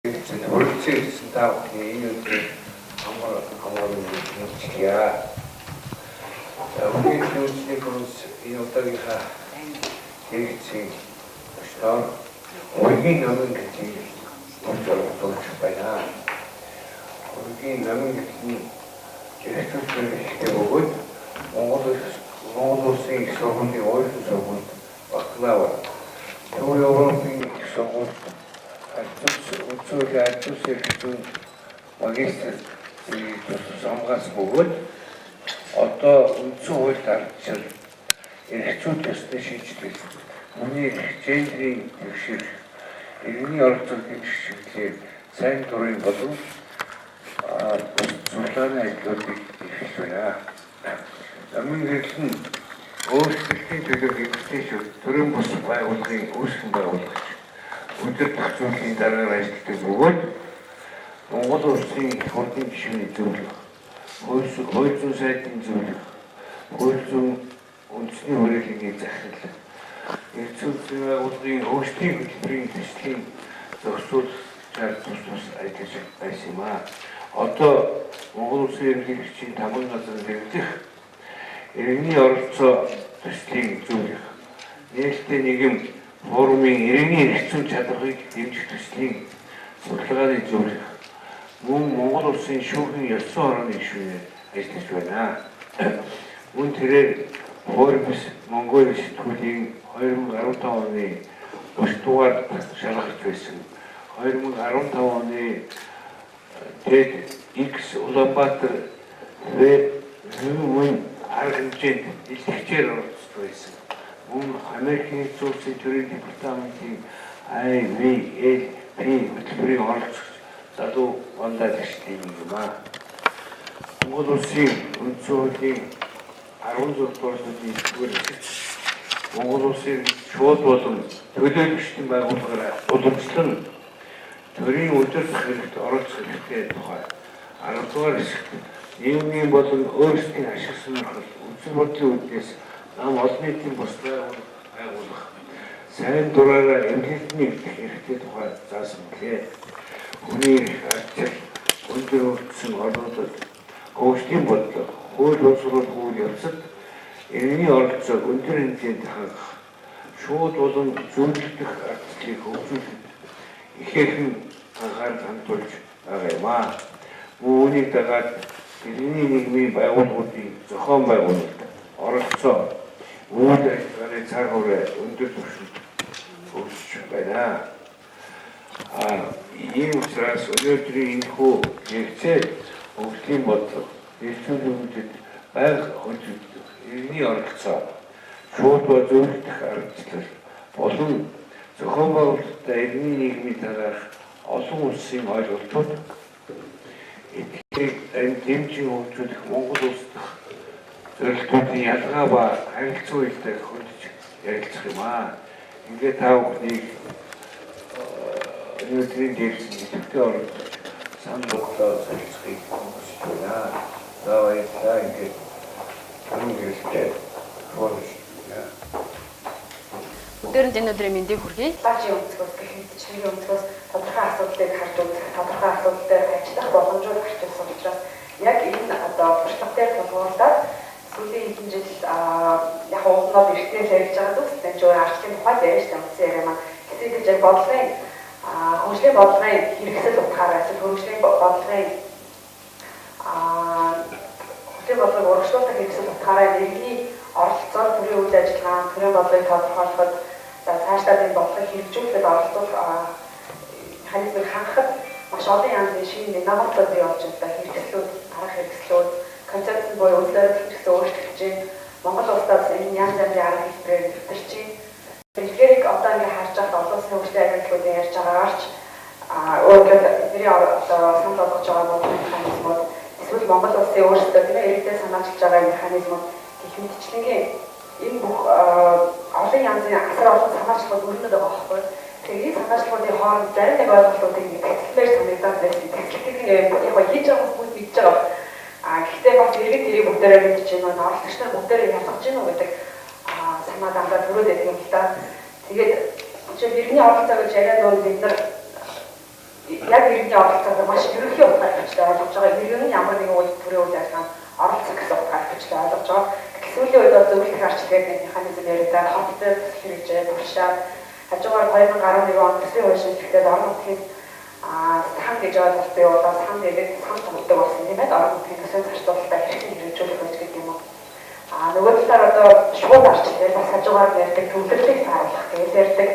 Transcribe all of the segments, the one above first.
Урьдчилсан та бүхний энэ өдрийг амар мэдчихье. Өнөөдрийн зүйлсний хүмүүс энэ удаагийнхаа хэрэгцээг өчнөр урьдгийн номын гэдгийг болж байна. Урьдгийн номын гэдгийг хэрэгцүүлэх бөгөөд Монгол улсын их сургуулийн оюутан сургуульд бакалавр, Европын их сургуульд Альтус магистр самгаас бөгөөд одоо үндсэн хуульд ардчил эрхцүүд ёсны шийдэл хүний гендрийн төвшил иргэний оролцоог хэмжүүлэх сайн дурын болон судалгааны ажлуудыг эхэлж байна. Амин гэрлэн өөрсдийн төлөв эвтэйчүүд төрийн бус байгууллагын үүсгэн байгуулагч өдөр тахцуулын дараагаар ажилладаг бөгөөд Монгол улсын их хурлын гишүүний зөвлөх, хууль зүйн сайдын зөвлөх, хууль зүйн үндэсний хүрээлэнгийн захирал, эрхцүүлсэн байгууллагын хөгжлийн хөтөлбөрийн төслийн зохицуулалтаар тус ажиллаж байсан юм аа. Одоо Монгол улсын ерөнхийлөгчийн тамга газар нэрлэх иргэний оролцоо төслийг зөвлөх, нээлттэй нийгэм форумын иргэний эрхцүүн чадварыг дэмжих төслийн судалгааны зөвлөх, мөн Монгол улсын шүүхийн ёс зүйн орны гишүүнээр ажиллаж байна. Мөн тэрээр Forbes Mongolia сэтгүүлийн 2015 оны 30 дугаард шалгаж байсан. 2015 оны TEDx Улаанбаатар мөн арга хэмжээнд илтгэгчээр оролцож байсан. Мөн Америкийн нэгдсэн улсын төрийн департаментийн IVLP хөтөлбөрийн оролцогч залуу вандаа гэрчлийн юм аа. Монгол улсын үндсэн хуулийн 16 дугаар зүйлийн нэгдүгээр Монгол улсын шууд болон төлөөлөгчдийн байгууллагаараа уламжлан төрийн өдөр хэрэгт оролцох хэрэгтэй тухай 10 дугаар хэсэгт нийгмийн болон өөрсдийн ашиг сонирхол үзэл бодлын үүднээс нам олон нийтийн бус байгуулах сайн дураараа эмнэлэгний хэрэгтэй тухай заасан билээ. Хүний ардчил өндөр хөгжсөн орнуудад хөгжлийн бодлого, хууль боловсруулах үйл явцад иргэний оролцоог өндөр хэмжээнд хангах, шууд болон зөвлөлдөх ардчлалыг хөгжүүлэх ихээхэн анхаарал хандуулж байгаа юм аа. Үүнийг дагаад иргэний нийгмийн байгууллагуудын зохион байгуулалт, оролцоо, үйл ажиллагааны цар хүрээ өндөр түвшинд хөгжиж байна. Ийм учраас өнөөдрийн энэхүү хэрэгцээ хөгжлийн бодлого, эрхцүүлэгчдэд байнга хөгжүүлдэг, иргэний оролцоо, шууд ба зөвлөлдөх ардчлал болон зохион байгуулалттай иргэний нийгмийн дараах олон улсын ойлголтууд эдгээр дэмжин хөгжүүлэх Монгол улс дахь зорилтуудын ялгаа ба харилцаа үйлдэл хөндөж ярилцах юм аа. Ингээд та бүхнийг өнөөдрийн дээрсэн идэвхтэй оролцож санал бодлоо солилцохыг хүсэж байна. За баярлалаа. Ингээд хамгийн хэрэгтэй хөрөж. Өдөрөнд энэ өдрийн мэндийг хүргэе. Баажийн өнцгөөс гэхэд чиний өнцгөөс тодорхой асуудлыг харж үзэх, тодорхой асуудал дээр ажиллах боломжууд гарч ирсэн учраас яг энэ одоо туршлага дээр тулгуурлаад сүүлийн хэдэн жил яг ууснууд эртний ярьж байгаа үстэй ч өөр арчлын тухайд ярьж байгаа юм аа. Гэтэл яг бодлогын хөгжлийн бодлогын хэрэгсэл утгаараа эсвэл хөгжлийн бодлогын хөгжлийн бодлогыг урагшлуулах хэрэгсэл утгаараа иргэний оролцоо, төрийн үйл ажиллагаа, төрийн бодлогыг тодорхойлоход цаашдаа энэ бодлогыг хэрэгжүүлэхэд оролцох механизмыг хангахад маш олон янзын шинэ инновацууд бий болж байгаа хэрэгслүүд, арга хэрэгслүүд, концепц буюу үйлдвэрлэл хэрэгсэл өөрчлөгдөж байна. Монгол улсаас энэ янз янзын арга хэлбэрээр нэвтэрч байна. Тэрийг одоо ингээ харж байгаа олон улсын хөгжлийн агентлагуудын ярьж байгаагаарч өөрөө бидний одоо санал болгож байгаа механизмууд эсвэл Монгол улсын өөрсдөө иргэдэд санаачилж байгаа механизмууд гэх мэтчлэнгийн энэ бүх олон янзын асар олон санаачлагууд өрнөд байгаа байхгүй. Тэгээд энэ санаачлагуудын хооронд зарим нэг ойлголтуудыг тэтгэлээр санагдаад байсан. Тэтгэлийг яг хийж байгаа хүмүүс мэдж байгаа. Гэхдээ бас иргэд тэрийг бүгдээрээ мэдж байна. Оролцогч нар бүгдээрээ ялгаж байна гэдэг санаа дандаа төрөөд байдаг юм л та. Тэгээд жишээ нь иргэний оролцоо гэж яриад бол бид нар яг иргэний оролцоог маш ерөнхий утгаар хвчлээ ойлгож байгаа. Иргэн ямар нэгэн үйл төрийн үйл ажиллагаанд оролцох гэсэн утгаар хвчлээ ойлгож байгаа. Сүүлийн үед бол зөвлөлт харчлагын механизм яриад хотод хэрэгжээ, туршаад хажуугаар 2011 онд төсвийн хувьшин хэрэгтэй орон нутгийн сан гэж ойлголт бий болоод сан гэдэг сан тогтдог болсон тийм ээ. Орон нутгийн төсвийн зарцуулалтаа хэрхэн хэрэгжүүлэх вэ гэдэг юм уу. Нөгөө талаар одоо шууд арчлал бас хажуугаар ярьдаг төвлөлтийг сааруулах гэж ярьдаг.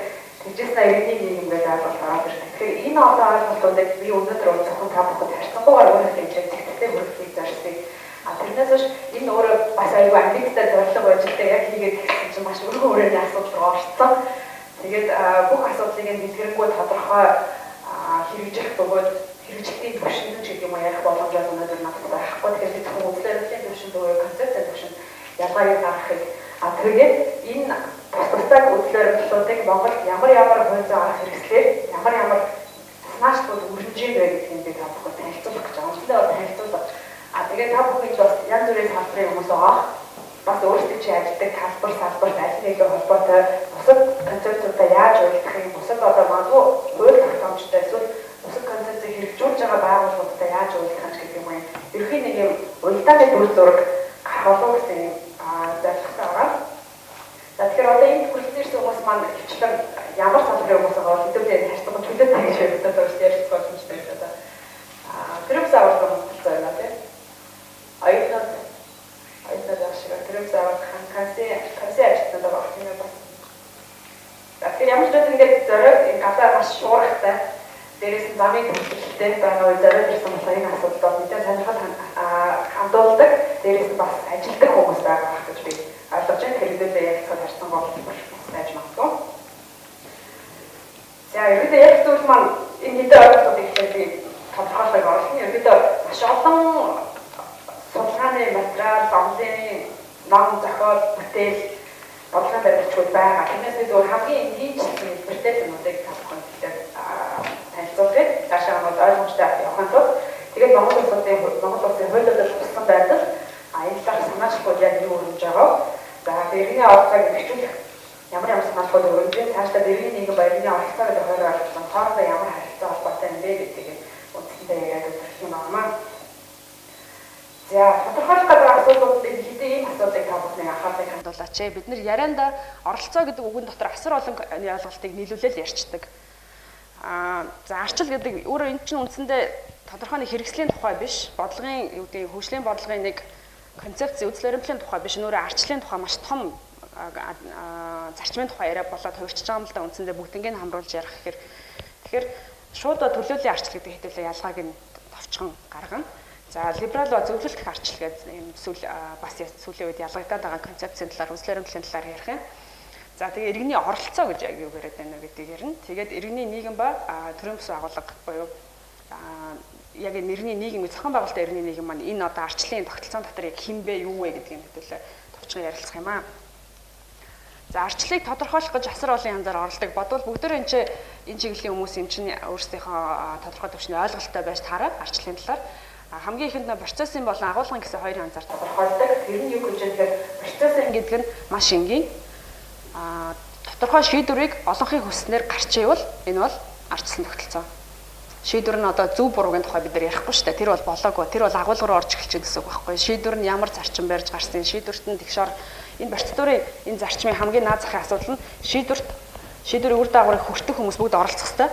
Тэжээс иргэний нийгэм гэж ойлголт гараад ирсэн. Тэгэхээр энэ одоо ойлголтуудыг би өнөөдөр зөвхөн та бүхэнд харьцангуйгаар өөрөөр хэлбэл зэгцтэй хөрөлтийг зорьсыг тэрнээс биш энэ өөрөө бас аюу амбицтай зорилго байж байгаа яг хийгээд гэсэн чинь маш өргөн өрөөний асуудал орсон. Тэгээд бүх асуудлыг нь дэлгэрэнгүй тодорхой хэрэгжих бөгөөд хэрэгжлийн түвшинд ч гэдэг юм уу ярих боломжтой өнөөдөр надад байхгүй. Тэгэхээр зөвхөн үзлээлийн түвшинд өөрөө концепцийн түвшинд ялгааг гаргахыг тэгээд энэ тусдаг үзлээрлүүдийг Монголд ямар хууль зүйн арга хэрэгслээр ямар санаачлууд өрнөж вэ гэдгийг би та бүхэнд танилцуулах гэж байгаа. Үнэндээ танилцуулах. Тэгээд та бүхэнд бас янз бүрийн салбарын хүмүүс байгаа. Бас өөрсдөө чи ажилладаг салбарт аль нэгэн холбоотой бусад концепцуудаа яаж ойлгох юм, бусад одоо магадгүй хууль тогтоомжтой эсвэл бусад концепцийг хэрэгжүүлж байгаа байгууллагуудаа яаж ойлгох гэж гэдэг юм уу. Ерөнхий нэг юм уялдаагийн төр зураг гаргах гэсэн зорилготой байгаа. Тэгэхээр одоо энэ хүрэлцээрсэн хүмүүс маань хвчлэн ямар салбарын хүмүүс байгаа хэдүүлээ харьцангуй төлөвтэй гэж бодоод өөрсдөө ярьж боломжтой байна. Тэрүүс авах хүмүүс байна тийм. Аятнад ашиг тэрүүс авах канси ажилтнууд байгаа юм байна. Тэгэхээр ямар ч зүйл ингээд зориод энэ гадаа маш шуурхтай дээрээс нь замын төлөвлөлттэй байгаа үе зориод ирсэн болохоор энэ асуудал мэдээ сонирхол хандуулдаг дээрээс нь бас ажилтдаг хүмүүс байгаа гэж би ойлгож байна. Хэрэглээ ярилцах харсан бол байж магадгүй. За ерөөдөө яг зүйл маань энэ хэдэн ойлголтыг ихлээр тодорхойлохыг оруулсан. Ерөөдөө маш олон судалгааны материал, ном зохиол, бүтээл бодлогын баримтчууд байгаа. Тэрнээс би зөвхөн хамгийн энгийн хэлбэртэй зүйлүүдийг та бүхэнд танилцуулъя. Цаашаа хамт ойлгомжтой явахын тулд тэгээд Монгол улсын хуулиудад тусган байдал энэ талаар санаачлууд яг юу өрнөж байгаа. За иргэний оролцоог хэрэгжүүлэх ямар санаачлууд өрнөж вэ? Цаашдаа иргэний нийгэм баярны оролцоо гэдэг хоёроо ойлгуулсан хоорондоо ямар харилцаа холбоотой юм бэ гэдгийг үндсэндээ яриад өгөх юм байна. За тодорхойлох гэдэг асуудлуудыг хэдий ийм асуудлыг та бүхний анхаарлыг хандуулаач. Бид нэр ярианда оролцоо гэдэг үгэн дотор асар олон ойлголтыг нийлүүлэл ярьцдаг. За арчил гэдэг өөрөө эн чинь үндсэндээ тодорхой нэг хэрэгслийн тухай биш, бодлогын юу гэдэг хөгжлийн бодлогын нэг концепц үзэл баримтлалын тухай биш, нүүрээ арчлалын тухай маш том зарчмын тухай яриа болоод хувирчж байгаа юм л да. Үндсэндээ бүгднийг хамруулж ярих гэхээр тэгэхээр шууд төлөөллийн арчил гэдэг хэдүүлээ ялгааг нь товчхон гаргана. За либерал ба зөвлөлтөх арчил гэдэг юм бас сүүлийн үед ялгагдаад байгаа концепцийн талаар үзэл баримтлалын талаар ярих юм. За тэгээ иргэний оролцоо гэж яг юу яриад байна гэдгийг ярина. Тэгээд иргэний нийгэм ба төрийн бүс байгууллага буюу яг иргэний нийгэм зохион байгуулалтын иргэний нийгэм маань энэ одоо арчлалын тогтолцоон дотор яг хэн бэ юу вэ гэдгийг хэдүүлээ товчхон ярилцах юм аа. За арчлалыг тодорхойлох гэж асар олон янзаар оролдог. Бодвол бүгдөө энэ чиглэлийн хүмүүс юм чинь өөрсдийнхөө тодорхой төвшний ойлголттой байж таараа арчлалын талаар хамгийн ихэнд процессын болон агуулгын гэсэн хоёр янзаар тодорхойлдог. Тэр нь юу гэж хэлэхээр процессын гэдэг нь маш энгийн тодорхой шийдвэрийг олонхын хүснээр гарч ивэл энэ бол арчлалын тогтолцоо. Шийдвэр нь одоо зөв буруугийн тухай бид нар ярихгүй шүү дээ. Тэр бол болоогүй. Тэр бол агуулга руу орж эхэлж байгаа гэсэн үг байхгүй. Шийдвэр нь ямар зарчим барьж гарсан, шийдвэрт нь тэгшээр энэ процедурын энэ зарчмын хамгийн наад захын асуудал нь шийдвэрийн үр дагаврыг хүртэх хүмүүс бүгд оролцох ёстой.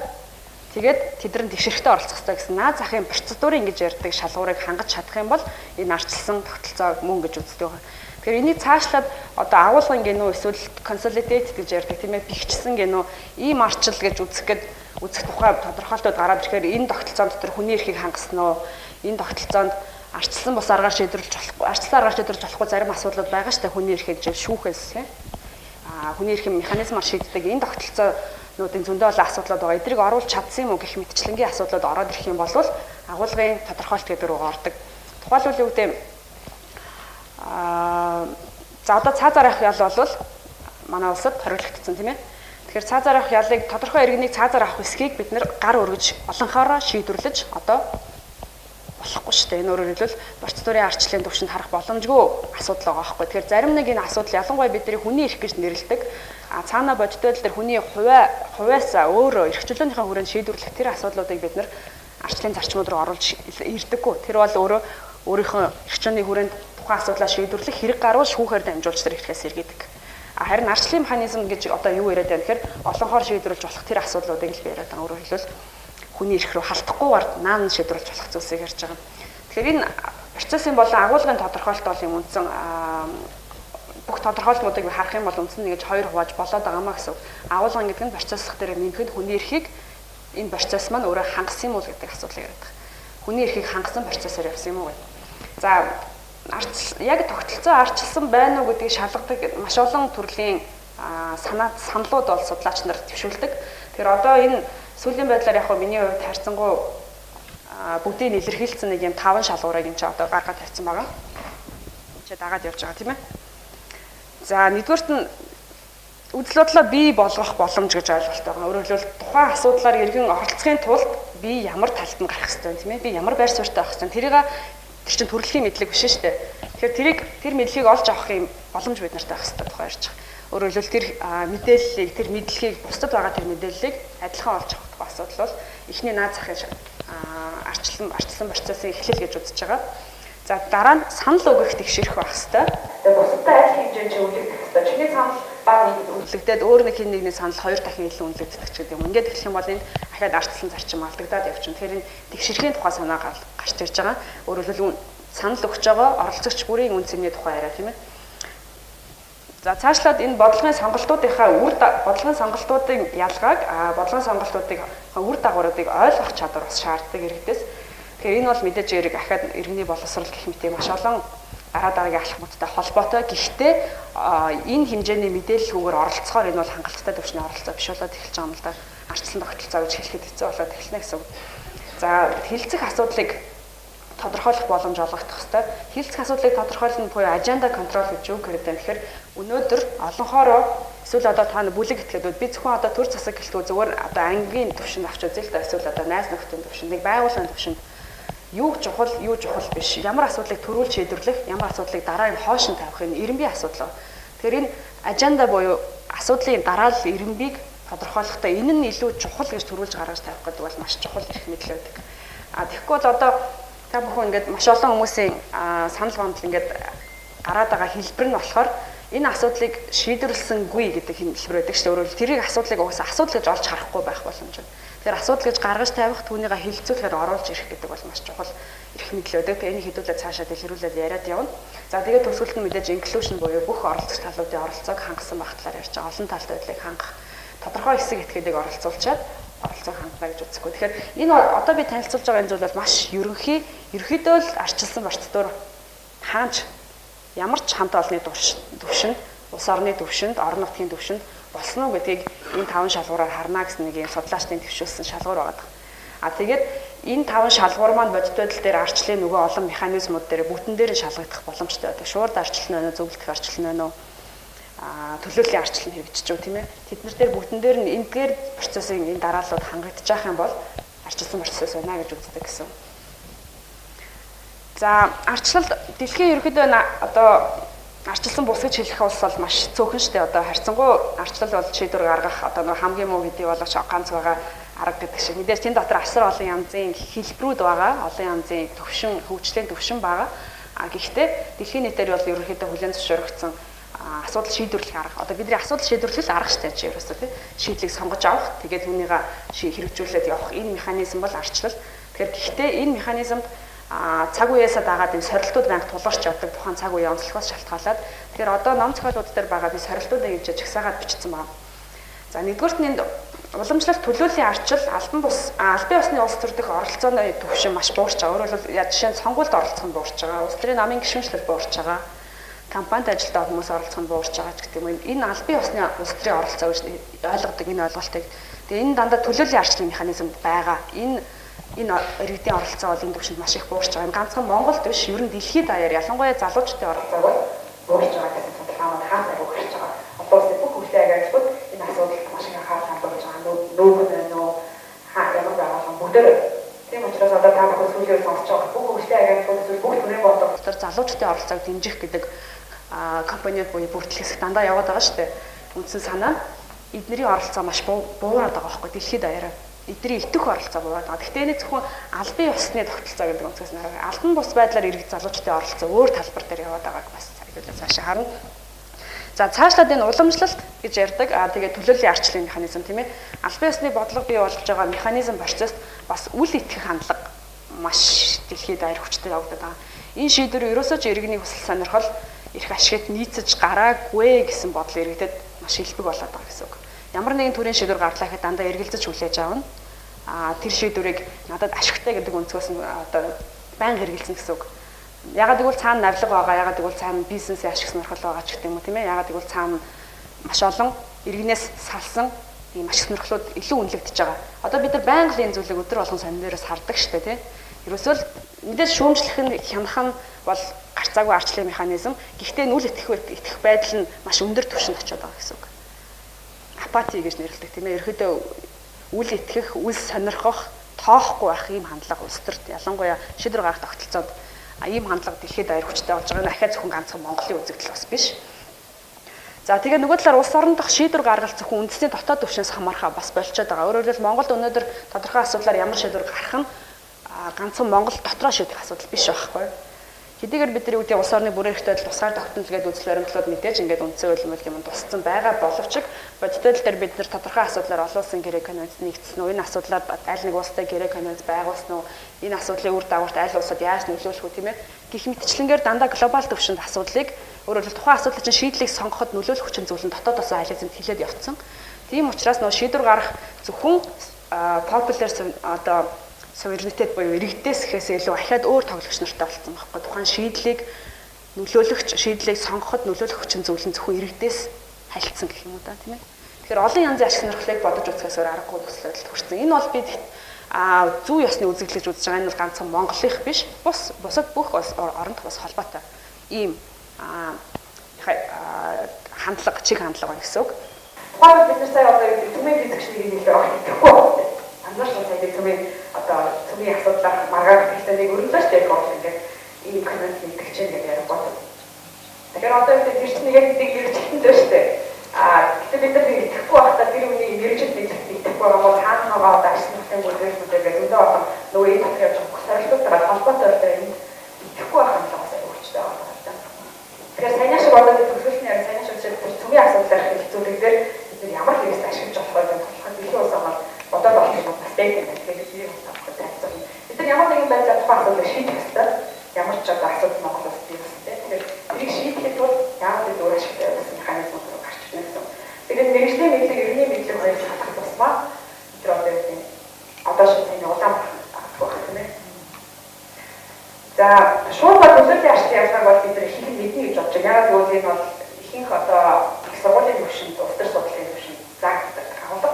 Тэгээд тэд нар тэгшэрхтээ оролцох ёстой гэсэн наад захын процедурын гэж ярьдаг шалгуурыг хангаж чадах юм бол энэ арчилсан тогтолцоо мөн гэж үздэг байна. Тэгэхээр энийг цаашлаад одоо агуулгын гэнүү эсвэл consolidate гэж ярьдаг тийм ээ бэхжсэн гэнүү ийм арчил гэж үзэх тухай тодорхойлтууд гараад ирэхээр энэ тогтолцоон дотор хүний эрхийг хангасан уу? Энэ тогтолцоонд арчилсан бус аргаар шийдвэрлэж болохгүй, арчилсан аргаар шийдвэрлэж болохгүй зарим асуудлууд байгаа шүү дээ. Хүний эрхийг шүүхээс тийм хүний эрхийн механизмаар шийддэг энэ тогтолцоонуудын зөндөө олон асуудлууд байгаа. Эдрийг оруулж чадсан юм уу гэх мэтчлэнгийн асуудлууд ороод ирэх юм бол агуулгын тодорхойлт гэдэг рүү ордог. Тухайлбал юу гэдэг за одоо цаазаар авах ял бол манай улсад хориглогдсон тийм ээ. Тэгэхээр цаазаар авах ялыг тодорхой иргэнийг цаазаар авах эсхийг бид нэр гар өргөж олонхоороо шийдвэрлэж одоо болохгүй шүү дээ. Энэ өөрөөр хэлбэл процедурын ардчлалын түвшинд харах боломжгүй асуудал байгаа байхгүй. Тэгэхээр зарим нэг энэ асуудал ялангуяа бидний хүний эрх гэж нэрлэдэг цаана бодиттой дээр хүний хувьяасаа өөрөө эрх чөлөөнийхөө хүрээнд шийдвэрлэх тэр асуудлуудыг бид нэр ардчлалын зарчмууд руу оруулж ирдэггүй. Тэр бол өөрөө өөрийнхөө эрх чөлөөний хүрээнд тухайн асуудлаа шийдвэрлэх хэрэг гарвал шүүхээр дамжуулж тэр эрхээс эргээдэг. Харин ардчлалын механизм гэж одоо юу яриад байна гэхээр олонхоор шийдвэрлэж болох тэр асуудлуудыг л яриад байгаа. Өөрөөр хэлбэл хүний эрх рүү халтахгүйгээр наан шийдвэрлэж болох зүйлсийг ярьж байгаа. Тэгэхээр энэ процессын болон агуулгын тодорхойлолтын үндсэн бүх тодорхойлолтуудыг харах юм бол үндсэн нэгж хоёр хувааж болоод байгаамаа гэсэн. Агуулгын гэдэг нь процессх дээр нэмэхэд хүний эрхийг энэ процесс маань өөрөө хангасан юм уу гэдэг асуудлыг яриад байгаа. Хүний эрхийг хангасан процессор явсан юм уу гэдэг. За яг тогтолцоо арчилсан байна уу гэдгийг шалгадаг маш олон төрлийн саналууд бол судлаач нар төвшүүлдэг. Тэгэхээр одоо энэ сүүлийн байдлаар яг миний хувьд харьцангуй бүгдийг илэрхийлсэн нэг юм 5 шалгуурыг энэ ч одоо гаргаад тавьсан байгаа. Чи дагаад явж байгаа тийм ээ. За нэгдүгээрт нь үйл бодлоо бий болгох боломж гэж ойлголт байгаа. Өөрөөр хэлбэл тухайн асуудлаар иргэн оролцохын тулд би ямар талд нь гарах хэрэгтэй тийм ээ. Би ямар байр суурьтай байх хэрэгтэй. Тэр чинь төрөлхийн мэдлэг биш шүү дээ. Тэгэхээр тэр мэдлэгийг олж авах юм боломж бид нартай байх хэрэгтэй тухай ярьж байгаа. Өөрөөр хэлбэл тэр мэдээллийг, тэр мэдлэгийг бусдад байгаа тэр мэдээллийг адилхан олж авах тухай асуудал бол эхний наад захын арчилсан процессын эхлэл гэж үзэж байгаа. За дараа нь санал өгөх тэгшэрх байх хэрэгтэй. Тэгээ бусдад адил хэмжээнд үлдэх хэрэгтэй. Чиний санал бага үлдэгдээд өөр нэг хин нэгний санал 2 дахин илүү үлдэгдэх ч гэдэг юм. Ингээд хэлэх юм бол энэ ахаад арчилсан зарчим алдагдаад явчихна. Тэгэхээр энэ тэгшэрхийн тухай санаа гарч ирж байгаа. Өөрөөр хэлбэл санал өгч байгаа оролцогч бүрийн үн цэнийн тухай яриа тийм ээ. За цаашлаад энэ бодлогын бодлогын сонголтуудын ялгааг бодлогын сонголтуудыг үр дагавруудыг ойлгох чадвар бас шаарддаг иргэдээс. Тэгэхээр энэ бол мэдээж эрг ахаад иргэний боловсрол гэх мэт маш олон араа дараагийн алхмуудтай холбоотой. Гэхдээ энэ хэмжээний мэдээлэлгүйгээр оролцохоор энэ бол хангалттай төвчний оролцоо биш болоод эхэлж байгаа юм л да. Арчилсан тогтолцоо гэж хэлэхэд хэцүү болоод эхэлнэ гэсэн үг. За хилцэх асуудлыг тодорхойлох боломж олгогдох хэвээр. Хилцэх асуудлыг тодорхойлно буюу аженда контрол гэж юу гэдэг вэ гэхээр өнөөдөр олонхоороо эсвэл одоо та бүлэг этгээдүүд би зөвхөн одоо төр засаг гэлтгүй зөвөр одоо ангийн төвшөнд авч үзье л да эсвэл одоо найз нөхдийн төвшөнд нэг байгууллагын төвшөнд юу чухал биш. Ямар асуудлыг төрүүлж шийдвэрлэх, ямар асуудлыг дараа нь хоош нь тавих энэ эренбий асуудал. Тэгэхээр энэ аженда буюу асуудлын дараалал эренбийг тодорхойлохдоо энэ нь илүү чухал гэж төрүүлж гаргаж тавих гэдэг бол маш чухал эрх мэдэл байдаг. Тэгэхгүй бол одоо та бүхэн ингээд маш олон хүмүүсийн санал гомдол ингээд гараад байгаа хэлбэр нь болохоор энэ асуудлыг шийдвэрлсэнгүй гэдэг хэлбэр байдаг шүү дээ. Өөрөөр тэрийг асуудлыг угаасаа асуудал гэж олж харахгүй байх боломж байна. Тэгэхээр асуудал гэж гаргаж тавих түүнийгээ хилцүүлэхээр оруулж ирэх гэдэг бол маш чухал эрх мэдэл байдаг. Тэгээ энийг хэдүүлээ цаашаа дэлгэрүүлээд яриад явна. За тэгээд төгсгөлт нь мэдээж inclusion буюу бүх оролцогч талуудын оролцоог хангасан байх талаар ярьж байгаа. Олон талтай байдлыг хангах тодорхой хэсэг этгээдийг оролцуулчаад оролцоог хангана гэж үзэхгүй. Тэгэхээр энэ одоо би танилцуулж байгаа энэ зүйл бол маш ерөнхий. Ерөнхийдөө л арчилсан процедур хаанч ямар ч хамт олонны төвшөнд, улс орны төвшөнд, орон нутгийн төвшөнд болсон уу гэдгийг энэ 5 шалгуураар харна гэсэн нэг юм судлаачдын төвшүүлсэн шалгуур байгаа. Тэгээд энэ 5 шалгуур маань бодит байдал дээр арчлалын нөгөө олон механизмууд дээр бүтэн дээр шалгагдах боломжтой байдаг. Шуурд арчлал нь байна уу, зөвлөлтөх арчлал нь байна уу, төлөөллийн арчлал нь хэрэгжиж байгаа тийм ээ. Тэднэр дээр бүтэн дээр нь эндгээр процессын энэ дарааллууд хангагдчих байх юм бол арчилсан процесс байна гэж үздэг гэсэн. За арчлал дэлхийн ерөнхийдөө одоо арчилсан бус гэж хэлэх улс бол маш цөөхөн шүү дээ. Одоо харьцангуй арчлал бол шийдвэр гаргах одоо нэг хамгийн муу хэдий болооч ганц байгаа арга гэдэг шиг. Мэдээж энэ дотор асар олон янзын хэлбэрүүд байгаа, олон янзын төвшин, хөгжлийн төвшин байгаа. Гэхдээ дэлхийн нийтээр бол ерөнхийдөө хүлээн зөвшөөрөгдсөн асуудал шийдвэрлэх арга. Одоо бидний асуудал шийдвэрлэх арга шүү дээ ерөөсөө тийм шийдлийг сонгож авах, тэгээд түүнийг хэрэгжүүлээд явах энэ механизм бол арчлал. Тэгэхээр гэхдээ энэ механизмд цаг үеэсээ дагаад энэ сорилтууд банк тулгарч явдаг тухайн цаг үеийн онцлогоос шалтгаалаад тэгэхээр одоо ном зохиолууд дээр байгаа би сорилтуудыг хэмжиж жагсаагаад бичсэн байна. За нэгдүгürt нь энд уламжлалт төлөөллийн арчил албан ёсны улс төр дэх оролцооны түвшин маш буурч байгаа. Өөрөөр хэлбэл жишээ нь сонгуульд оролцох нь буурч байгаа. Улс төрийн намын гишүүнчлэл буурч байгаа. Компанид ажилтаа хүмүүс оролцох нь буурч байгаа ч гэдэг юм. Энэ албан ёсны улс төрийн оролцоо гэж ойлгодог энэ ойлголтыг. Тэгээ энэ дандаа төлөөллийн арчлалын механизмд байгаа. Энэ иргэдийн оролцоо бол энэ төвшөнд маш их буурч байгаа. Ганцхан Монголд биш, ер нь дэлхийд даяар ялангуяа залуучдын оролцоог буурч байгаа гэдэг судалгаанууд хаанаа өгч байгаа. Одоо бүх хүлээ агуулгууд энэ асуудалд маш их анхаарал хандуулж байгаа. Нүүгэн байна уу? Ямар байгууллага бүгдээр. Тийм учраас одоо та бүхэн сүүлийн сонсож байгаа бүх Дэлхийн агентлагууд эсвэл бүх төрлийн бодлого дотор залуучдын оролцоог дэмжих гэдэг компаниуд буюу бүртгэл хэсэг дандаа яваад байгаа шүү дээ. Үндсэн санаа нь эдний оролцоо маш буураад байгаа байхгүй дэлхийд даяараа. Эдний итэх оролцоо буураад байгаа. Гэхдээ энэ зөвхөн албан ёсны тогтолцоо гэдэг үнцгээс нэр. Албан бус байдлаар иргэд залуучдын оролцоо өөр талбар дээр яваад байгааг бас цагдуулаад цаашаа харна. За цаашлаад энэ уламжлалт гэж ярьдаг. Тэгээд төлөөллийн арчлалын механизм тийм ээ. Албан ёсны бодлого бий болж байгаа механизм процесс бас үл итгэх хандлага маш дэлхийд даяар хүчтэй явагдаад байгаа. Энэ шийдвэр ерөөсөө ч иргэний хүсэл сонирхол их ашигт нийцэж гараагүй гэсэн бодол иргэдэд маш илбэг болоод байгаа гэсэн үг. Ямар нэгэн төрлийн шийдвэр гарлаа гэхэд дандаа эргэлзэж хүлээж авна. Тэр шийдвэрийг надад ашигтай гэдэг өнцгөөс нь одоо байнга эргэлзэн гэсэн үг. Ягаад гэвэл цаана навлага байгаа, ягаад гэвэл цаана бизнесийн ашиг сонирхол байгаа ч гэх юм уу тийм ээ. Ягаад гэвэл цаана маш олон иргэнээс салсан ийм ашиг сонирхлууд илүү үнэлэгдэж байгаа. Одоо бид нар байнга л энэ зүйлийг өдөр болгон сонин дээрээс хардаг шүү дээ тийм. Ерөөсөө л мэдээж шүүмжлэх нь хянах нь бол гарцаагүй арчлалын механизм. Гэхдээ нүл итгэх байдал нь маш өндөр түвшинд очиод байгаа гэсэн үг. Апати гэж нэрлэдэг тийм ээ. Ерөөдөө үл итгэх, үл сонирхох, тоохгүй байх ийм хандлага улс төрт ялангуяа шийдвэр гаргах тогтолцоонд ийм хандлага дэлхийд даяар хүчтэй болж байгаа нь ахаа зөвхөн ганцхан Монголын үзэгдэл бас биш. За тэгээ нөгөө талаар улс орон дахь шийдвэр гаргалт зөвхөн үндэсний дотоод түвшинээс хамаархаа бас болчиход байгаа. Өөрөөр хэлбэл Монголд өнөөдөр тодорхой асуудлаар ямар шийдвэр гарах нь ганцхан Монгол дотроо шийдэх асуудал биш байхгүй. Хэдийгээр бидний үүдийн улс орны бүрэн эрхтэй тусгаар тогтнол гэдэг үзэл баримтлууд мэдээж ингээд үндсэн хууль юм тусцсан байгаа боловч бодитол дээр бид нар тодорхой асуудлаар олон улсын гэрээ конвенц нэгдсэн үү, энэ асуудлаар аль нэг улстай гэрээ конвенц байгуулсан уу, энэ асуудлын үр дагаварт аль улсад яаж нөлөөлөх үү тийм ээ. Гэх мэтчлэнгээр дандаа глобал түвшинд асуудлыг өөрөөр хэлбэл тухайн асуудлын чинь шийдлийг сонгоход нөлөөлөх хүчин зүйл нь дотоодоос айлзэнд хилээд явцсан. Тийм учраас нөгөө шийдвэр гарах зөвхөн popular одоо суверенитет буюу иргэдээс ихээс илүү ахаад өөр тоглогч нартай болсон байхгүй. Тухайн шийдлийг нөлөөлөгч, шийдлийг сонгоход нөлөөлөх хүчин зүйл нь зөвхөн иргэдээс хайлтсан гэх юм уу да тийм ээ. Тэгэхээр олон янзын ашиг сонирхлыг бодож үзэхээс өөр аргагүй төслөөлөлд хүрсэн. Энэ бол бид зүү ёсны үзэгдэл гэж үзэж байгаа. Энэ бол ганцхан Монголынх биш. Бусад бүх оронд бас холбоотой ийм хандлага, чиг хандлага байна гэсэн үг. Тухайн бид нар сая одоо төмийн физикчнийг нэлээд огтлохгүй. Анзаарч байгаа төмийн одоо төмийн асуудлаар маргааш хэлтнийг өрнөлөө шүү дээ гол ингээд ийм коммент хийдэг чинь гэж яриад байна. Тэгэхээр одоо бид тэр чинь яг нэг хэрэгжүүлсэн дээ шүү дээ. Гэтэл бид нар итгэхгүй байхдаа тэр үнийг мэрэгжил итгэхгүй байгаа цаана байгаа одоо ашиглалтын бүлэглэлүүдээ зөндөө олон нөгөө энэ төрлийн сорилтуудаар холбоотой байна. Итгэхгүй байх юм байна өөрчлөлттэй байна. Тэгэхээр саяны шиг одоо бид төлөвлөсний яг саяны шиг төмийн асуудлаар хэлцүүлэх дээр бид нар ямар хэрэгс ашиглаж болох вэ гэдэг нь дэлхийн улс орнод бодоод болох юм бас тийм байна. Тэгэхээр бид нар ямар нэгэн байдлаар тухайн асуудлыг шийдэх ёстой. Ямар ч одоо асуудал Монгол улсад бий ёстой. Тэгэхээр тэрийг шийдэхэд бол яагаад гэвэл өөр ашигтай байсан механизмууд руу гарч ирнэ гэсэн. Тэгээд мэргэжлийн мэдлэг, иргэний мэдлэг хоёрыг хадгалах тусмаа тэр одоо юу гэдэг одоо шинэ улаан байх тийм ээ. За шууд төлөвлөлийн арчны ялгааг бол бид нар их мэднэ гэж бодож байна. Яагаад гэвэл энэ бол ихэнх одоо их сургуулийн төвшөнд, улс төр судлалын төвшөнд заагддаг агуулга.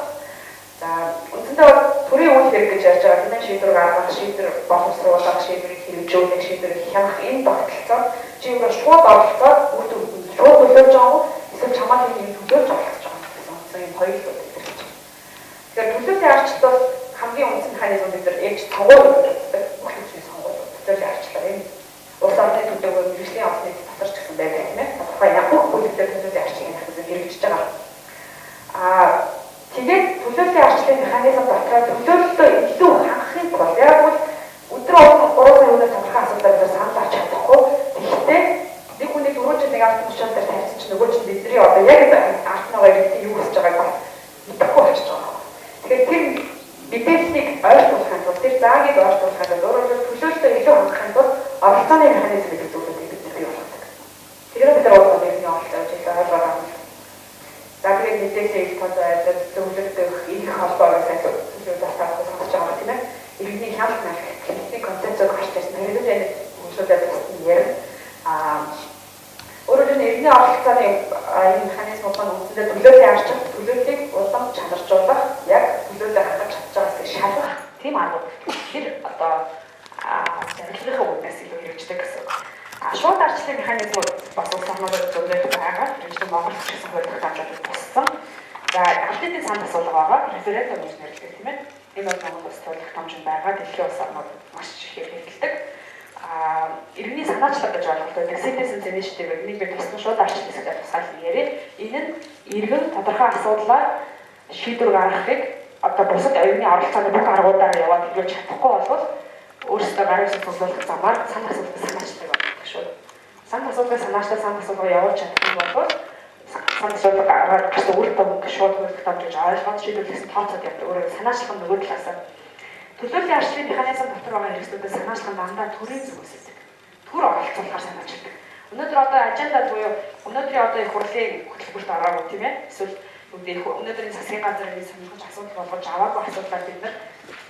За үндсэндээ төрийн үйл хэрэг гэж ярьж байгаа тийм шийдвэр гаргах, шийдвэр боловсруулах, шийдвэрийг хэрэгжүүлэх, шийдвэрийг хянах энэ тогтолцоо чи өөрөө шууд оролцоод үр дүнд шууд төлөвлөж байгаа уу? Эсвэл чамаа тийм төлөвлөж оролцож байгаа юм гэсэн үндсэн юм хоёр л үүрэг. Тэгэхээр төлөвлөлийн арчлал бол хамгийн үндсэн механизм бид нар ээж сонгуул гэж үздэг. Бүх төрлийн сонгуул төлөвлөлийн арчлал энэ улс орны төлөвлөгөө мэргэжлийн орны дотор ч гэсэн байдаг тийм ээ. Тодорхой ямар бүлэгдэл төлөвлөлийн арчлалын механизм хэрэгжиж байгаа. Тэгээд төлөвлөлийн арчлалын механизм дотор төлөвлөлтөө илүү хангахын тулд яг бол өдөр болгон 3 сая өнөр тодорхой асуудлаар санал авч чадахгүй. Гэхдээ нэг хүний 4 жил нэг ард түвшин дээр тавьсан чинь нөгөө чинь бидний одоо яг артнаагаа иргэдийн юу хийж байгааг бас мэдэхгүй болчихж байгаа. Тэгэхээр тэр мэдээллийг ойлгохын тулд тэр заагийг ойлгохын тулд өөрөөр төлөвлөлтөө илүү хангахын тулд оролцооны механизм гэдэг зүйлүүдийг бид бий болгодог. Тэгэхээр бид нар одоо бидний оролцоож илүү ойлгоо. За тэгээд мэдээлэл их тод байдаг зөвлөлтөөх их холбоог сайн зөвлөж тасаах сонсож байгаа тийм ээ. Иргэний хяналт нэг концепцийг гарч ирсэн. Тэгээд энэ үйлчлүүлээд болсон юм. Өөрөөр хэлбэл иргэний оролцооны энэ механизмууд нь үндсэндээ төлөвлөлийн арчил, төлөвлөлийг улам чанаржуулах, яг төлөвлөлөө хангаж чадж байгаас шалгах тийм аргууд тэр одоо зорилгын үднээс илүү хэрэгждэг гэсэн. Шууд арчлалын механизмууд бас улс орнуудад зөвлөж байгаа. Жишээ нь Монгол гэсэн хуулийг хамжуулах туссан. За аль хэдийн санд асуулга байгаа. Референдум гэж нэрлэдэг тийм ээ. Энэ бол Монгол улс төрийн хамжин байгаа. Дэлхийн улс орнууд маш их хэрэгэлдэг. иргэний санаачлаг гэж ойлголт байдаг. Citizens Initiative энийг би тусгай шууд арчлах гэж тусгаалсан яриа. Энэ нь иргэн тодорхой асуудлаар шийдвэр гаргахыг одоо бусад оюуны оролцооны бүх аргуудаар яваад хэрэгжүүлж чадахгүй болвол өөрсдөө гарын цуглуулах замаар санаа асуулгыг санаачлах байдаг шүү. Санаа асуулгыг санаачлах явуулж чадахгүй болвол санаа асуулгыг гаргаж үр дүнг шууд хөлтөж гэж ойлгоод шийдвэрлэсэн тооцоод явдаг. Өөрөөр санаачлах нь нөгөө талаас төлөвлөлийн арчлалын механизм дотор байгаа хэрэгслүүдэд санаачлах нь дандаа төрийн зүгээс байдаг. Төр оролцуулахаар санаачилдаг. Өнөөдөр одоо ажендад буюу өнөөдрийн одоо их хурлын хөтөлбөрт ороогүй тийм ээ. Эсвэл өнөөдрийн засгийн газрын сонирхож асуудал болгож аваагүй асуудлаар бид нар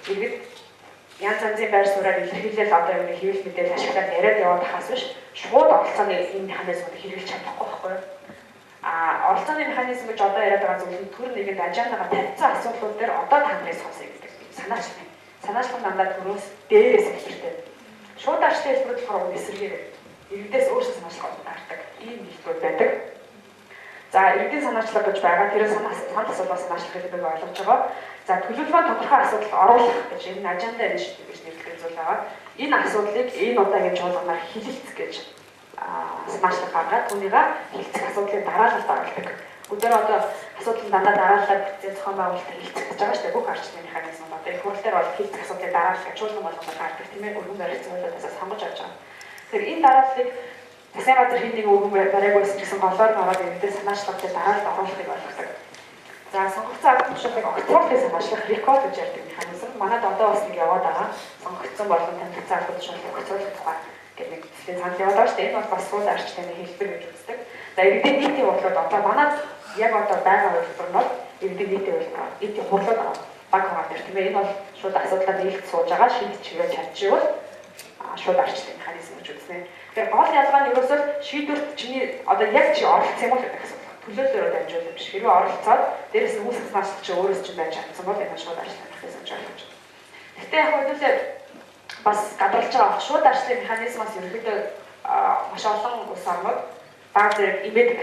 иргэд янз янзын байр сууриаар илэрхийлэл одоо юм хэвлэл мэдээлэл ашиглаад яриад яваад тахаас биш шууд оролцооны энэ механизмыг хэрэгжиж чадахгүй байхгүй юу? Оролцооны механизм гэж одоо яриад байгаа зүйл нь төр нэгэнд ажендагаа тавьсан асуудлууд дээр одоо та нарын сонсъё гэдэг санаачлах. Санаачлах дандаа төрөөс дээрээс хэлбэртэй. Шууд арчлын хэлбэрүүд болохоор эсрэгээр иргэдээс өөрсдөө санаачлах гардаг. Ийм хэлбэрүүд байдаг. За иргэдийн санаачлах гэж байгаа тэр санаа асуултаас санаачлах гэдэг ойлгож байгаа. За төлөвлөгөөнд тодорхой асуудал оруулах гэж энэ аженда initiative гэж нэрлэдэг зүйл байгаа. Энэ асуудлыг энэ удаагийн чуулганаар хилэлцэх гэж санаачлах гаргаад түүнийгээ хилцэх асуудлыг дараалал дараалдаг. Өдөр одоо асуудал дандаа дараалал бүтцийн зохион байгуулалт хилцэх гэж байгаа шүү дээ. Бүх арчлын механизмууд одоо их хурлаар бол хилцэх асуудлыг дараалах чуулган болгоход гардаг тийм ээ. Өргөн баригцуулалтаас сонгож авч байгаа. Тэгэхээр энэ дарааллыг засгийн газар хин нэг өргөн бариггүйсэн гэсэн голоор ороод иргэдэд санаачлагыг дараалал оруулахыг ойлгодог. За сонгогдсон арга түвшиныг огцруулахыг санаачлах рекорд гэж ярьдаг механизм. Манайд одоо бас нэг яваад байгаа. Сонгогдсон болон танилцсан арга түвшиныг огцруулах тухай гэдэг нэг төслийн санал яваад байгаа шүү дээ. Энэ бол бас сүүл арчлалын хэлбэр гэж үздэг. За иргэдийн нийтийн хурлууд одоо манайд яг одоо байгаа хувилбар нь бол иргэдийн нийтийн хурлууд баг байгаа тийм ээ. Энэ бол шууд асуудлаар нийлж сууж байгаа шийдэж чиглэж чадчихвал шууд арчлалын механизм гэж үзнэ. Тэгэхээр гол ялгаа нь ерөөсөө шийдвэрт чиний одоо яг чи оролцсон юм уу гэдэг асуулт. Төлөөлөлөөр дамжуулах биш. Хэрвээ оролцоод дээрээс нь үүсгэх санаачлах чи өөрөөс чинь байж чадсан бол энэ шууд арчлалын механизм гэж ойлгож байна. Гэхдээ яг хэдүүлээ бас гадарлаж байгаа шууд арчлалын механизмаас ерөнхийдөө маш олон улс орнууд баг зэрэг имэдэг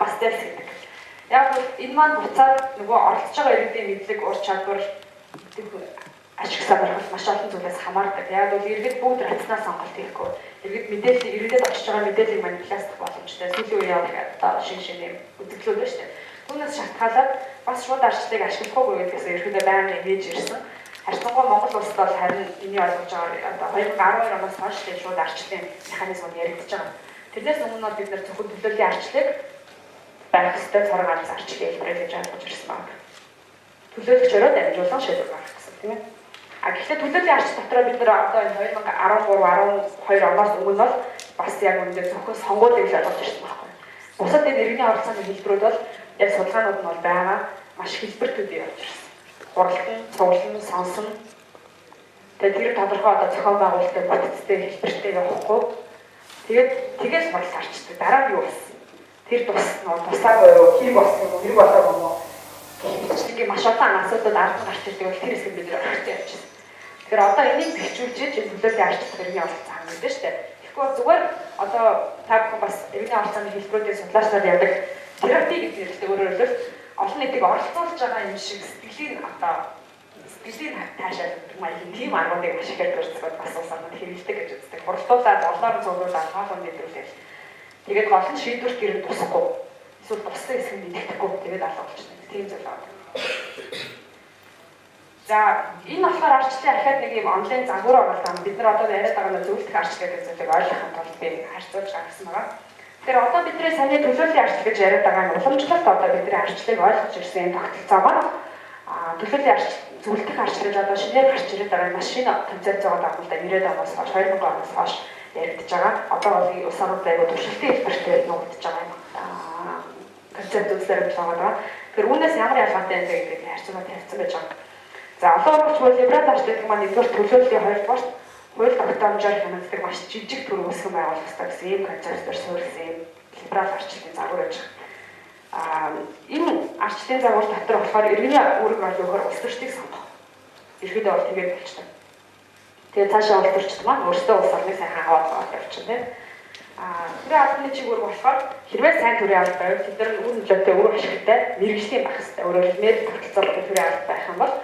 бас дэвс гэдэг. Яг энэ маань буцаад нөгөө оролцож байгаа иргэдийн мэдлэг, ур чадвар ашиг сонирхол маш олон зүйлээс хамаардаг. Яг бол иргэд бүгд рационал сонголт хийхгүй. Иргэд мэдээлэл иргэдэд очиж байгаа мэдээллийг манипуляцлах боломжтой. Сүүлийн үеийн одоо шинэ үзэгдлүүд байна шүү дээ. Түүнээс шалтгаалаад бас шууд арчлалыг ашиглахгүй гэдгээс ерөөдөө байнга ингэж ирсэн. Харьцангуй Монгол улсад бол харин энийг ойлгож байгаа одоо 2012 оноос хойш шууд арчлалын механизмууд яригдж байгаа. Тэрнээс өмнө бид нар зөвхөн төлөөллийн арчлалыг байх ёстой цорог арц арчлалын хэлбэрээр гэж ойлгож ирсэн байна. Төлөөлөгчөөрөө дамжуулан шийдвэр гаргах гэсэн тийм ээ. Гэхдээ төлөөллийн арчлал дотроо бид нар одоо 2013-12 оноос өмнө бол бас яг үүндээ зөвхөн сонгуулийг л ойлгож ирсэн байхгүй. Бусад энэ иргэний оролцооны хэлбэрүүд бол яг судалгаанууд нь бол байгаа маш хэлбэртүүд явж ирсэн. Хуралдан, цуглан, сонсон. Тэгээд тэр тодорхой одоо зохион байгуулалттай бүтцтэй хэлбэртэй явахгүй. Тэгээд суралц арчдаг. Дараа нь юу болсон? Тэр тусаагүй юу? Хий болсон юм уу? Хэрэг болоогүй юм уу? Нэг маш олон асуудлууд ард гарч ирдэг бол тэр хэсэг бид орж явчихсан. Тэгэхээр одоо энийг бэхжүүлж төлөөллийн арчлал иргэний оролцоо хангагдаж штэ. Тэгэхгүй зүгээр одоо та бүхэн бас иргэний оролцооны хэлбэрүүдийн судлаачлаар яадаг терапи гэж нэрлэдэг. Өөрөөр хэлбэл олон нийтийг оролцуулж байгаа юм шиг сэтгэлийн таашаал маягийн тийм аргуудыг ашиглаж барьцгаад бас усаад хэрэгэлдэг гэж үздэг. Хуралдуулаад олноор зөвлөөлөд хаалганд нэрлүүлээд тэгээд гол нь шийдвэрт ирэх тусахгүй эсвэл туссан хэсэг нь идэхгүй тэгээд алга болчихно. Тийм зүйл байна. За энэ болохоор арчлалын ахаад нэг юм онлайн загвар оролцоо. Бид нар одоо яриад байгаа нь зөвлөлт арчлал гэдэг зүйлийг ойлгохын тулд би харьцуулж гаргасан байгаа. Тэгэхээр одоо бидний саний төлөөллийн арчлал гэж яриад байгаа нь уламжлалт одоо бидний арчлалыг ойлгож ирсэн энэ тогтолцоо маань төлөөллийн арчлал зөвлөлтийн арчлал гэж одоо шинээр гарч ирээд байгаа маш шинэ концепц байгаа даа. 90-аад оноос хойш 2000 оноос хойш яригдж байгаа. Одоо бол улс орнууд аягүй туршилтын хэлбэртэй нуугдж байгаа юм. Концепт үзлэр байгаа. Тэгэхээр үүнээс ямар ялгаатай юм бэ гэдгийг харьцуулаад тавьсан байж байгаа. За олон улс бол либерал арчлалын маань нэгдүгээр төлөөллийн хоёрдугаар хууль тогтоомжоор хянагддаг маш жижиг төр үүсгэн байгуулах хэрэгтэй гэсэн ийм концептээр суурилсан юм либерал арчлалын загвар байж байгаа. Энэ арчлалын загвар дотор болохоор иргэний үүрэг бол өөрөөр улс төрчдийг сонгох. Ерөнхийдөө бол тэгээд болчихсон. Тэгээд цаашаа улс төрчд маань өөрсдөө улс орныг сайхан аваад байгаа болчихсон тийм. Төрийн албаны чиг үүрэг болохоор хэрвээ сайн төрийн алба байвал тэд нар үр нөлөөтэй үр ашигтай мэргэжлийн байх хэрэгтэй. Өөрөөр хэлбэл тогтолцоолтой төрийн алба байх юм бол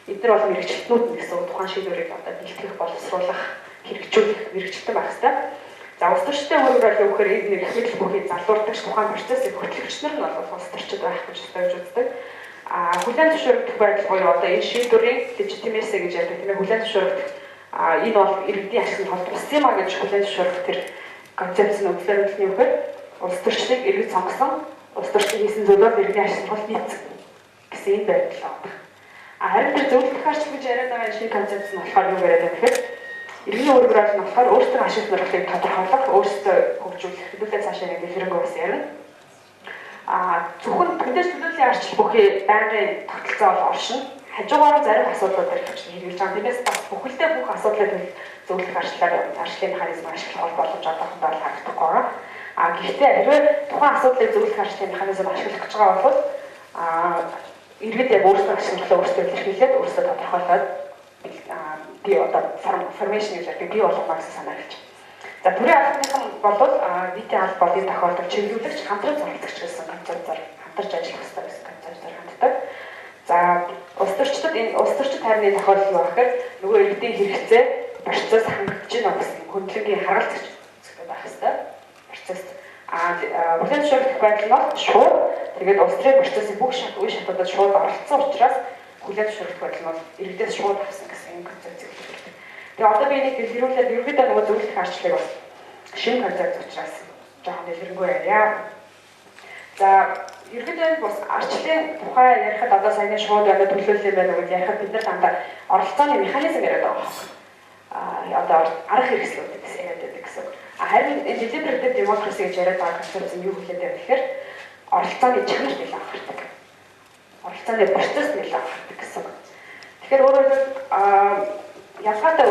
эдгээр бол мэргэжилтнүүд гэсэн тухайн шийдвэрийг одоо бэлтгэх боловсруулах хэрэгжүүлэх мэрэгчлэн байх хэрэгтэй. За улс төрчтэй хөрөнгө оруулалт өгөхөр энэ их мэдл бүхий залуурдаг тухайн процессыг хөтлөгчнөр нь бол улс төрчид байх гэж үздэг. Хүлээн зөвшөөрөгдөх байдал буюу одоо энэ шийдвэрийн legitimacy гэж ярьдаг тийм ээ хүлээн зөвшөөрөгдөх энэ бол иргэдийн ашигт холбох ус юм а гэж хүлээн зөвшөөрөх тэр концепц нь үзлээ өгөхөөр улс төрчлийг иргэд сонгосон улс төрчид хийсэн зөвлөлд иргэдийн ашигт хол нийцэх гэсэн энэ байдал байна. Харин тэр зөвлөлт харч гэж яриад байгаа шинэ концепц нь болохоор юу яриад байгаа гэхээр иргэний хөрөнгө оруулалт нь болохоор өөрсдөө ашиг зорилгыг тодорхойлох, өөрсдөө хөгжүүлэх, хэдүүлээ цаашаа нэг хэрэггүй бас ярина. Зөвхөн төдөөс төлөвлөлийн арчил бүхий байнгын тогтолцоо бол оршин. Хажуугаар зарим асуудлууд хэрэгжиж байгаа. Тиймээс бас бүхэлдээ бүх асуудлыг зөвлөх арчлалын механизм ашиглах боломж одоохондоо харагдахгүй байгаа. Гэхдээ хэрвээ тухайн асуудлыг зөвлөх арчлалын механизм ашиглах гэж байгаа бол иргэд яг өөрсдөө ашиглах өөрсдөө илэрхийлээд өөрсдөө тодорхойлоод би одоо формашн гэж ярьдаг би болгоно гэсэн санаа хэлж. За төрийн албаныхан бол нийтийн албаны тохиолдолд чиглүүлэгч хамтран зорилгогч гэсэн концепцээр хамтарч ажиллах хэрэгтэй гэсэн концепцээр ханддаг. За улс төрчид харны тохиолдол юу гэхээр нөгөө иргэдийн хэрэгцээ процесс хангаж гинэ гэсэн хөндлөнгийн харгалт зохиол байх хэрэгтэй. Процесс бүхэн зөвшөөрөх байдал нь шууд тэгээд улс төрийн процессын бүх үе шатуудад шууд оролцсон учраас хүлээн зөвшөөрөх байдал нь иргэдээс шууд авсан гэсэн юм концепцийг хэлдэг. Тэгээ одоо би энийг дэлгэрүүлээд ерөөдөө нөгөө зөвлөх арчлалыг бас шинэ концепц учраас жоохон дэлгэрэнгүй яриа. За ерөөдөө бас арчлалын тухай ярихад одоо саяны шууд одоо төлөөлөл юм байна гэж ярихад бид нар дандаа оролцооны механизм яриад байгаа. Одоо арга хэрэгслүүд гэсэн яриад байдаг гэсэн. Харин deliberative democracy гэж яриад байгаа концепц нь юу хэлээд байна гэхээр оролцооны чанар нэлээд анхаардаг. Оролцооны процесс нэлээд анхаардаг гэсэн. Тэгэхээр өөрөөр хэлбэл ялгаатай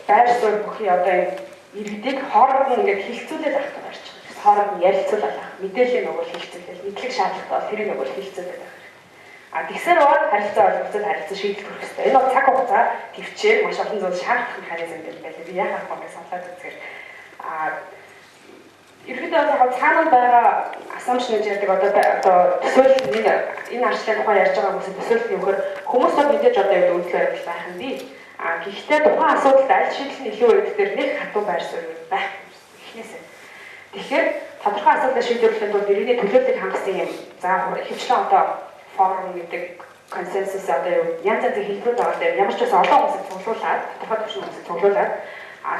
байр суурь бүхий одоо энэ иргэдийг хооронд нь ингээд хилцүүлээд авах гэж байна. Хооронд нь ярилцуулах, мэдээллийн өгөл хилцүүлэх, мэдлэг шаардлагатай бол тэрийг өгөл хилцүүлээд авах. Тэгсээр бол харилцаа олбоцод харилцаа шийдэл хүрэх хэрэгтэй. Энэ бол цаг хугацаа төвчээр маш олон зүйл шаардах механизм юм байна. Би яхах юм гэж санаад үзгээр ерөөдөө яг цаанаа байгаа assumption гэж ярьдаг одоо төсөөлөл энэ арчлалын тухай ярьж байгаа хүмүүс төсөөлөл нь өгөхөр хүмүүс бол мэдээж одоо юу үйлдэл байдал байх юм ди. Гэхдээ тухайн асуудалд аль шийдэл нь илүү өгдөг нэг хатуу байр суурь байх эхнээсээ. Тэгэхээр тодорхой асуудлыг шийдвэрлэхэд бол иргэний төлөөллийг хангасан юм. За хөвчлэн одоо форум гэдэг консенсус одоо юу янз янзын хэлбэрүүд байгаа дээр ямар ч байсан олон хүмүүсийг цуглуулад тодорхой төвшин хүмүүсийг цуглуулад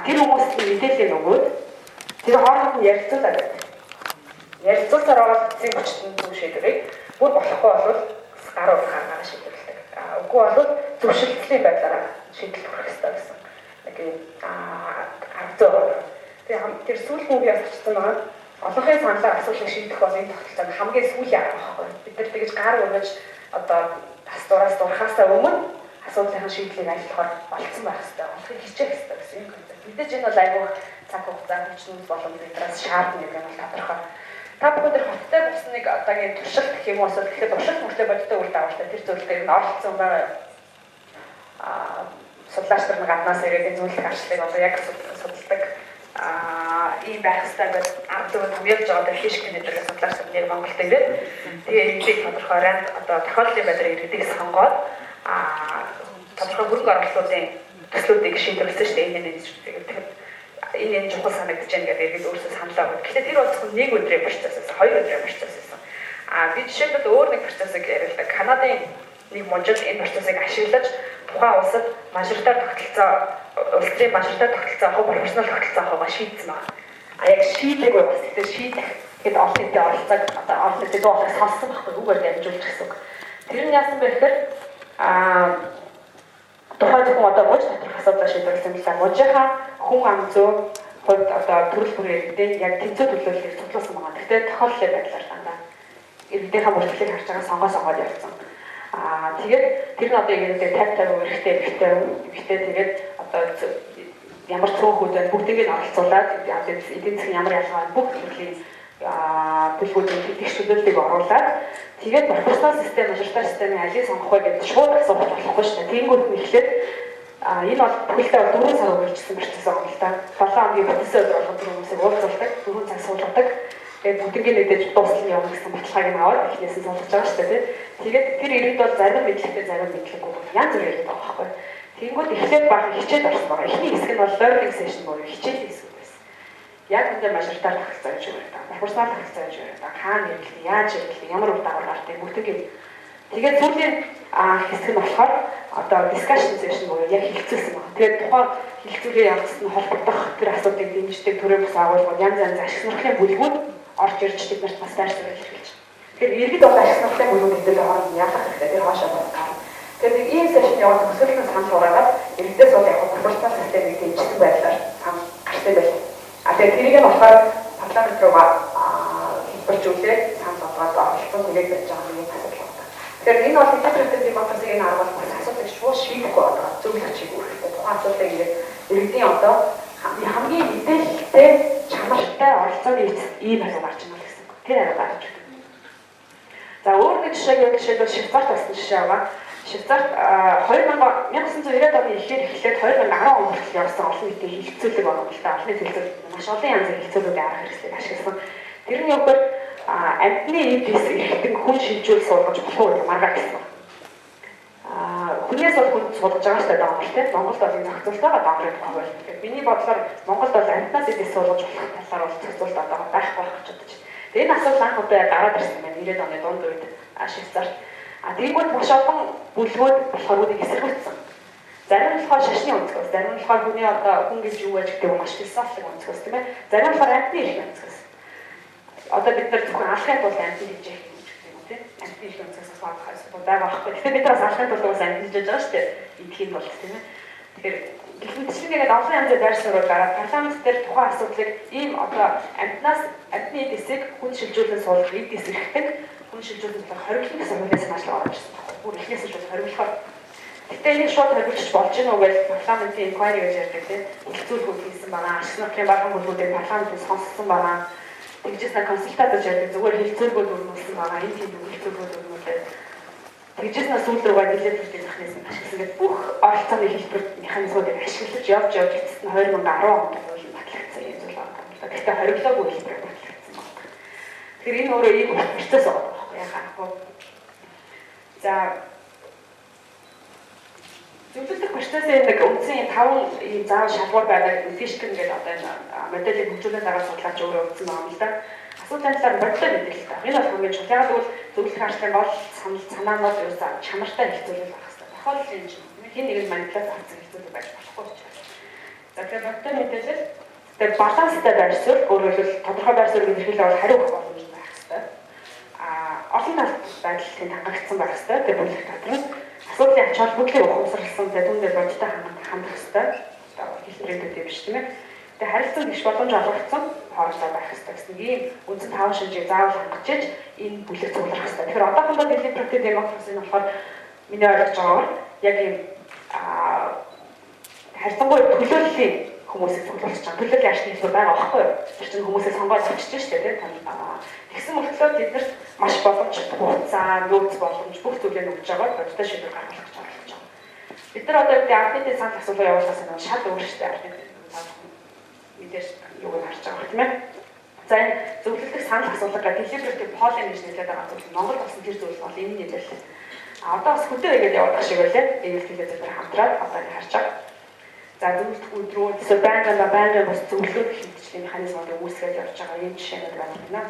тэр хүмүүст мэдээлэл өгөөд тэр хооронд нь ярилцуулаад ярилцуулсаар ороод эцсийн хүчтэн зөв шийдвэрийг бүр болохгүй бол гараа гаргаж шийдвэрлэдэг. Үгүй бол зөвшөлтлийн байдлаараа шийдэл хүргэх хэрэгтэй гэсэн. Нэг арга. Тэр сүүлийн үеийн асуултсан байгаа. Олонхын саналаар асуудлыг шийдэх бол энэ тогтолцоог хамгийн сүүлийн арга байхгүй. Бид нар тэгж гар өргөж одоо тасдуураас дурхаасаа өмнө асуудлын шийдлийг ажиллахаар болцсон байх хэрэгтэй. Олонхыг хичээх хэрэгтэй гэсэн юм концепт. Мэдээж энэ бол айгүй цаг хугацаа хүчнүүд боломжуудаас шаардна гэдэг нь тодорхой. Та бүхэн тэр хоттой болсныг одоогийн туршилт гэх юм уу эсвэл тэгэхээр туршилт мөртөө бодиттой үр дагавартай тэр зүйлээр нь оролцсон байгаа. Судлаач нар гаднаас ирээд энэ зүйлийг арчлалыг одоо яг судалдаг ийм байх хэрэгтэй гэж арга зүйн томьёолж байгаа одоо фиш гэдэг судлаач нар яг Монголд ирээд тэгээ энийг тодорхойлоод одоо тохиолдлын байдлаар иргэдийг сонгоод тодорхой хөрөнгө оруулалтын төслүүдийг шийдвэрлэсэн шүү дээ. Энэ чухал санагдаж байна гэдэг иргэд өөрсдөө саналаа өгд. Тэгэхээр тэр бол зөвхөн нэг өдрийн процесс байсан, 2 өдрийн процесс байсан. Би жишээлбэл өөр нэг процессыг ярилдаг. Канадын нэг мужид энэ процессыг ашиглаж тухайн улсад мажоритар тогтолцоо, улс төрийн мажоритар тогтолцоо авах, пропорционал тогтолцоо авахыг шийдсэн байна. Яг шийдэггүй бас тэгээд шийдэх гэд олон нийтэд оролцоог одоо олон нийтэд дуулах сонссон байхгүй үгээр дамжуулж гэсэн үг. Тэр нь яасан бэ гэхээр тухайн зөвхөн одоо мужид доторх асуудал шийдвэрлсэн билээ. Мужийнхаа хүн ам зөө хувьд одоо төрөл бүрийн иргэдэд яг тэнцүү төлөөллийг цуглуулсан байгаа. Гэхдээ тохиолдлын байдлаар дандаа иргэдийнхээ бүртгэлийг харж байгаа сонгоод явсан. Тэгээд тэр нь одоо ингэдэг 50-50 эрхтэй тэгээд одоо ямар цөөхүүд байна бүгдийг нь оролцуулаад эдийн засгийн ямар ялгаа бүх төрлийн бүлгүүдийн тэтгэж төлөөллийг оруулаад тэгээд пропорционал систем, мажоритар системийн алийг сонгох вэ гэдэг шууд асуух болохгүй шүү дээ. Тэнгүүд нь эхлээд энэ бол бүхэлдээ 4 цаг үргэлжлэсэн процесс байгаа л да. 7 хоногийн процесс болгох хүмүүсийг уулзуулдаг, 4 цаг суулгадаг. Тэгээд бүгдийг нэгдэж дуусгал явуулах гэсэн баталгааг нь аваад эхнээсээ сонсож байгаа шүү дээ. Тэгээд тэр иргэд бол зарим мэдлэгтэй, зарим мэдлэггүй янз бүр иргэд байгаа байхгүй. Тэнгүүд эхлээд баг хичээл орсон байгаа. Эхний хэсэг нь бол learning session буюу хичээлийн хэсэг байсан. Яг үндэ мажоритар тахалцаа гэж яриад байгаа. Пропорционал тахалцаа гэж яриад байгаа. Хаана хэрэглэх, яаж хэрэглэх, ямар үр дагавар гардаг бүгдийг. Тэгээд сүүлийн хэсэг нь болохоор одоо discussion session буюу яг хилцүүлсэн байна. Тэгээд тухайн хилцүүлгээ явуулсан холбогдох тэр асуудлыг дэмждэг төрөө бус агуулгууд янз янз ашиг сонирхлын бүлгүүд орж ирж тэднэрт бас дайрсан байж эхэлж байна. Тэгэхээр иргэд бол ашиг сонирхлын бүлгүүд гэдэг хооронд яах хэрэгтэй тэр хоошоо байна. Тэгэхээр нэг ийм session явуулсан төсөөлөлтөнд санал хугаагаад иргэдээс бол яг пропорционал системийг дэмжсэн байдлаар гарсан байлаа. Тэгээд тэрийг нь болохоор парламент руугаа хэлбэржүүлээд санал болгоод оролцсон хүлээж байж байгаа юм асуудал байна. Тэгэхээр энэ бол хэлбэртэй демократиг энэ арга бол асуудлыг шууд шийдэхгүй байгаа зөвлөх чиг үүрэгтэй. Тухайн асуудлыг ингээд иргэдийн одоо хамгийн мэдээлэлтэй чанартай оролцооны эцэст ийм арга гарч ирнэ гэсэн. Тэр арга гарч ирнэ. За өөр нэг жишээлбэл Швейцарт болсон жишээ байгаа. Швейцарт 1990-ад оны ихээр эхлээд 2010 он хүртэл явсан олон нийтийн хилцүүлэг байгаа юм л да. Олон нийтийн хилцүүлэг маш олон янзын хилцүүлгүүдийн арга хэрэгслийг ашигласан. Тэрний үгээр амтны эдис эрхтэн хүн шилжүүл суулгаж болох уу маргаа гэсэн. Хүнээс бол хүн суулгаж байгаа шүү дээ доогор тийм. Монголд бол энэ зохицуулт байгаа доогор тухай байна. Тэгэхээр миний бодлоор Монголд бол амтнаас эдис суулгаж болох талаар бол зохицуулт одоо байхгүй байх гэж бодож байна. Тэгээ энэ асуудал анх удаа гараад ирсэн байна. 90-ад оны дунд үед Швейцарт. Тэгвэл маш олон бүлгүүд болохоор үнийг эсэргүүцсэн. Зарим нь болохоор шашны өнцгөөс, зарим нь болохоор хүний одоо хүн гэж юу гэж гэдэг маш философик өнцгөөс тийм ээ. Зарим нь болохоор амтны эрх өнцгөөс. Одоо бид нар зөвхөн алхахын тулд амтны хийж яах юм тийм ээ. Амтны эрх өнцгөөс хаалгах асуудал байгаа байхгүй. Тэгэхээр бид нар алхахын тулд бас амтны хийж байгаа шүү дээ. Идэхийн тулд тийм ээ. Тэгэхээр гэлбэлтчилгээд олон янзын байр суурьуд гараад парламент дээр тухайн асуудлыг ийм одоо амтны эдисийг хүн шилжүүлэн суулгах эдис эрхтэг хүн шилжүүлэх хориглох гэсэн хуулиас маш орж ирсэн байна. Бүр эхнээс нь хориглохоор. Гэтэ энийг шууд хориглож болж гэнэ үү гэж парламентын inquiry гэж ярьдаг тийм. Хэлцүүлгүүд хийсэн байна. Ашиг сонирхлын багийн бүлгүүдийг парламентд сонссон байна. Тэгжээс нэг консультац гэж ярьдаг. Зүгээр хэлцүүлгүүд өрнүүлсэн байна. Энэ тийм хэлцүүлгүүд өрнүүлээд тэгжээс нэг сүүл рүүгээ нэлээд хэлдэг механизм ашигласан гэдэг бүх оролцооны хэлбэр механизмуудыг ашиглаж явж эцэст нь 2010 онд хуулийн батлагдсан юм зүйл байна. Гэхдээ хориглоогүй хэлбэр батлагдсан байна. Тэгэхээр энэ өөрөө ийм процесс байна. Яхахгүй. За зөвлөлтөх процессын нэг үндсэн 5 ийм заавал шалгуур байдаг. Фишкэн гэдэг одоо энэ модельийг хөгжүүлэн дараа судлаач өөрөө өгсөн байна л да. Асуудлын талаар бодлоо мэдээлэлтэй. Энэ бол хамгийн чухал. Яг бол зөвлөх харилцааг бол санаанууд юусан чанартай хэлцүүлэл байх хэрэгтэй. Тохиолдол юм чинь хин нэг нь манипуляц хийсэн хэлцүүлэг байж болохгүй ч байна. За тэгэхээр бодлоо мэдээлэл тэгээ баланстай байр суурь өөрөөр хэлбэл тодорхой байр суурийг илэрхийлээ бол хариу өгөх боломж байх хэрэгтэй. Олон байдлын хангагдсан байх хэрэгтэй. Тэгээ бүлэг татвар асуудлын ач холбогдлыг ухамсарласан түүндээ бодтой хандах хэрэгтэй. Одоо хэлбэрүүд юм биш тийм ээ. Тэгээ харилцан гიშ боломж олгогдсон хоорондоо байх хэрэгтэй гэсэн ийм үндсэн 5 шинжийг заавал хангаж иж энэ бүлэг цуглах хэрэгтэй. Тэгэхээр одоохондоо делибератив демократик нь болохоор миний ойлгож байгаагаар яг ийм харилцангуй төлөөллийн хүмүүсийг цуглуулж байгаа. Төлөөллийн ашиг хэлбэр байгаа байхгүй юу? Тэр чинь хүмүүсээ сонгоод авчиж шүү дээ тийм. Тэгсэн мөртлөө тэднэрт маш боломж хугацаа, нөөц боломж бүх зүйлийг өгч байгаа бодтой шийдвэр гаргах гэж байна. Бид нар одоо ардын санал асуулаа явуулахаас нь шал өөрчлөлттэй ардын мэдээж юу гарч байгаа тийм ээ. За энэ зөвлөлтөх санал асуулга делибератив полинг гэж нэрлэдэг байгаа зүйл Монгол болсон тэр зүйл бол энэ нэлээл. Одоо бас хөдөө игээд явуулах шиг байлаа. Эвэлтгэлээ зөвхөн хамтраад одоо харж байгаа. За зөвлөлт өдрөө эсвэл байнгын бас зөвлөлт хийгдчихлийн механизмыг үүсгэж явж байгаа юм жишээнүүд байна.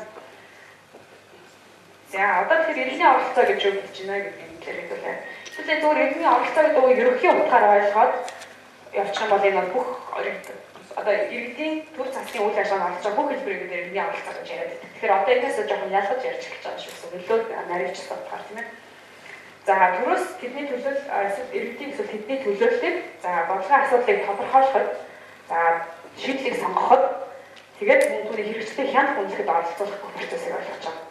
За одоо тэгэхээр иргэний оролцоо гэж юу гэж байна гэдгийг хэлээд. Тэгвэл зөвхөн иргэний оролцоо гэдэг үг ерөнхий утгаар ойлгоод явчих юм бол энэ бүх одоо иргэдийн төр засгийн үйл ажиллагаанд оролцож байгаа бүх хэлбэрийг иргэний оролцоо гэж яриад байдаг. Тэгэхээр одоо энэс жоохон ялгаж ярьж эхэлж байгаа шүү дээ. Нөлөө нарийнчсан утгаар тийм ээ. За түрүүс тэдний төлөөл иргэдийн эсвэл тэдний төлөөллийг за бодлогын асуудлыг тодорхойлоход за шийдлийг сонгоход тэгээд түүний хэрэгцээг хяналт үнэлэхэд оролцуулах процессыг ойлгож байгаа.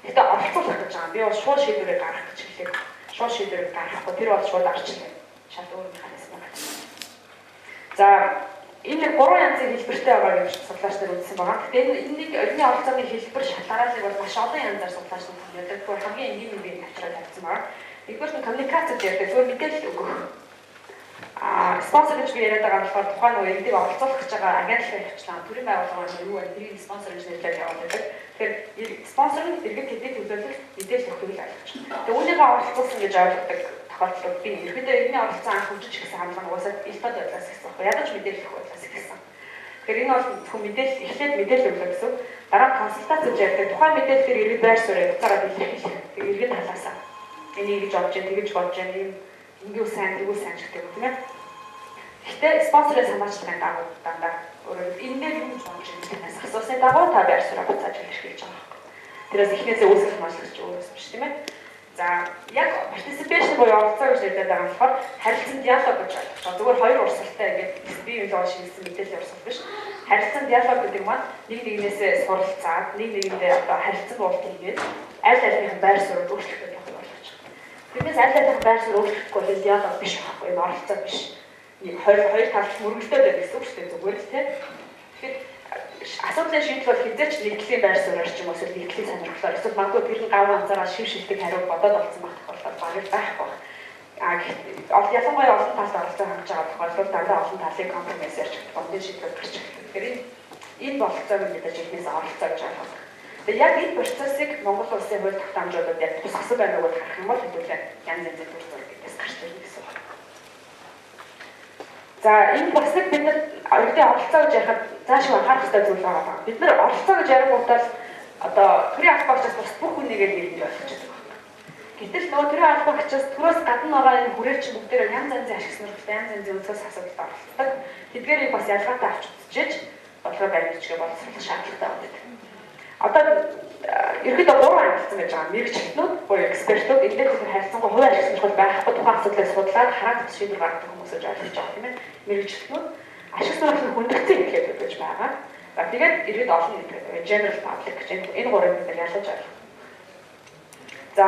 Гэтэ оролцуулах гэж байгаа. Би бол шууд шийдвэрээ гаргах гэж хэлээ. Шууд шийдвэрээ гаргахгүй тэр бол шууд арчлаа. Шал өөр механизм байна. За энэ 3 янзын хэлбэртэй байгаа гэж судлаач нар үзсэн байгаа. Гэхдээ энийг өрний оролцооны хэлбэр шалтгаалыг бол маш олон янзаар судлаач нар хэлдэг. Тэгвэл хамгийн энгийн нэг авчраад тавьсан байгаа. Нэгдүгээр нь коммуникац гэдэг зүгээр мэдээлэл өгөх. Спонсор гэж би яриад байгаа болохоор тухайн үе иргэдийг оролцуулах гэж байгаа агентлагын хвчлэн төрийн байгууллага юу вэ? Тэрийг спонсор гэж нэрлэж яваад байдаг. Тэгэхээр спонсор нь иргэд хэдий төлөвлөлт мэдээлэл өгөхийг ойлгож байна. Тэгээ үүнийгээ оролцуулсан гэж ойлгодог тохиолдлууд би ерөөдөө иргэний оролцсон анх хөгжиж гэсэн хандлага уусаад илтод байдлаас гэсэн юм. Ядаж мэдээлэх байдлаас гэсэн. Тэгэхээр энэ бол зөвхөн мэдээлэл эхлээд мэдээлэл өгөх гэсэн. Дараа нь консультацж ярьдаг. Тухайн мэдээлэлээр иргэд байр суурь буцаагаад илэрхийлэх. Иргэд талаасаа энийг гэж бодож байна, тэгж бодож байна, ийм ингэв сайн, тэгвэл сайн гэдэг юм тийм ээ. Гэхдээ спонсорын санаачлагын дагуу дандаа өөрөөр энэ дээр юу гэж бодож байгааг асуусны дагуу та байр сууриа буцааж илэрхийлж байгаа. Тэрээс эхнээсээ үүсгэх магадлалч өөрөөс биш тийм ээ. За яг participation буюу оролцоо гэж хэлдэг байгаа болохоор харилцан диалог гэж ойлгож. Зүгээр хоёр урсгалтай ингээд би юу л шийдсэн мэдээлэл урсгал биш. Харилцан диалог гэдэг маань нэг нэгнээсээ суралцаад, нэг нэгэндээ одоо харилцан уулт хийгээд аль альнийхэн байр суурийг өөрчлөх гэж ойлгож байгаа. Тэрнээс аль альнийхэн байр суурийг өөрчлөхгүй бол диалог биш байхгүй, энэ оролцоо биш. Хоёр талд мөргөлдөөд байх гэсэн үг шүү дээ зүгээр л тийм. Тэгэхээр асуудлын шийдэл бол хязгаарч нэгдлийн байр суурьар ч юм уу эсвэл нэгдлийн сонирхлоор эсвэл магадгүй тэр нь гав анзаараа шив шилдэг хариу бодоод олцсон байх тохиолдол багт байхгүй. Ялангуяа олон талд оролцоо хангаж байгаа тохиолдолд дандаа олон талын компромисс ярьж бодны шийдвэр гарч ирдэг. Тэгэхээр энэ бололцоог мэдээж ихнээс оролцоо гэж ойлгох. Тэгээ яг энэ процессыг Монгол улсын хууль тогтоомжуудад яг тусгасан байна уу гэж харах юм бол хэдүүлээ янз янзын төр зургаас гарч ирнэ гэсэн үг. За энэ бас нэг бид нар иргэдийн оролцоо гэж ярихад заашгүй анхаарах хэрэгтэй зүйл байгаа. Бид нар оролцоо гэж ярингуудаа одоо төрийн албаагчаас бас бүх хүнийгээ нэрнэ болгож байгаа. Гэтэл нөгөө төрийн албаагчаас төрөөс гадна байгаа энэ хүрээлч бүгдээр янз янзын ашиг сонирхолтой янз янзын өнцгөөс асуудалд оролцдог. Тэдгээрийг бас ялгаатай авч үзчихэж бодлого баримтчгээ боловсруулах шаардлагатай байдаг. Одоо ерөнхийдөө 3 ангилсан гэж байгаа. Мэргэжлүүд буюу экспертүүд эдгээр зөвхөн харилцангуй хувийн ашиг сонирхол байхгүй тухайн асуудлыг судлаад хараад шийдвэр гаргадаг хүмүүс гэж ойлгож байгаа тийм ээ. Мэргэжлүүд ашиг сонирхлын хүндэгцэн ихэд гэж байгаа. За тэгээд иргэд олон general public гэж энэ гурван дээр ялгаж байна. За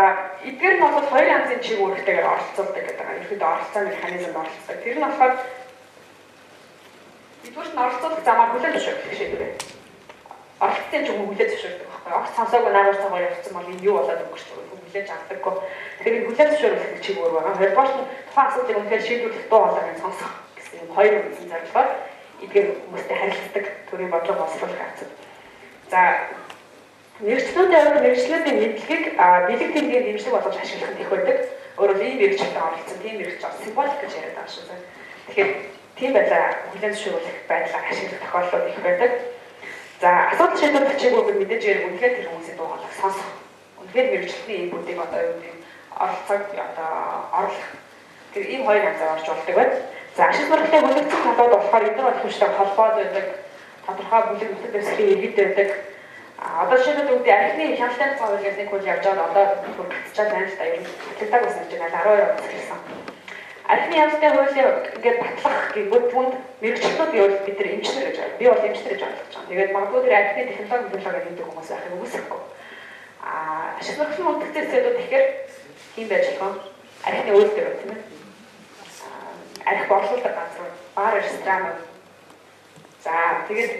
эдгээр нь бол хоёр янзын чиг үүрэгтэйгээр оролцуулдаг гэдэг байгаа. Ерөнхийдөө оролцооны механизмд оролцдог. Тэр нь болохоор бидгүүрт нь оролцуулах замаар хүлээн зөвшөөрөх шийдвэр. Оролцсон ч юм хүлээж зөвшөөрдөг байхгүй. Огт сонсоогүй наагур цагаар явцсан бол энэ юу болоод өнгөрч байгаа юм хүлээж авдаггүй. Тэгэхээр хүлээж зөвшөөрөх чиг өөр байгаа. Хоёрдугаар нь тухайн асуудлыг үнэхээр шийдвэрлэх дуу хоолойг сонсох гэсэн юм хоёр үндсэн зорилгоор эдгээр хүмүүстэй харилцдаг төрийн бодлого боловсруулах явц. За мэргэжлүүдийн хувьд мэргэжлүүдийн мэдлэгийг бэлэг тэмдгийн дэмжлэг болгож ашиглах нь их байдаг. Өөрөөр ийм мэргэжлтэй оролцсон, тийм мэргэж символик гэж яриад байгаа шүү дээ. Тэгэхээр тийм байлаа хүлээн зөвшөөрөх байдлаар ашиглах тохиолдлууд их байдаг. За асуудал шийдвэрлэх чиглэлд мэдээж яриг үнэхээр тэр хүмүүсийн дуу хоолойг сонсох. Үнэхээр мэргэжлийн ийм бүдийг одоо юу гэдэг оролцоог одоо оруулах. Тэр ийм хоёр янзаар орж болдог байна. За ашиг сонирхлын хүндэтгэх талууд болохоор эдгээр бол хүчтэй холбоод байдаг. Тодорхой бүлэг бүлэг дэвсгэрийн иргэд байдаг. Одоо жишээлбэл үүдээ архины хяналтын цаавал гэдэг нэг үйл явж байгаа одоо хүрчихэж байна л да. Ер нь батлагдаг байсан гэж байна. 12 он гэсэн. Архины хяналтын хуулийг ингээд батлах гэвэл түнд мэргэжлүүд явал бид нар эмчнэр гэж байна. Би бол эмчнэр гэж ойлгож байгаа. Тэгээд магадгүй тэр архины технологи хийдэг хүмүүс байхыг үгүйсэхгүй. Ашиг сонирхлын хүндэтгэх зэдүүд тэгэхээр ийм байж байгаа. Архины үйл дээр тийм ээ. Арх борлуулдаг газар, бар ресторанууд. За тэгээд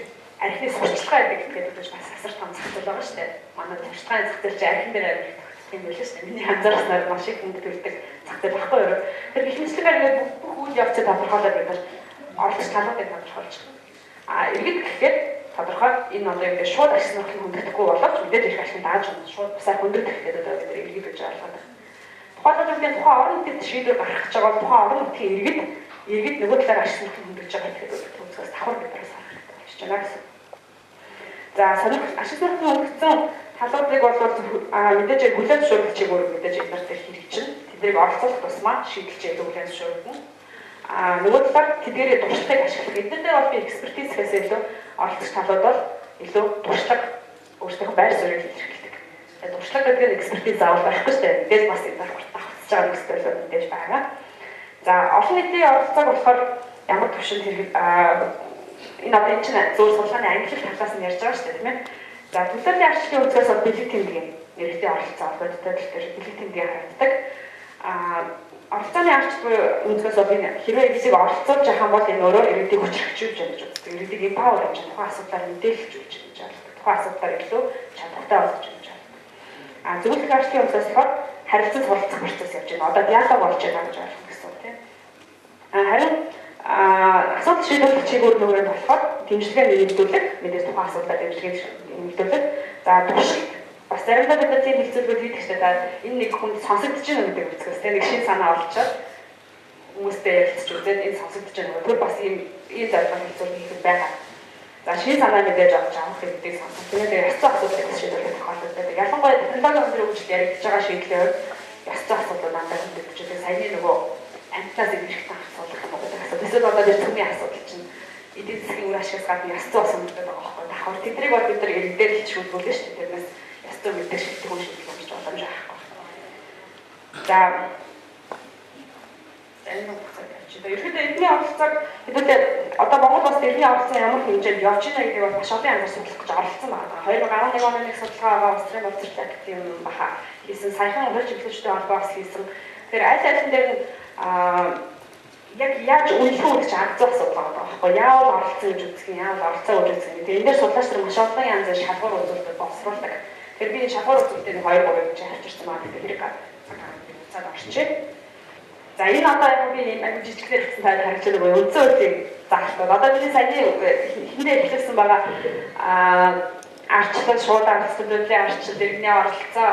архины сурчлагаа гэдэг бас асар том зах зээл байгаа шүү дээ. Манай сурчлагын зах зээл чинь архин дээр авирах юм биш үү? Миний анзаарснаар маш их хөнгө төрдөг зах зээл баггүй юу? Тэр ихэнчлэгээр ингээд бүх үйл явцыг тодорхойлоод бид нар оролцох талуудыг тодорхойлж байгаа. Иргэд гэхэд тодорхой энэ одоо ингээд шууд ашиг сонирхлыг хүндэтгэхгүй болоод мэдээж их ашиг дааж шууд бусаар хүндэтэх гэдэг одоо бид нар иргэд гэж ойлгоод байна. Тухайн орон нутгийн шийдвэр гаргах гэж байгаа тухайн орон нутгийн иргэд нөгөө талаар ашиг сонирхлыг хүндэж байгаа гэдэг төвцөөс давхар бидээс харах хэрэгтэй болж байна гэсэн. За ашиг сонирхлыг хүндсэн талуудыг бол мэдээж хүлээн зөвшөөрөх чигээр мэдээж эднэрт хэрэгжин тэднийг оролцуулах тусмаа шийдэлж хүлээн зөвшөөрнө. Нөгөө талаар тэдгээрээ туршлагыг ашиглах. Эдгээр дээр бол би экспертиз гэхээс илүү оролцох талууд бол илүү туршлага өөрсдийнхөө байр суурийг илэрхийлдэг. Туршлага гэдэг нь экспертиз заавал байхгүй шүү дээ. Мэдээж бас энэ давхарт давхцаж байгаа зүйлүүд мэдээж байгаа. За олон нийтийн оролцоог болохоор ямар төвшөнд хэрэг энэ одоо энэ чинь зөв судалгааны ангилал талаас нь ярьж байгаа шүү дээ тийм ээ. За төлөвлөлийн арчлалын үндсээс бэлэг тэмдгийн нэртэй оролцоо холбоотой төр бэлэг тэмдгийг харагддаг. Оролцооны арч буюу үндсээс энэ хэрвээ эцэг оролцуулж байгаа юм бол энэ өөрөө иргэдийг хүчрхэгжүүлж байгаа гэж үздэг. Иргэдийг empower хийж тухайн асуудлаар мэдээлж өгч гэж ойлгодог. Тухайн асуудлаар илүү чадвартай болгож өгч ойлгодог. Зөвлөх арчлалын үндсээс болохоор харилцан суралцах процесс явж байна. Одоо диалог болж байгаа гэж ойлгох гэсэн үг тийм. Харин асуудал шийдвэрлэх чиглэл нөгөө нь болохоор дэмжлэгээ нэмэгдүүлэх, мэдээж тухайн асуудлаар дэмжлэгээ нэмэгдүүлэх. За туршилт бас заримдаа бид тийм хэлцүүлгүүд хийдэг шүү дээ. Энэ нэг хүнд сонсогдож байна гэдэг үгээс тийм нэг шин санаа олчоод хүмүүстэй ярилцж үзээд энэ сонсогдож байна. Тэр бас ийм зорилгоор хэлцүүлэг хийх байгаа. За шин санаа мэдээж авч авах гэдэг сонсох. Тэгээд яцсан асуудал гэж шийдвэрлэх тохиолдол. Ялангуяа технологийн өндөр хөгжил яригдж байгаа шийдлээр яцсан асуудал дандаа хөндөгдөж байгаа. Саяны нөгөө амтнаас ирэх асуудал юм уу гэдэг асуудал. Эсвэл одоо тэр төмний асуудал чинь эдийн засгийн үр ашигаас гадна яцсан асуудал байгаа байхгүй. Давхар тэдрийг бол бид нар иргэдээр л шийдвэрлэх шүү дээ. Тэрнээс яцсан мэдээж шийдэх хүн шийдэх гэж боломж байхгүй. За энэ ерөнхийдөө эдний оролцоог хэдүүлээ одоо Монгол улсад эдний оролцоо ямар хэмжээнд явж байна гэдгийг бол маш олон янзаар судлах гэж оролцсон байна. 2011 оны нэг судалгаа улсын боловсрол гэх юм баха. Хийсэн саяхан хууль чиглэлчтэй холбоос хийсэн. Тэгэхээр аль алин дээр яг яаж үнэлэх гэж анхаарах асуудал байгаа байхгүй. Яавал оролцсон гэж үзэх юм, яавал оролцоо гэж үзэх юм. Тэгээд энэ дээр судлаач нар маш олон янзын шалгуур үзүүлэлт боловсруулдаг. Тэгэхээр би шалгуур үзүүлэлтийн 2-3 гэж харьцуулсан байна. Тэгэхээр цаг орчих. За энэ одоо яг би аюул жижигдэр гэсэн таад харилцаж байгаа үндсэн үйлийг заахгүй. Одоо бидний саяны хинээр хэлсэн байгаа арчлал шууд арчлалын арчлал иргэний оролцоо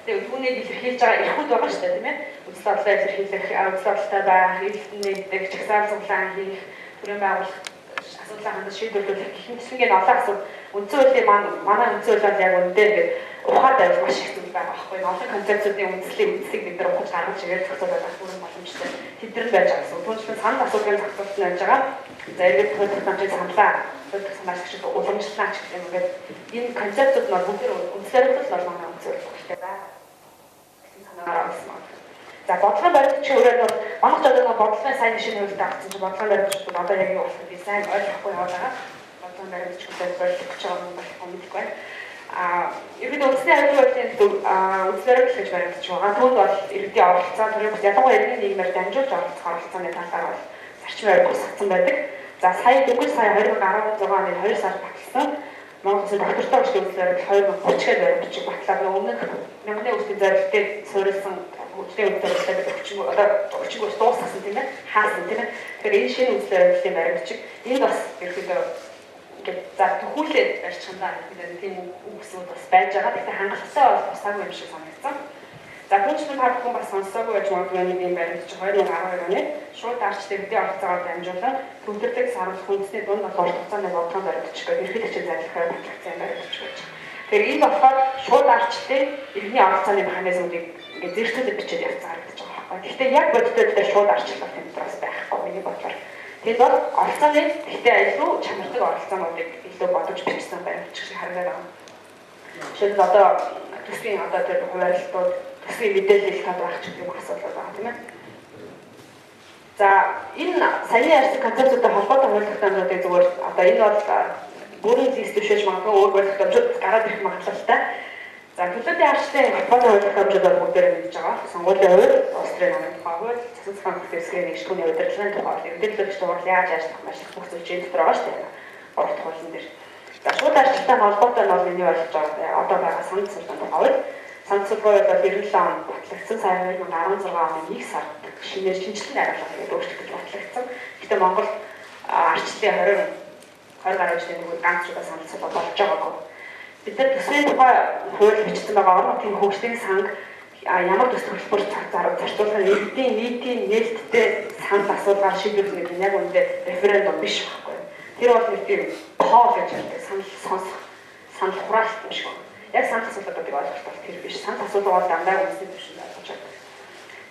тэгээд түүнийг илэрхийлж байгаа эрхүүд байгаа шүү дээ тийм ээ. Үзэл бодлоо илэрхийлэх, үзэл бодолтой байх, хэлэлтэн нэгдэх, чагсаал цуглаан хийх, төрийн байгууллага асуудлаа хандаж шийдвэрлэх гэх мэт шингээд олон асуудал үндсэн үйлийг манай үндсэн үйл бол яг үндэ ингээд ухаад байж маш их зүйл байгаа байхгүй. Олон концепцуудын үндслийг бид нар ухаж гаргаж ирээд зохицуулаад авах бүрэн боломжтой. Тэдэр нь байж байгаа гэсэн. Түүнчлэн санал асуулгын зохицуулалт нь байж байгаа. За ингээд хөдөлгөөн хамтыг саналаа санаач гэж уламжлалаач гэх юм ингээд энэ концепцууд нь бүгд үндслэрлэл бол манай үндсэн үйл хэрэгтэй байна. гэсэн санаараа авсан. За бодлогын баримтч өөрөө бол манайх ч одоо бодлогын сайн шинэ хувьд авсан чинь бодлогын баримтч одоо яг юу болох вэ? Сайн ойлгохгүй яваад байгаа. Бодлогын баримтч гэдэг ойлгох чам болох мэдгүй байна. Ерөнхийдөө үндэсний аюулгүй байдлын үзлэрэл гэж баримтж байгаа. Түүнд бол иргэдийн оролцоо төрийн ялангуяа иргэний нийгмээр дамжуулж оролцох оролцооны талаар бол зарчим байр босгосон байдаг. За сая 2016 оны 2 сард баталсан. Монгол Улсын доктортой хөтөлбөрийн үзлэрэл 2030-д баримтж батлаад өмнөх мянганы үсгийн зорилтыг суурилсан хөтөлбөрийн үзлэрэлтэй өчиг ус дуусгасан тийм ээ. Хаасан тийм ээ. Тэгэхээр энэ шинэ үзлэрэлийн баримтч энд бас ерөнхийдөө за төхүүлээд барьчихсан гэдэг тийм үгсүүд бас байж байгаа. Тэгэхээр хангалттай бол тусаагүй юм шиг санагдсан. За түүнчлэн та бүхэн бас сонсоогүй байж магадгүй нэг юм баримтч 2012 оны шууд арчтай иргэдийн оролцоогоор дамжуулан төвлөрлөг саруулах үндэсний дунд бол хугацааны бодлогын баримтч гэдэг ерөнхийдөө зайлшгүй батлагдсан баримтч байж. Тэгэхээр энэ болохоор шууд арчтай иргэний оролцооны механизмыг ингээд зэрэгцүүлж бичиж явцсан харагдаж байгаа байхгүй. Гэхдээ яг бодиттой дээр шууд арчлах тэмдрээс байхгүй миний бодлоор. Тэд бол оролцооны гэхдээ илүү чанартай оролцоонуудыг илүү бодож бичсэн баримтч шиг харагдаад байна. Жишээлбэл одоо төсвийн одоо тэр хуваарлтууд төсвийн мэдээлэл тавьчих гэх юм асуудал байгаа тийм ээ. За энэ саяны ярьсан концепцуудтай холбоотой хуваарлтуудыг зүгээр одоо энэ бол бүрэн зэс төвшөөж магадгүй өөр баримтууд гараад ирэх магадлалтай. За төлөвлөлтийн арчлалын холбоотой хуваарлтууд бол бүгдээр мэдж байгаа. Сонгуулийн хувьд Австрийн намын тухай хувьд засаг захаан бүтэцгийн нэгжлэгний удирдлагын тухай эрдэмтэд дуурал яаж ажиллах маш их бүх зүйлчийн дотор байгаа шүү дээ. Урт хуулийн дээр. За шууд арчлалтай холбоотой нь бол миний ойлгож байгаа одоо байгаа санал сурталчилгааны тухай. Санал сурталчилгаа бол 97 онд батлагдсан. Сая 2016 оны 1 сард шинээр шинжилгээ хариулах гэдэг өөрчлөлт батлагдсан. Гэхдээ Монгол арчлалын 20 гаруй жилийн өмнө ганц удаа санал сурталчилгаа болж байгаагүй. Бид нар төсвийн тухай хууль бичсэн байгаа орон нутгийн хөгжлийн санг ямар төсөл хөтөлбөр зарцуулах иргэдийн нийтийн нээлттэй санал асуулгаар шийдвэрлэх гэдэг нь яг үүндээ референдум биш байхгүй. Тэр бол нэг тийм хоол гэж ярьдаг санал хураалт юм шиг байна. Яг санал асуултуудыг ойлгох бол тэр биш. Санал асуулт бол дандаа үндэсний түвшинд ойлгож байгаа.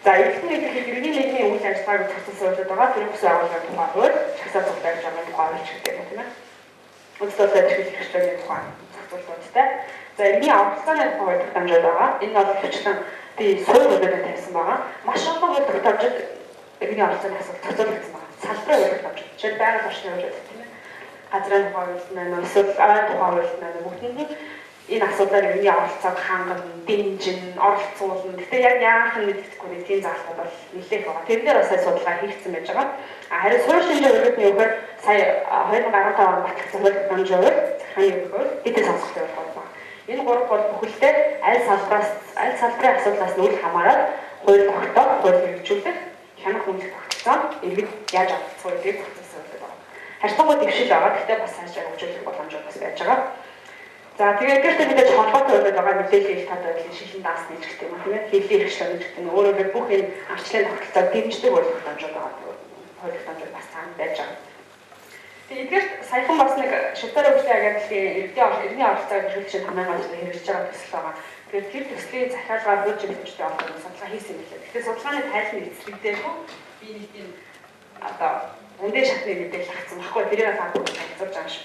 За иргэдийн нийтлэг иргэний нийгмийн үйл ажиллагааг цогцолсон үйлдэл байгаа. Тэр бүс байгууллагын тухай хууль, чагсаал цуглааж байгаа тухай хууль гэдэг юм тийм ээ. Үндсдэл ажиглах хэрэгслийн тухай цогцолтуудтай. За иргэний оролцооны тухай дамжуулж байгаа. Энэ бол хвчлэн би суур үйлдэлд тавьсан байгаа. Маш олон үйлдэл тавьж иргэний оролцооны асуудал цогцолтсон байгаа. Салбарын үйлдэл тавьж. Жишээ байгаль орчны үйлдэл тийм ээ. Газрын тухай үйлдэл маань эсвэл ойн тухай үйлдэл маань бүгднийг энэ асуудлаар иргэний оролцоог хангана, дэмжин, оролцуулна. Гэхдээ яг яах нь мэддэхгүй нэг тийм заалтууд бол нэлээх байгаа. Тэр дээр бас судалгаа хийгдсэн байж байгаа. Харин суурь шинжээ өргөдний үгээр сая 2015 онд батлагдсан хууль дамжуулалт захааны үгээр хэдэн сонсголт явуулсан байна. Энэ гурав бол бүхэлдээ аль салбарын асуудлаас нь үл хамааран хууль тогтоох, хууль хэрэгжүүлэх, хянах үнэлэх тогтцоо иргэд яаж оролцох вэ гэдэг тогтцоо байдаг байна. Харьцангуй дэвшил байгаа. Гэхдээ бас цаашаа хөгжүүлэх боломжууд бас байж байгаа. За тэгээд эдгээртэй мэдээж холбоотой байгаа мэдээллийн их тод байдлын шилэн даасны гэх юм тийм ээ хэвлийн хэрэгчлэн гэх юм өөрөөр бүх энэ арчлын тогтолцоог дэмждэг болох дамжууд байгаа. Хууль дамжууд бас цаана байж байгаа. Тэгээд эдгээрт саяхан бас нэг Швейцарын хөгжлийн агентлагийн иргэний оролцоог хэрэгжүүлж хамаагүй ажил хэрэгжиж байгаа төсөл байгаа. Тэгэхээр тэр төслийн захиалгаар хууч хэмжээтэй олон судалгаа хийсэн юм байна. Тэгэхээр судалгааны тайлбар эзлэгдээгүй би нэг тийм одоо үндэ шатны мэдээлэл авсан баггүй тэрийг та бүгд хэлцүүлж байгаа шүү.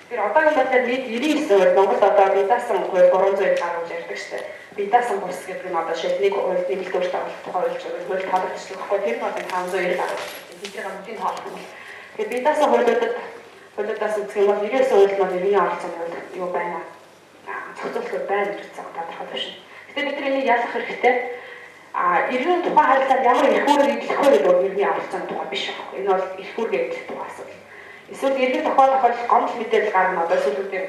Тэр одоогийн байдлаар нийт 99 хувь Монгол одоо бидаасан хууль 300 гаруй ярьдаг шүү дээ. Бидаасан бус гэдэг нь одоо шилнийг хуульд нэмэлтөөрт авах хууль хууль тавьчихсан баггүй тэр нь одоо 590 гаруй. Тэдний хамтын тоолох юм. Тэгэхээр бидаасан хуулиудаас үзэх юм бол 99 хувьд маань иргэний оролцоо нь юу байна? Цогцолтол байна гэж байгаа тодорхой биш. Гэтэ бид энийг ялах хэрэгтэй. Иргэн тухайн харилцаанд ямар их үүрэг идэх вэ гэдэг иргэний оролцооны тухай биш байхгүй. Энэ бол их үүрэг идэх тухай асуудал. Эсвэл иргэн тохиолдол гомдол мэдээлэл гарна одоо сүүлдээ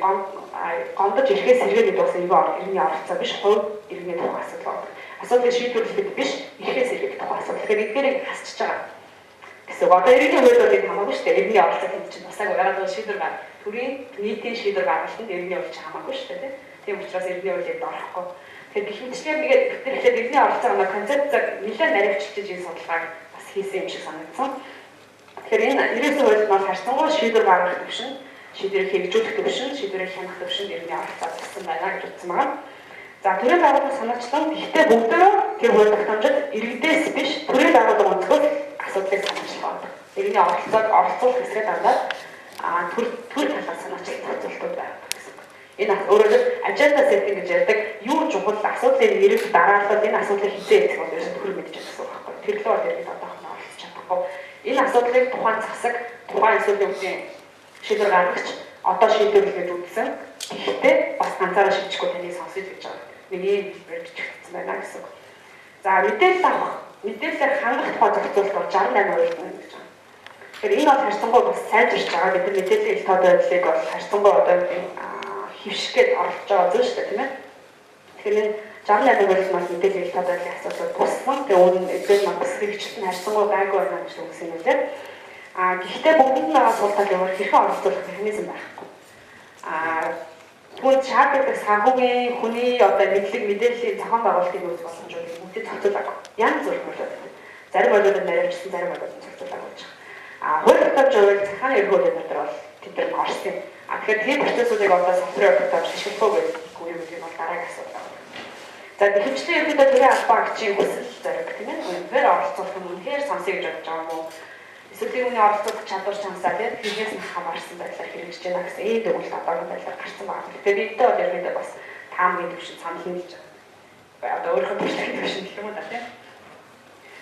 гомдож ирэхээс сэргээд бас иргэний оролцоо биш хувь иргэний тухай асуудал. Асуудлыг шийдвэрлэхэд биш ирэхээс сэргээд тухай асуудал. Тэгэхээр эдгээрийг хасчихж байгаа. Гэсэн одоо иргэний хуулиудыг хамаагүй шүү дээ. Иргэний оролцоо гэдэг чинь басаг угаад шийдвэр гаргах. Төрийн нийтийн шийдвэр гаргалтанд иргэний оролцоо хамаагүй шүү дээ. Тийм учраас иргэний хуулиуд орохгүй. Тэгэхээр гэх мэтчлэн тэгээд бид тэгэхээр иргэний оролцоогоо концепцийг нэлээд наривчлж ийм судалгааг бас хийсэн юм шиг санагдсан. Тэгэхээр энэ 99 хуульд маань харьцангуй шийдвэр гаргах төвшин, шийдвэрийг хэрэгжүүлэх төвшин, шийдвэрийг хянах төвшин иргэний оролцоо гэсэн байна гэж үзсэн байна. За төрийн байгууллага санаачлан гэхдээ бүгдөө тэр хууль тогтоомжид иргэдээс биш төрийн байгууллага өнцгөөс асуудлыг санаачлаа. Иргэний оролцуулах хэсгээ дандаа төр талаас санаачлах зохицуултууд байна. Энэ өөрөөр ажиада сеттинг гэж ярьдаг юу чухал асуудлыг нэрвэх дараалал энэ асуудлыг хизээ хэлэх бол ерөөсөө төр мэдэж байгаа юм байна. Тэр лөө иргэд одоохон оролцож чадахгүй. Энэ асуудлыг тухайн засаг, тухайн асуудлын үеийн шийдвэр гаргагч одоо шийдвэрлэж үзсэн. Гэхдээ бас ганцаараа шийдэхгүй таныг сонсож гэж байгаа. Нэг юм бичигдсэн байна гэсэн. За мэдээлэл авах, мэдээлэлээр хангах тухай зохицуулалт бол 68% байна гэж байна. Тэгэхээр энэ бол харьцангуй бас сайжирч байгаа. Бид нар мэдээллийн тод байдлыг бол харьцангуй одоо хөвшгээд оролцож байгаа зүйл шүү дээ тийм ээ. Тэгэхээр энэ 68% маань мэдээллийн тод байдлын асуудал туссан. Тэгээ үүн эдгээр маань бас хэрэгчлэн харьцангуй гайгүй байна гэж үгсэн юм лээ. Гэхдээ бүгдэнд байгаа сул тал ямар хэрхэн оролцуулах механизм байхгүй. Тэгвэл шаардлагатай санхүүгийн хүний одоо мэдлэг мэдээллийн зохион байгуулалтын үүс боломжуудыг бүгдийг зохицуулдаг. Янз бүр хуулиуд. Зарим хуулиудад наривчсан, зарим хуулиудад зохицуулдаг гэж байгаа. Хууль тогтоомж байвал захааны эрх хуулиуд дотор бол тэдгээр нь орсон юм. Тэгэхээр тийм процессыг одоо софтвер тогтоомж ашиглах уу гэдэг юм бол дараагийн асуудал. За ихэвчлэн ерөнхийдөө төрийн албан агчийн хүсэл зориг тийм ээ. Үнээр оролцуулах нь үнээр сонсё гэж бодож байгаа юм уу? Эсвэл үүний оролцох чадвар чамсаа тийм хэрэгээс нь хамаарсан байдлаар хэрэгжиж байна гэсэн ийм дүгнэлт одоогийн байдлаар гарсан байна. Тэгэхээр бидээ бол ерөнхийдөө бас таамгийн төвшин санал нийлж байгаа. Одоо өөрийнхөө төвшин гэх юм уу тийм.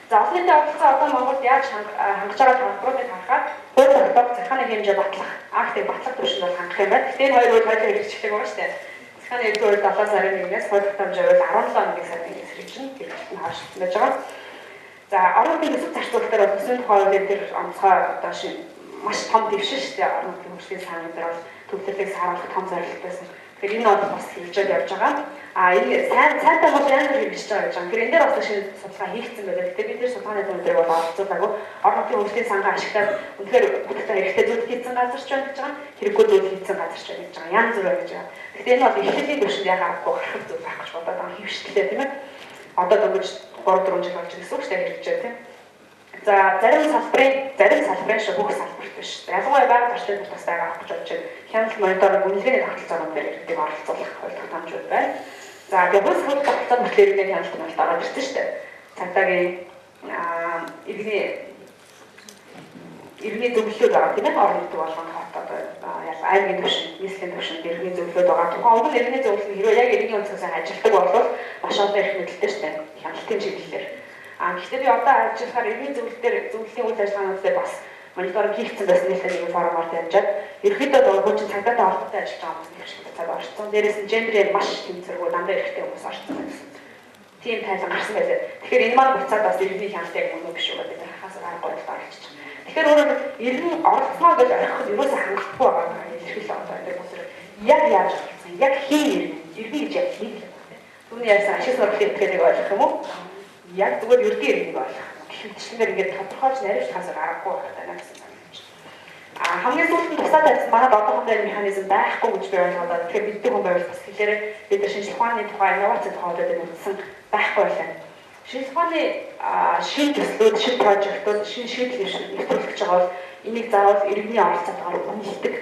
За олон нийтийн оролцоо одоо Монголд яаж хангаж байгаа талбаруудыг харахад хууль тогтоох захааны хэмжээ батлах, актыг батлах төвшин бол хангах юм байна. Гэхдээ энэ хоёр хууль хэрэгжих байгаа шүү дээ. Захааны эрх хууль 7 сарын 1-ээс хууль тогтоомж байвал 17 оны сарын 1-ээс хэрэгжинэ гэж харуулсан байж байгаа. За орон нутгийн төсөв зарцуулалтаар бол төсвийн тухай дээр онцгой одоо маш том дэвшил шүү дээ. Орон нутгийн хөгжлийн санаанд дээр бол төвлөлтийг сааруулах том зорилго байсан. Тэгэхээр энэ бол бас хэрэгжиж явж байгаа. Энэ сайнтай бол янз бүр хэрэгжиж байгаа гэж байна. Тэгэхээр энэ дээр бас шинэ судалгаа хийгдсэн байдаг. Гэхдээ бид нэр судалгааны төвлөрийг бол оролцуулаагүй. Орон нутгийн хөгжлийн сангаа ашиглаад үнэхээр бүтэцтэй хэрэгтэй зүйл хийсэн газар ч байна гэж байгаа. Хэрэггүй зүйл хийсэн газар ч байна гэж байгаа. Янз бүр байж байгаа. Гэхдээ энэ бол эхлэлийн төвшөнд яг аргагүй гарах зүйл байх гэж бодоод байгаа хөвшөлтэй тийм ээ. Одоо дөнгөж 3-4 жил болж гэсэн үг шүү дээ хэрэгжээ тийм. За зарим салбарын шиг бүх салбарт биш. Ялангуяа байгаль орчинд бас байгаа авах гэж бодож байна. Хяналт мониторинг үнэлгээний тогтолцоогоор иргэдийг оролцуулах хууль тогтоомжууд байна. За тэгээд бүх хууль тогтоомж бүтлэр иргэний хяналт нь ороод ирсэн шүү дээ. Цагдаагийн иргэний зөвлөлүүд байгаа тийм ээ. Орон нутгийн болгонд одоо аймгийн төвшин, нийслэлийн төвшин иргэний зөвлөлүүд байгаа. Тухайн өмнө иргэний зөвлөл нь хэрвээ яг иргэний өнцгөөс ажилтдаг бол маш олон их мэдлэлтэй шүү дээ. Хяналтын чиглэлээр. Гэхдээ би одоо ажиллахаар иргэний зөвлөлийн үйл ажиллагаанууд дээр бас мониторинг хийгдсэн байсан нийслэлийн форумаар дамжаад ерөнхийдөө хуучин цагдаатай холбоотой ажиллаж байгаа хүмүүс их цаг орсон. Дээрээс нь гендерээр маш тэмцэргүй дандаа эрхтэй хүмүүс орсон байсан. Тийм тайлан гарсан байлаа. Тэгэхээр энэ маань буцаад бас иргэний хяналтыг мөн биш үү гэдэг хахаас аргагүй л орчих. Тэгэхээр өөрөөр иргэн оролцоо гэж орхиход ерөөсөө хангалтгүй байгаа юм илэрхийлээ одоо энэ бүсэр яг яаж оролцсон яг хийн иргэн гэж яг хийн түүний яасан ашиг сургалтын этгээдэг ойлгох юм уу яг зүгээр ердийн иргэнийг ойлгох хөвчлэнээр ингээд тодорхойлж наривч хасаар аргагүй байна гэсэн санагдаж байна. хамгийн сүүлд нь тусаад байсан манай одоохондоо механизм байхгүй гэж би ойлгоод байна. Тэгэхээр бидний хүн байвал бас хэлээр бид нар шинжилгээ ухааны тухай инновац тухай удаад үзсэн байхгүй байлаа. Шинжилгээ ухааны шин төслүүд, шин прожектууд, шин шийдлийг нэвтрүүлж байгаа бол энийг заавал иргэний оролцоотойгоор үнэлдэг.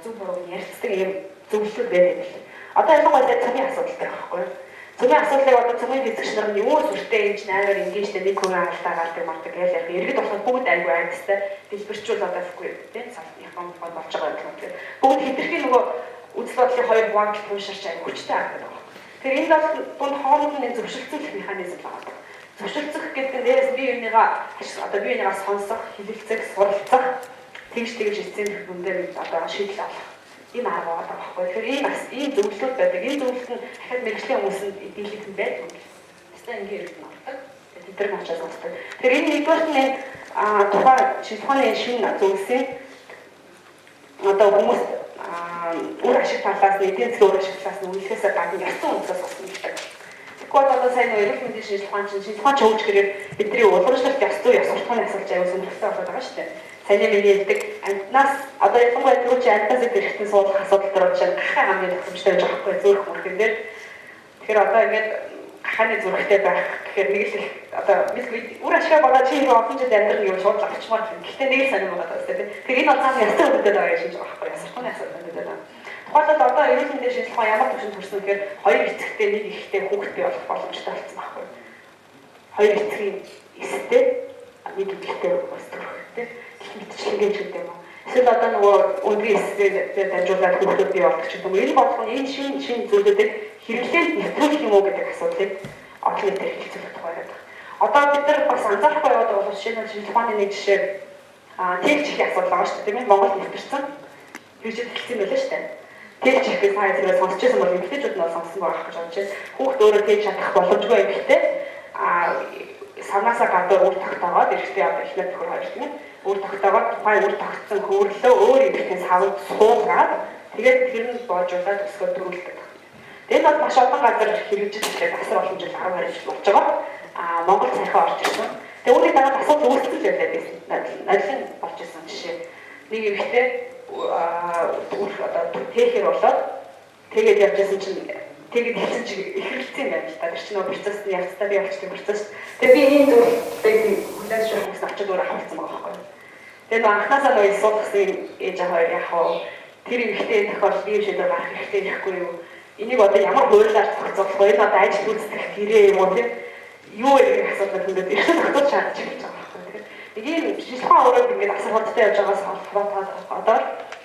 Зөв бурууг ярилцдаг юм зөвлөлүүд байдаг юм лээ. Одоо ялангуяа цөмийн асуудал гэх байхгүй юу? Цөмийн асуудлыг одоо цөмийн физикч нар нь юу сүртэй энэ чинь амар ингийн штэ нэг хүн алдаа гардаг мардаг гэж ярих. Иргэд болохоор бүгд айгүй айдастай дэлбэрчүүл одоо ихгүй тийм Японд болж байгаа юм тийм. Бүгд хэтэрхий нөгөө үзэл бодлын хоёр хуваагдал туушарч айгүй хүчтэй харагдаад байгаа. Тэгэхээр энэ бол дунд хооронд нэг зөвшөлтсөх механизм байгаа. Зөвшөлтсөх гэдэг нь дээрээс бие биенийгаа сонсох, хилэлцэх, суралцах тэгж эцсийн бүндээр одоо шийдэл авах ийм арга байгаа байхгүй. Тэгэхээр ийм зөвлөлүүд байдаг. Энэ зөвлөлт нь дахиад мэргэжлийн хүмүүсэнд дийлэгдэн байдаг. Тэстэй ингээд ирэх нь ордог. Тэдгээр нь очиж үздэг. Тэгэхээр энэ нэгдүгээр нь тухайн шинжилгээний шинэ зөвлөсийн одоо хүмүүс үр ашиг талаас нь эдийн засгийн үр ашиг талаас нь үйлчлэхээс гадна ясан үндэс болсон гэдэг. Тэгэхээр одоо сайн эрүүл мэндийн шинжилгээ хөгж гэрээр бидний уламжлалт ёс зүй ёс суртахууны асуудал аяус өндөрлөлтөй болоод байгаа шүү дээ. Сайн мэдээлдэг амтнаас одоо ялангуяа түрүү чи амтнаас ирэхтэн суулгах асуудал дээр очиж гахаа хамгийн тохиомжтой гэж байгаа байхгүй зөөх мөрхөн дээр. Тэгэхээр одоо ингээд гахааны зүрхтэй байх гэхээр нэг л одоо үр ашиг бодоод чи их олон жил амьдрах юм шууд авчмаар юм. Гэхдээ нэг л сонирм байгаа даа тийм. Тэгэхээр энэ бол цаана ястаа үүдээд байгаа гэж байгаа байхгүй ёс суртахууны асуудал үүдээд байгаа. Тухайлбал одоо эрүүл мэндийн шинжилгээ ямар төвшөнд төрсөн гэхээр хоёр эцэгтэй нэг ихтэй хүүхэдтэй болох боломжтой болсон байхгүй. Хоёр эцгийн эстэй нэг ихтэй бас төрөхтэй мэдчилгээ ч гэдэг юм. Эсвэл одоо нөгөө өдрийн эсрэг дамжуулаад хүүхдүүд бий болдог ч гэдэг юм. Энэ болгоно энэ шин зүйлүүдийг хэрэглээнд нэвтрүүлэх юм уу гэдэг асуудлыг олон нийтэд хэлцүүлэх тухай байдаг. Одоо бид нар бас анзаарахгүй яваад байгаа жишээ нь шинжилгээний нэг жишээ тэгж их асуудал байгаа шүү дээ. Тийм ээ Монгол нэвтэрсэн. Тэгж хэлсэн байлаа шүү дээ. Тэгж ихтэй сайн зэрэг сонсч байсан бол эмэгтэйчүүд нь сонссон байх гэж бодож байна. Хүүхд өөрөө тэгж чадах боломжгүй эмэгтэй санаасаа гадуур үр тогтоогоод эрэгтэй одоо эхнэр төхөр хоёр тийм үр тогтоогоод тухайн үр тогтсон хөвөрлөө өөр эмэгтэй савд суулгаад тэгээд тэр нь боожуулаад өсгөө төрүүлдэг. Тэгээд бол маш олон газар хэрэгжиж байгаа асар олон жил 10 жил болж байгаа. Монгол цайхаа орж ирсэн. Тэгээд үүний дараа асуудал үүсгэж байлаа гэсэн. Нодлын болж ирсэн жишээ. Нэг эмэгтэй одоо тэхэр болоод тэгээд явжсэн чинь тэгээд хэлсэн чи ихрэлцсэн юм байна л та. Тэр чинь нөгөө процесс нь явцдаа би болчихсон процесс. Тэгээд би энэ зүйлийг хүлээж авах гэсэн очиод өөр авахсан байгаа байхгүй. Тэгээд анхнаасаа нөгөө суулгасан ээж хоёр яах вэ? Тэр ихтэй тохиол бие шийдвэр гаргах хэрэгтэй яахгүй юу? Энийг одоо ямар хуулиар зохицуулах вэ? Энэ одоо ажил үйлчлэх гэрээ юм уу тийм? Юу их асуудал хүндэд их тогтоож шаардж байгаа байхгүй. Тэгээд ийм шинжилгээ өөрөө ингээд асар хурдтай явж байгаас холбоотой одоо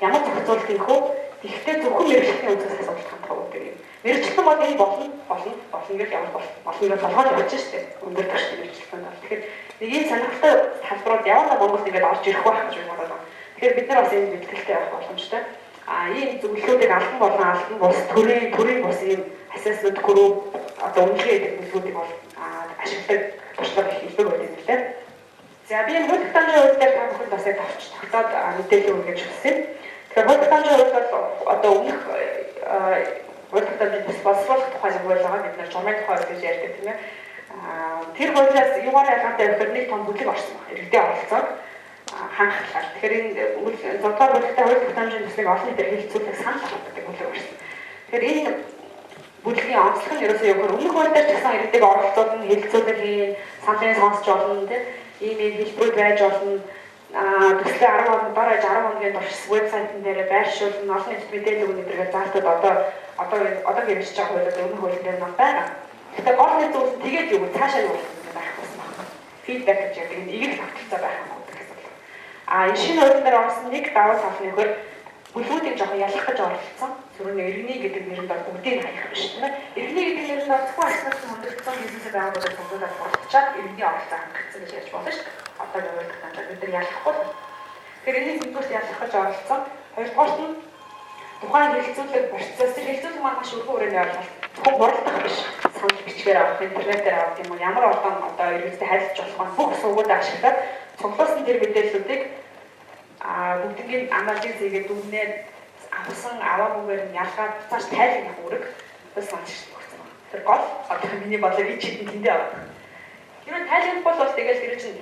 ямар зохицуулалт хийх вэ? Тэгэхдээ зөвхөн мэргэжлийн үндэс асуудал хандах уу гэх юм. Мэргэжлэн бол энэ болно гэж ямар болно гэж болгоод явж штэ. Өндөр түвшний мэргэжлэн бол. Тэгэхээр нэг ийм сонирхолтой талбарууд явандаа Монголд ингээд орж ирэх байх гэж бодоод байна. Тэгэхээр бид нар бас энэ бэлтгэлтэй явах боломжтой. Ийм зөвлөлүүдийг албан болон албан бус төрийн бус ийм assessment group одоо үнэлгээ гэдэг зүйлүүдийг бол ашигладаг туршлага их илүү байдаг юм лээ. За би энэ хөлт дамжийн хувьд дээр та бүхэнд бас тогтоод мэдээлэл өгөх гэж хүсэв. Тэгэхээр хөлт дамжийн хувьд бол одоо өмнөх хөлт дамжийн боловсруулах тухай хууль байгаа бид нар журмын тухай гэж ярьдаг тийм ээ. Тэр хуулиас юугаар ялгаатай вэ гэхээр нэг том бүлэг орсон байна. Иргэдийн оролцоог хангахлаар. Тэгэхээр энэ зургаар бүлэгтэй хөлт дамжийн төслийг олон нийтэд хэлэлцүүлэх санал болгодог бүлэг орсон. Тэгэхээр энэ бүлгийн онцлог нь ерөөсөө юу гэхээр өмнөх хууль дээр ч гэсэн иргэдэг оролцуулна, хэлэлцүүлэх хийн, саналын сонсч болно тийм ийм хэлбэрүүд байж болно. Төслийн 10 хоног дараа 10 хоногийн турш вебсайтн дээр байршуулна, олон нийтэд мэдээлэл өгнө гэдгээр заалтад одоо хэрэгжиж байгаа хуулиуд өмнөх хуулийн дээр нам байна. Тэгэхээр гол нэг зүйл нь тэгээд юу цаашаа юу байх гэсэн байна. Фидбек гэж яадаг энэ игэл тавталцаа байх юм уу гэсэн. Энэ шинэ хуулийн дээр орсон нэг давуу тал нь нөхөр бүлгүүдийг жоохон ялах гэж оролцсон. Түрүүний иргэний гэдэг нэрэнд бол бүгдийг хаях биш тийм ээ. Иргэний гэдэг нэрэнд бол зөвхөн ажлын хүндрэлтэн бизнесээ байгууллагыг томруулаад болчиход иргэний оролцоо хангацсан гэж ярьж болно шүү дээ. Одоо явуулдаг тань бид нар ялахгүй. Тэгэхээр энийг нэгдүгээр ялах гэж оролцсон. Хоёрдугаарт нь тухайн хэлэлцүүлэг процесс хэлэлцүүлэг маань маш өргөн хүрээний ойлголт. Зөвхөн буралдах биш. Санал бичгээр авах, интернетээр авах юм уу ямар олон одоо иргэдтэй харилцаж болох бүх сувгууд ашиглаад цуглуулсан тэр мэдээллүүдийг бүгднийг анализ хийгээд дүнээр авсан аваагүйгээр нь ялгаад цааш тайлбарлах үүрэг бас маш өгсөн байна. Тэр гол одоо миний бодлоор ий чиглэн тэндээ авах. Тэр тайлбарлах бол тэгэл тэр чинь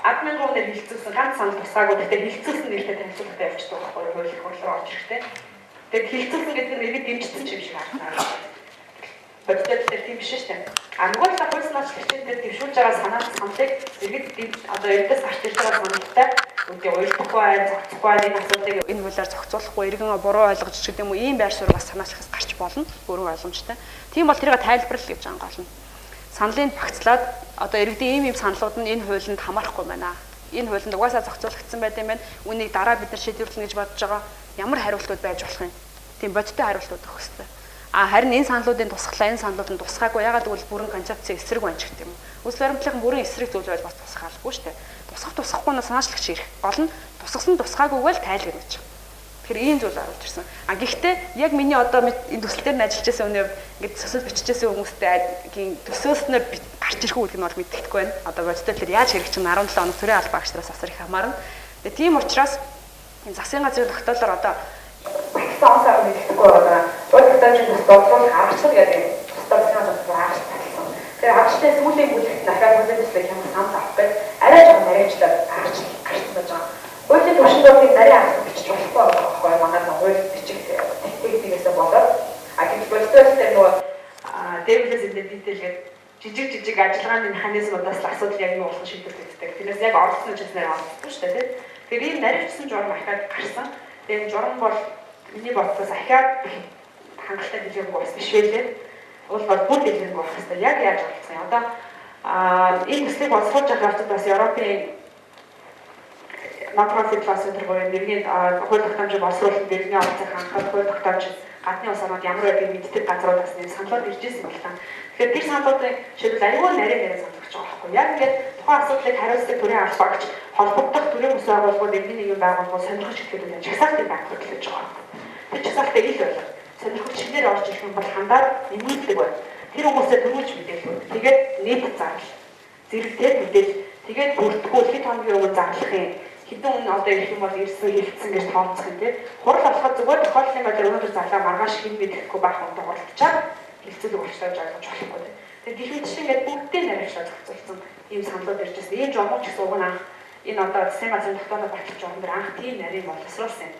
админ руу хилцүүлсэн ганц санал тусаагүй гэхдээ хилцүүлсэн нэртэй танилцуулгатай явчихдаг байхгүй юу? Хууль хурлаар орж ирэхтэй. Тэгээд хилцүүлсэн гэдэг нь иргэд дэмжсэн юм шиг харагдана. Бодиттой тийм биш шүү дээ. Нөгөө талаа хуулиснаас хичээлдээ дэвшүүлж байгаа саналыг иргэд одоо эрдээс гарч ирж байгаа саналтай үгүй ойлгохгүй зохицохгүй энэ асуудлыг энэ хуулиар зохицуулахгүй иргэн буруу ойлгож ч гэдэг юм уу ийм байр суурь бас санаачлахаас гарч болно. Бүрэн ойлгомжтой. Тийм бол тэрийг тайлбарлал гэж ангаална. Саналыг багцлаад одоо иргэдийн ийм саналууд нь энэ хуулинд хамаарахгүй байна. Энэ хуулинд угаасаа зохицуулагдсан байт юм байна. Үүнийг дараа бид нар шийдвэрлэнэ гэж бодож байгаа ямар хариултууд байж болох юм. Тийм бодиттой хариултууд өгөх хэрэгтэй. Харин энэ саналуудын тусгалаа энэ саналуудын тусгаагүй ягаад гэвэл бүрэн концепцийн эсрэг байна ч гэдэг юм. Улс баримтлалын бүрэн эсрэг зүйл байл бас тусгаалгүй шүү дээ. Тусахгүй нь санаачлагч ирэх гол нь тусгасан тусгаагүйг л тайлгэр гэж. Тэгэхээр ийм зүйл оруулж ирсэн. Гэхдээ яг миний одоо энэ төсөл дээр ажиллаж байсан өнөө ингээд төсөл биччихсэн хүмүүстэй төсөөснөр гарч ирэх үү гэдэг нь бол мэддэхгүй байна. Одоо бодиттой тэр яаж хэрэгжих нь 17 хоног төрийн албаа агчраас асар их хамаарна. Тэгээ тийм учраас энэ засгийн газрын тогтоолоор одоо сансаар мэддэхгүй байна. Өөрөөр хэлбэл бодлого аргачлал гэдэг статистикийн аргачлал талсан. Тэгэхээр аргачлалын сүүлийн бүлэгт дахиад хөлөөсөө хямд санал авах гэж арай жоохон нарийнчлал аргачлал гарсан байж байгаа. Хуулийн төвшөндийн нарийн аргачлал бичиж болохгүй байхгүй манай хууль бичих техникээс болоод гэтэл бодиттой нөгөө дэвлэс идентитэлгээд жижиг ажиллагааны механизмудаас л асуудал яг юу болох шийдвэрлэгддэг. Тэрнээс яг оролцсон үжснээр оролцсон шүү дээ. Тэгэхээр ийм нарийнчсан журам ахаад гарсан. Тэгээд журам бол миний бодлоос ахаад хангалттай дэлгэрэнгүй бас биш байлээ. Уул бол бүр дэлгэрэнгүй байх хэрэгтэй. Яг яаж болцсон юм. Одоо энэ төслийг боловсруулж байгаа явцад бас Европын non-profit класстерын нэрийн хууль тогтоомжийг боловсруулалт дэргэний оролцох хангах хууль тогтоомж гадны улс орнууд ямар байдгийг мэддэг газруудаас нэг саналууд ирж ирсэн байна. Тэгэхээр тэр саналуудын шийдэл аюул нарийн санагдаж байгаа байхгүй. Яг ингээд тухайн асуудлыг хариуцдаг төрийн албаагч холбогдох төрийн бүс байгууллагууд иргэний нэгэн байгууллагууд сонирхож хэлэхэд жагсаалтын байгууллага гэж байгаа. Тэр жагсаалтыг ил байлаа. Сонирхож шинээр орж ирэх юм бол хандаад нэмэгддэг байна. Тэр хүмүүсээ төрүүлж мэдээлгүй. Тэгээд нийт зарлал зэрэгтэй мэдээлэл тэгээд бүрдгүү хэд хоногийн өмнө зарлахын хэдэн өмнө одоо ирэх юм бол ирсэн хэлсэн гэж тооцох юм тий. Хурал болоход зүгээр тохиолдлын байдлаар өнөөдөр зарлаа маргааш хэн мэдэхгүй байх юм дууралчаад хэлцэлэг болчихлоо ойлгож болохгүй. Тэгээд гэх мэт чинь ингээд бүгдээ наривчлаад зохицуулсан ийм саналууд ирж байсан. Ийм жомгч гэсэн үг нь энэ одоо засгийн газрын тогтоолоор баталж байгаа юм дээр анх тийм нарийн боловсруулсан юм.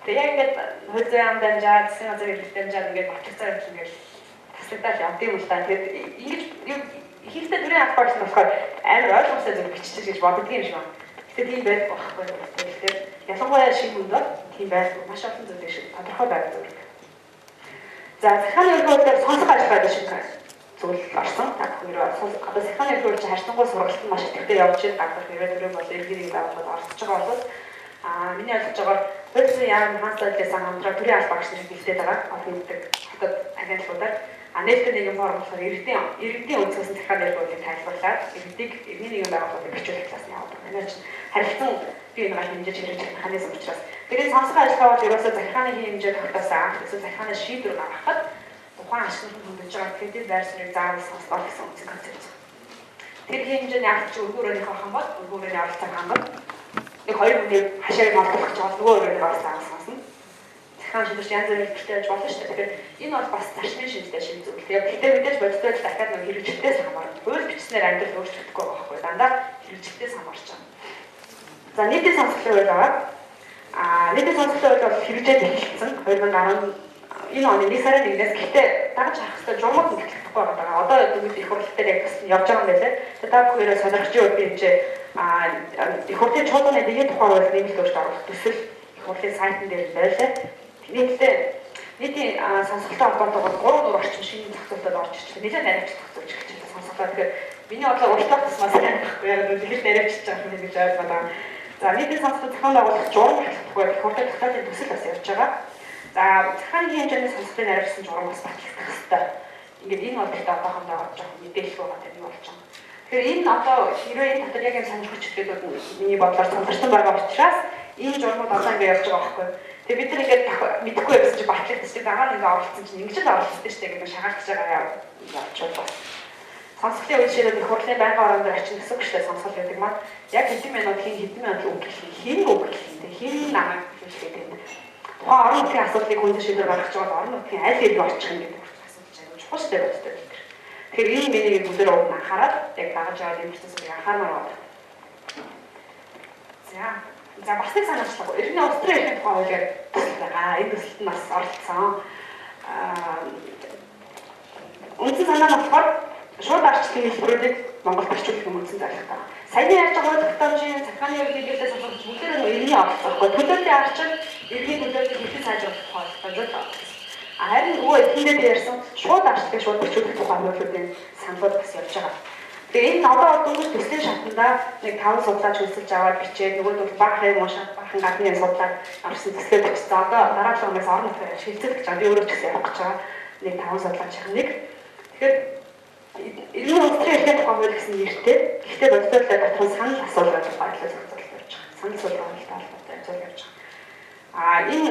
Тэгээд яг ингээд хууль зүйн ам дамжаад засгийн газрын хэлбэр дамжаад ингээд баталцаар явж ингээд таслагдаад явд юм л та. Тэгээд ингэж ихэнхдээ төрийн албаач нь болохоор амар ойлгомжтой зүйл бичиж гэж боддог юм шиг байна. Гэхдээ тийм байдаг байхгүй юу? Тэгэхээр ялангуяа шинэ хүндээр тийм байдаг маш олон зүйл шиг тодорхой байдаг зүйл. За захааны өргөөлөөр сонсох ажиллагаа шиг зүйл орсон. Та бүхэн одоо захааны өргөөлөөр чи харьцангуй сургалт нь маш идэвхтэй явж байгаа гадар хэрэг төрөм бол иргэний байгууллагад оролцож байгаа бол миний ойлгож байгаагаар хууль зүйн яам хаан сайдлаас хамтраа төрийн албаагч нарыг бэлдээд байгаа олон мэддэг хотод агентлагуудаар нээлттэй нэгэн форм болохоор иргэдийн үндэслэн захааны өргөөлийг тайлбарлаад иргэний нэгэн байгууллагыг бичүүлэх талаас нь явуулдаг. Энэ чинь харилцан би энэ гал хэмжиж хэрэгжих механизм учраас тэгээд сонсох ажиллагаа бол ерөөсөө захааны хэмжээ тогтоосон эсвэл захааны шийдвэр гаргахад тухайн ашиглалтанд хөндөж байгаа кредит байр суурийг заавал сонслоо гэсэн үндсэн концепц. Тэр хэмжээний авч өргөөрийнхөө хамбал өргөөрийн оролцоог хангах нэг хоёр хүний хашааг олдох гэж байгаа нөгөө өргөөрийн оролцоог сонсно. Захааны шийдвэрч янз бүрийн хэлбэртэй байж болно шүү дээ. Тэгэхээр энэ бол бас зарчмын шинжилгээ шиг зүйл. Тэгээд гэхдээ мэдээж бодиттой дахиад нэг хэрэгжилтээс хамаарна. Хууль бичснээр амьдрал өөрчлөгдөхгүй байгаа байхгүй дандаа хэрэгжилтээс хамаарч байгаа. За нийтийн сонсголын хууль байгаа. Нийтийн сонсголын хууль бол хэрэгжээд эхэлсэн 2010 энэ оны 1 сарын 1-ээс гэхдээ дагаж харах хэрэгтэй журмууд нь эхлэхгүй байгаа. Одоо их хурлын дээр яг явж байгаа юм байлээ. Тэгээд та бүхэн сонирхож байвал би энэ их хурлын чуулганы дэгийн тухай хууль нэмэлт өөрчлөлт оруулах төсөл их хурлын сайтн дээр байлаа. Нийтийн сонсголтой холбоотойгоор 3 дугаар орчим шинэ зохицуулалтад орж ирчихлээ. Нэлээд наривчлах зохицуулж эхэлчихлээ сонсголоо. Тэгэхээр миний бодлоор урьдчилан тусмаас байхгүй яг дэлгэр наривчилж байгаа юм гэж ойлгоод байгаа. За нийтийн сонсголт зохион байгуулах журам батлахгүй их хурлын тогтоолын төсөл бас явж байгаа. За захааны хэмжээний сонсголтын наривчлсан журам бас батлагдах хэрэгтэй. Ингээд энэ бодлогот одоохондоо жоохон мэдээлэл байгаа юм болж байгаа. Тэгэхээр энэ одоо хэрвээ энэ дотор яг энэ сонирхолчдод миний бодлоор сонирхсан байгаа учраас энэ журмууд одоо ингээд явж байгаа байхгүй. Тэгээ бид нар ингээд мэдэхгүй байсан чи батлагдчих дагаа нэг оролцсон чинь ингэж л оролцсон шүү дээ гэдэг шагаалтж байгаа явуулах. Сонсголын үйл шийдвэр их хурлын байнгын орон дээр ачин гэсэн үг шүү дээ сонсгол гэдэг маань яг хэдэн минут хэдэн минут үг хэн үг хэн намайг хэлэх гэдэг. Тухайн орон нутгийн асуудлыг хүнд шийдвэр гаргаж байгаа орон нутгийн аль хэдийн орчих юм гэдэг асуудал аягүй чухал шүү дээ бодтой. Тэгэхээр энэ миний бүдэр уг анхаарал яг дагаж байгаа юм процессыг анхаармаар байна. За бас нэг санаачлаг. Иргэний улс төрийн эрхийн тухай хуулиар төсөл байгаа. Энэ төсөлд нь бас оролцсон. Үндсэн санаа нь болохоор шууд арчлалын хэлбэрүүдийг Монголд орчуулах юм үндсэн зорилготой. Саяны ярьж байгаа хууль тогтоомжийн захааны үйлдвэрлэлээс болоод бүгдээр нь иргэний оролцоохгүй. Төлөөллийн арчил иргэний төлөөллийг хэвлэж сайжруулах тухай. Харин нөгөө эхэндээ ярьсан шууд арчлалыг шууд орчуулах тухай хуулиудын саналууд бас явж байгаа. Тэгээ энэ одоо дөнгөж төслийн шатанда нэг 5 судлаач хөлсөлж аваад бичээд нөгөөдөл баахан юм уушаад баахан гадны судлаад авсан төслөө бичсэн. Одоо дараа 7 хоногоос орон нутгаар шилжүүлэх гэж байгаа. Би өөрөө ч гэсэн явах гэж байгаа. Нэг 5 судлаач нэг. Тэгэхээр энэ улсын эрхийн тухай хууль гэсэн нэртэй. Гэхдээ бодитолтой дотор санал асуулт байж байгаа байлаа зохицуулалт явж байгаа. Санал асуулттай холбоотой ажил явж байгаа. Энэ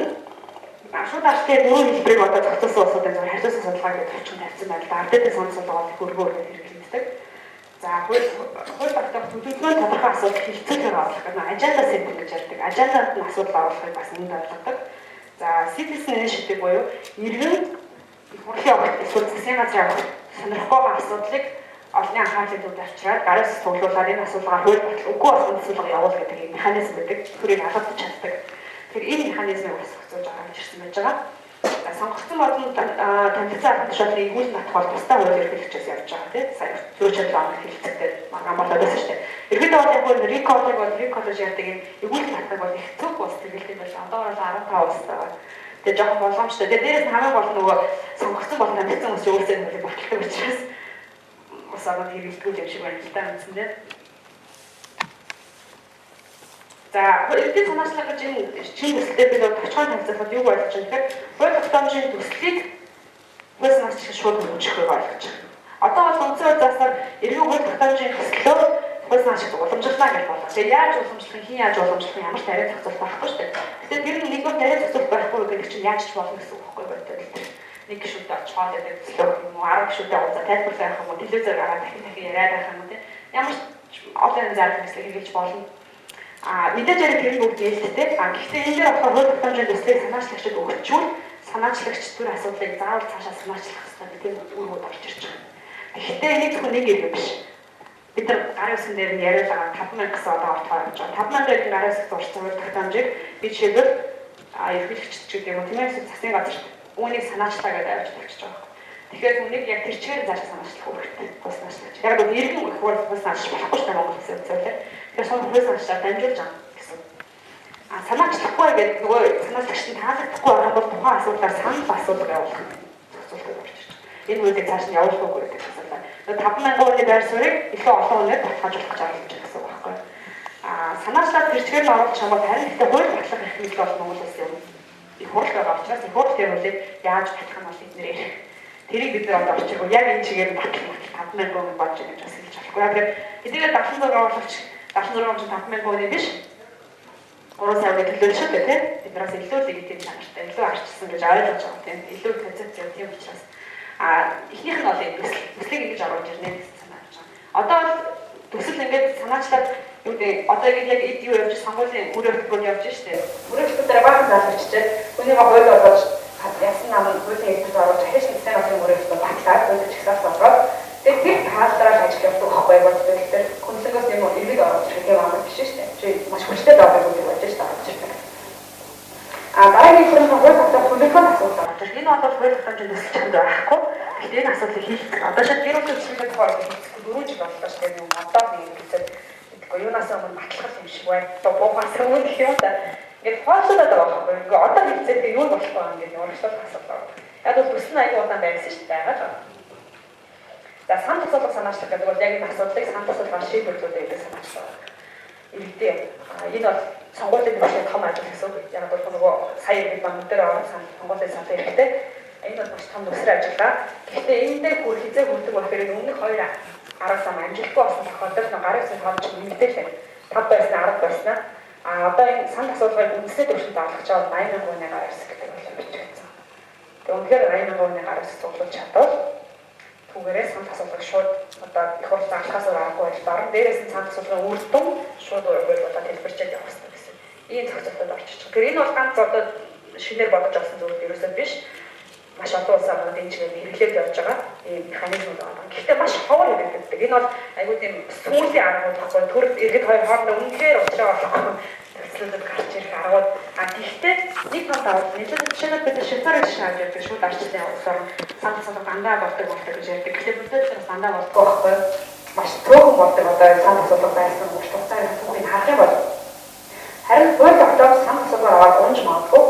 шууд арчлалын нүүр хэлбэрийг одоо зохицуулсан улсуудын зөв харьцуулсан судалгаа гэж тавьчихсан тавьсан байна. Ардын санал судалгааг хөргөөр хэрэглэдэг. За хууль тогтоох төлөвлөгөөний тодорхой асуудал хилцүүлгээр оруулах гэдэг аженда сеттинг гэж ярьдаг. Ажендад нь асуудал оруулахыг бас энд ойлгодог. За citizen initiative буюу иргэн их хурлын объект эсвэл засгийн газрын объект сонирхгүйг асуудлыг олонний анхаарлыг төвд авчираад гараас цуглуулад энэ асуудалгаар хууль батал үгүй болсон асуудал явуул гэдэг юм механизм байдаг. Тэрийг алгадж чаддаг. Тэр энэ механизмыг бас зохицуулж байгаа гэж ирсэн байж байгаа. Сонгогдсон болон танилцсан тушаалын игүүл натх бол тусдаа хууль эрхлэгчээс явж байгаа тийм сая зөрчил амт хэлцэгтэй маргаан болоод байсан шүү дээ. Ерөнхийдөө бол яг нь рекордыг бол рекордж яадаг юм игүүл натхыг бол их цөөх ус тэгэлдэг байж одоо бол 15 ус байгаа. Тэгээ жоохон болгоомжтой. Тэгээ дээрээс хамгийн гол нөгөө сонгогдсон болон танилцсан ус өөрсдөө нэг баталдаг учраас ус аваад хэрэглэхгүй юм шиг байна л да үндсэн тийм. За эрдэнэ санаачлал гэж энэ чинь төсөлтэй бид товчхон танилцуулахад юу ойлгож байгаа гэхээр хууль тогтоомжийн төслийг хууль санаачлал шууд хөгжихийг ойлгож байгаа. Одоо бол үндсэн хууль заасаар эргэн хууль тогтоомжийн төслөөр хууль санаачлал уламжлалаа гэж бодлоо. Тэгээ яаж уламжлах нь, хин яаж уламжлах нь ямар ч тариа зохицуулалт байхгүй шүү дээ. Тэгэхээр тэр нь нэгдүгээр тариа зохицуулалт байхгүй гэдэг чинь яаж ч болно гэсэн үг байхгүй боддог. Нэг гişүүдээ очиход байдаг төслөө юм уу 10 гişүүдээ уулзаа тайлбарлах юм уу телевизээр гараад дахин яриад байх юм уу тийм ямар ч олон зарим төслийг хэрэгжиж болно. Мэдээж яг тэр бүгд ээлжтэй. Гэхдээ энэ дээр болохоор хууль тогтоомжийн төслийг санаачлагчид өгчүүл санаачлагч төр асуудлыг заавал цаашаа санаачлах хэрэгтэй гэдэг үүргүүд орж ирж байгаа. Гэхдээ энийг зөвхөн нэг юм биш. Бид нар гарын үсэн дээр нь яриад байгаа 5000 гэсэн одоо ортгоо явж байгаа. 5000-ын гарын үсэг зурсан хууль тогтоомжийг бид жишээлбэл ерөнхийлөгчд ч гэдэг юм уу тийм ээ засгийн газар үүнийг санаачлаа гэдэг авч тавьчих байгаа. Тэгэхээр үүнийг яг тэр чигээр зааж санаачлах хэрэгтэй. Хууль санаачлах. Яг бол иргэн их хууль санаачлах болохгүй шүү дээ Монгол хэсэг зүйлээ. Тэгэхээр сонгох хууль санаачлалаар дамжуулж байгаа гэсэн. Санаачлахгүй гэдэг нөгөө санаачлагчд нь таалагдахгүй байгаа бол тухайн асуудлаар санал асуулга явуулах зохицуулалт орж ирж байгаа. Энэ үйлдэл цааш нь явуулахгүй гэдэг асуудал. 5000 оны байр суурийг илүү олон хүнээр баталгаажуулах гэж оролдож байгаа гэсэн үг байхгүй. Санаачлаад тэр чигээр нь оруулах юм бол харин ихтэй хууль батлах эрх мэдэл бол Монгол улсын их хурл байгаа учраас их хурл тэр хуулийг яаж батлах нь бол эдгээр ярих. Тэрийг бид нар одоо орчихгүй яг энэ чигээр нь батлах 5000 оны болж байгаа гэж бас хэлж болохгүй. Яг эдгээр 76 оруулагч 76 он 5000 оны биш 3 сарын төлөөлөл шүү дээ тийм биднээс илүү легитим чанартай илүү арчилсан гэж ойлгож байгаа тийм илүү концепц тийм учраас эхнийх нь бол энэ төслийг ингэж оруулж ирнэ гэсэн санаа авч байгаа. Одоо бол төсөл ингээд санаачлаад юу гэдэг одоо яг эд юу явж сонгуулийн үр өгтгүүд явж штэ. Үр өгтгүүдээр баахан залгачаад хүнийг хууль болгож ясан нам нь хуулийн эдгүүд оруулж ахиж систем болон үр өгтгүүд батлаад зөвлөж ихсаас болоод тэр хаалтраад ажил явуулах байхгүй бол тэгэхээр хүнлэгээс юм уу иргэд оруулж ирэх юм аа биш штэ. Чи маш хүчтэй дагдаг үг болж штэ авч ирдэг. Дараагийн хүн хууль тогтоох хүнлэгээс асуудал байна. Энэ бол хууль тогтоомжийн төсөл чанд байхгүй. Гэхдээ энэ асуудлыг хийх. Одоо шат гэрүүл төсөлд хоол 4 жил боллоо штэ юм одоо нэг хэсэг юунаас өмнө батлах юм шиг байна. Одоо буухаас өмнө гэх юм да. Ингээд хооллоод байгаа байхгүй. Ингээд одоо хэлцээ юу болох вэ ингээд урагшлах асуудал. Яг бол төсөл нь аягүй удаан байсан шүү дээ. байгаа. За сан тусалга санаачлах гэдэг бол яг энэ асуудлыг сан тусалгаар шийдвэрлүүлэх гэдэг санаачлал. Иргэдээ энэ бол сонгуулийн төвшин том ажил гэсэн үг. Яг бол нөгөө сая бид баг дээр орон сонгуулийн санал хэрэгтэй. Энэ бол маш том нүсэр ажиллаа. Гэхдээ энэ дээр хизээ хүрдэг болохоор өмнөх 2 арга зам амжилтгүй болсон тохиолдолд гарын үсэг хаалж мэдээлээ 5 байснаа 10 байснаа одоо энэ сан асуудлыг үндэсний төвшөнд олгож байгаа 80,000 хүний гарын үсэг гэдэг бол бичигдсэн. Тэгээ үнэхээр 80,000 хүний гарын үсэг цуглуулж чадвал түүгээрээ сан асуудлыг шууд одоо их хурц заалахаас аргагүй байж дорн дээрээс нь сан асуудлын үр дүн шууд өөрөөр тэлбэрчээд явах хэрэгтэй гэсэн. Ийм зохицуултад орж ирж байгаа. Тэгэхээр энэ бол ганц одоо шинээр бодож авсан зүйл ерөөсөө биш. Маш олон улс орнууд энэ чигээр хэрэглээд явж байгаа. механизмууд байна. Гэхдээ маш ховор хэрэглэдэг. Энэ бол айгүй тийм сүүлийн аргууд баггүй төр иргэд хоёр хоорондоо үнэхээр уулзраа болох төслүүдэд гарч ирэх аргууд. Гэхдээ нэг том давуу нийлээд жишээлбэл бид Швейцарыг шааж явдаг шууд арчлын усаар санал дандаа болдог гэж ярьдаг. Гэхдээ бүтээл дандаа болдог байхгүй. Маш цөөхөн болдог одоо санал асуудал байсан учраас түүнийг харах юм бол харин бол одоо санал асуудал аваад унж магадгүй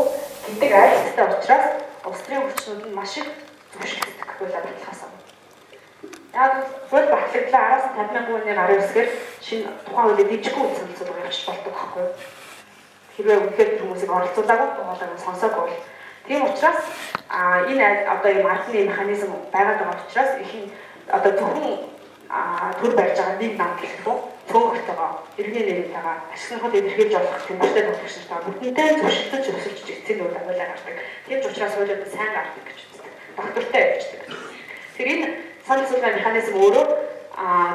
гэдэг айлттай учраас устрын хүчнүүд нь маш их зөвшөөрөгдөх байлаа баталгаасан. Яг бол багцлаа араас 50,000 хүний гарын үсгээр шинэ тухайн үедээ дижгүй санал асуудал гарч болдог байхгүй. Хэрвээ үнэхээр хүмүүсийг оролцуулаагүй хоолойг сонсоогүй. Тийм учраас энэ одоо ийм архины механизм байгаад байгаа учраас их одоо зөвхөн төр барьж байгаа нэг нам гэхгүй цөөхөлтөөгөө иргэний нэртэйгээ ашиглахад илэрхийлж болох тийм баштай төгсөлтэй бүгднтэй зөвшөлтөж өсөлж эцсийн үйл ажиллагаа гаргадаг. Тийм ч учраас хуулиуд сайн гардаг гэж үздэг. Доктортой явждаг. Тэр энэ санал асуулгын механизм өөрөө